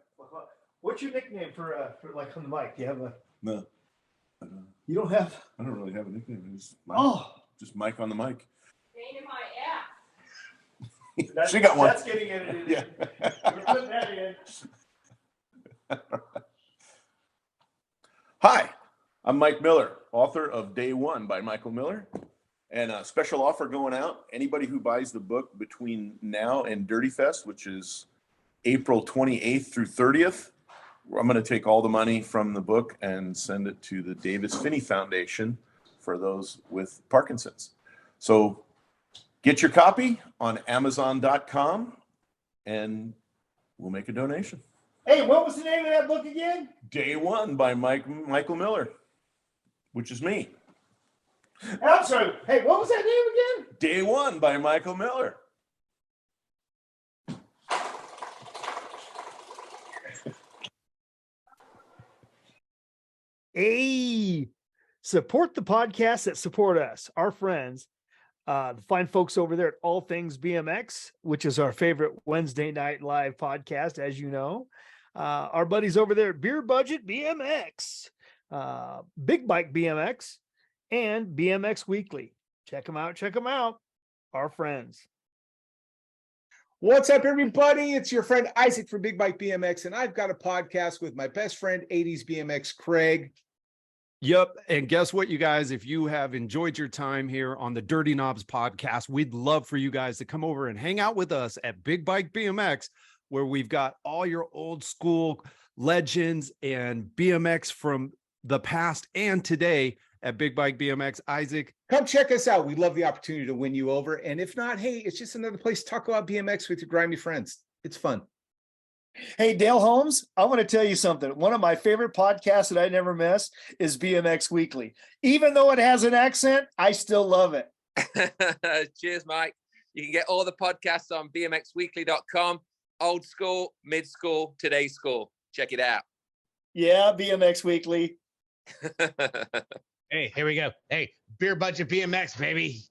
What's your nickname for like on the mic? Do you have a? No. You don't have. I don't really have a nickname. It's Mike. Oh. Just Mike on the mic. Pain in my ass. She got one. That's getting edited. Yeah. We're putting that in. Hi, I'm Mike Miller, author of Day One by Michael Miller. And a special offer going out. Anybody who buys the book between now and Dirty Fest, which is April 28th through 30th, I'm going to take all the money from the book and send it to the Davis Finney Foundation for those with Parkinson's. So get your copy on Amazon.com and we'll make a donation. Hey, what was the name of that book again? Day One by Michael Miller, which is me. I'm sorry. Hey, what was that name again? Day One by Michael Miller. Hey, support the podcasts that support us, our friends. The fine folks over there at All Things BMX, which is our favorite Wednesday night live podcast, as you know. Our buddies over there at Beer Budget BMX, Big Bike BMX, and BMX Weekly. Check them out. Check them out. Our friends. What's up, everybody? It's your friend Isaac from Big Bike BMX, and I've got a podcast with my best friend, 80s BMX Craig. Yep. And guess what, you guys? If you have enjoyed your time here on the Dirty Knobs podcast, we'd love for you guys to come over and hang out with us at Big Bike BMX, where we've got all your old school legends and BMX from the past and today at Big Bike BMX. Isaac, come check us out. We'd love the opportunity to win you over. And if not, hey, it's just another place to talk about BMX with your grimy friends. It's fun. Hey, Dale Holmes, I want to tell you something. One of my favorite podcasts that I never miss is BMX Weekly. Even though it has an accent, I still love it. Cheers, Mike. You can get all the podcasts on bmxweekly.com. Old school, mid school, today's school. Check it out. Yeah, BMX Weekly. Hey, here we go. Hey, Beer Budget BMX, baby.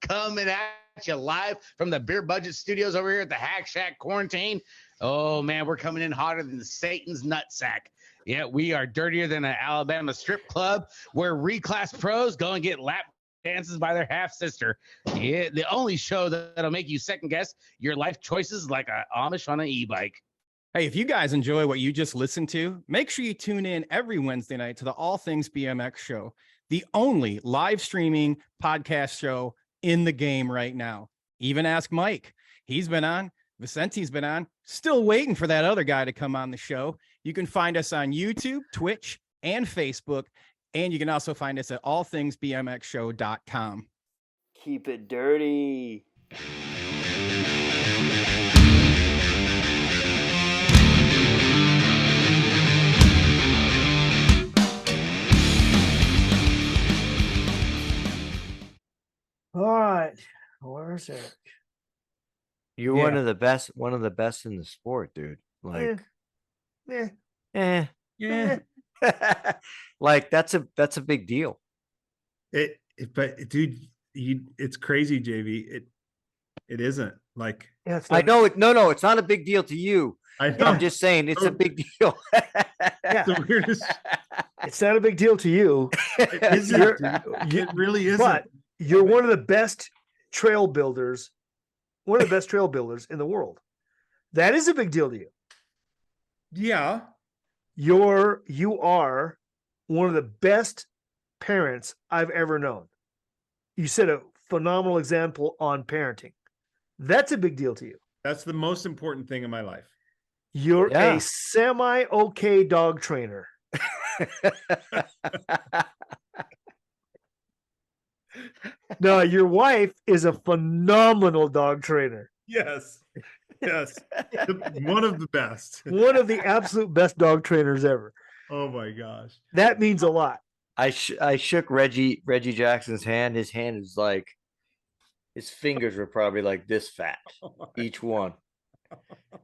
Coming at you live from the Beer Budget studios over here at the Hack Shack Quarantine. Oh, man, we're coming in hotter than Satan's nutsack. Yeah, we are dirtier than an Alabama strip club where reclass pros go and get lap dances by their half-sister. Yeah, the only show that'll make you second-guess your life choices like a Amish on an e-bike. Hey, if you guys enjoy what you just listened to, make sure you tune in every Wednesday night to the All Things BMX show, the only live streaming podcast show in the game right now. Even ask Mike. He's been on. Vicente's been on. Still waiting for that other guy to come on the show. You can find us on YouTube, Twitch, and Facebook. And you can also find us at allthingsbmxshow.com. Keep it dirty. All 100%. You're one of the best in the sport, dude. Like, Yeah. like that's a big deal. But dude, it's crazy, JV. It isn't like. Yeah, I know it. No, it's not a big deal to you. know. I'm just saying it's a big deal. Yeah. The weirdest. It's not a big deal to you. It isn't. It really isn't. But you're one of the best trail builders, in the world. That is a big deal to you. Yeah. You are one of the best parents I've ever known. You set a phenomenal example on parenting. That's a big deal to you. That's the most important thing in my life. You're a semi-okay dog trainer. No, your wife is a phenomenal dog trainer. Yes. Yes. One of the best. One of the absolute best dog trainers ever. Oh my gosh. That means a lot. I shook Reggie Jackson's hand. His hand is like, his fingers were probably like this fat, each one.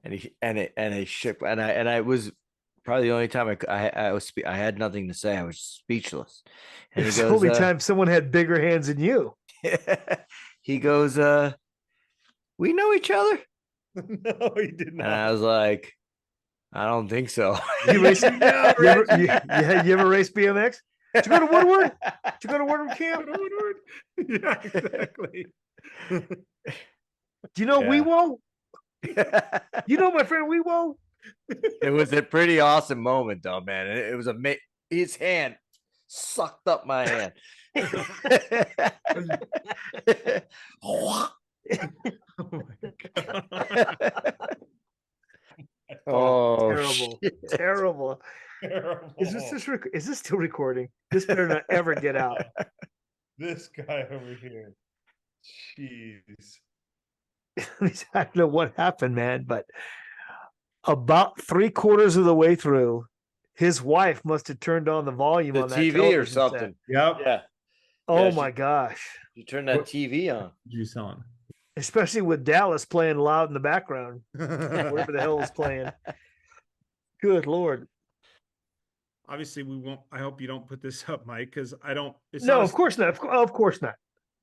And he shook, and I was probably the only time I had nothing to say. I was speechless. And he It's goes, the only time someone had bigger hands than you. He goes, we know each other. No, he did not. And I was like, I don't think so. You race? You ever race BMX? Did you go to Woodward? Did you go to Woodward camp? Yeah, exactly. Do you know Weewo? You know my friend Weewo? It was a pretty awesome moment, though, man. It was amazing. His hand sucked up my hand. Oh Oh, terrible. Is this still recording? This better not ever get out. This guy over here. Jeez. I don't know what happened, man, but about 3/4 of the way through, his wife must have turned on the volume the on that TV or television something. set. Yep. Yeah. Oh Yeah, my gosh. You turn that TV on. Juice on. Especially with Dallas playing loud in the background. Whatever the hell is playing. Good Lord. Obviously, we won't. I hope you don't put this up, Mike, because I don't. No, of course not. Of course not.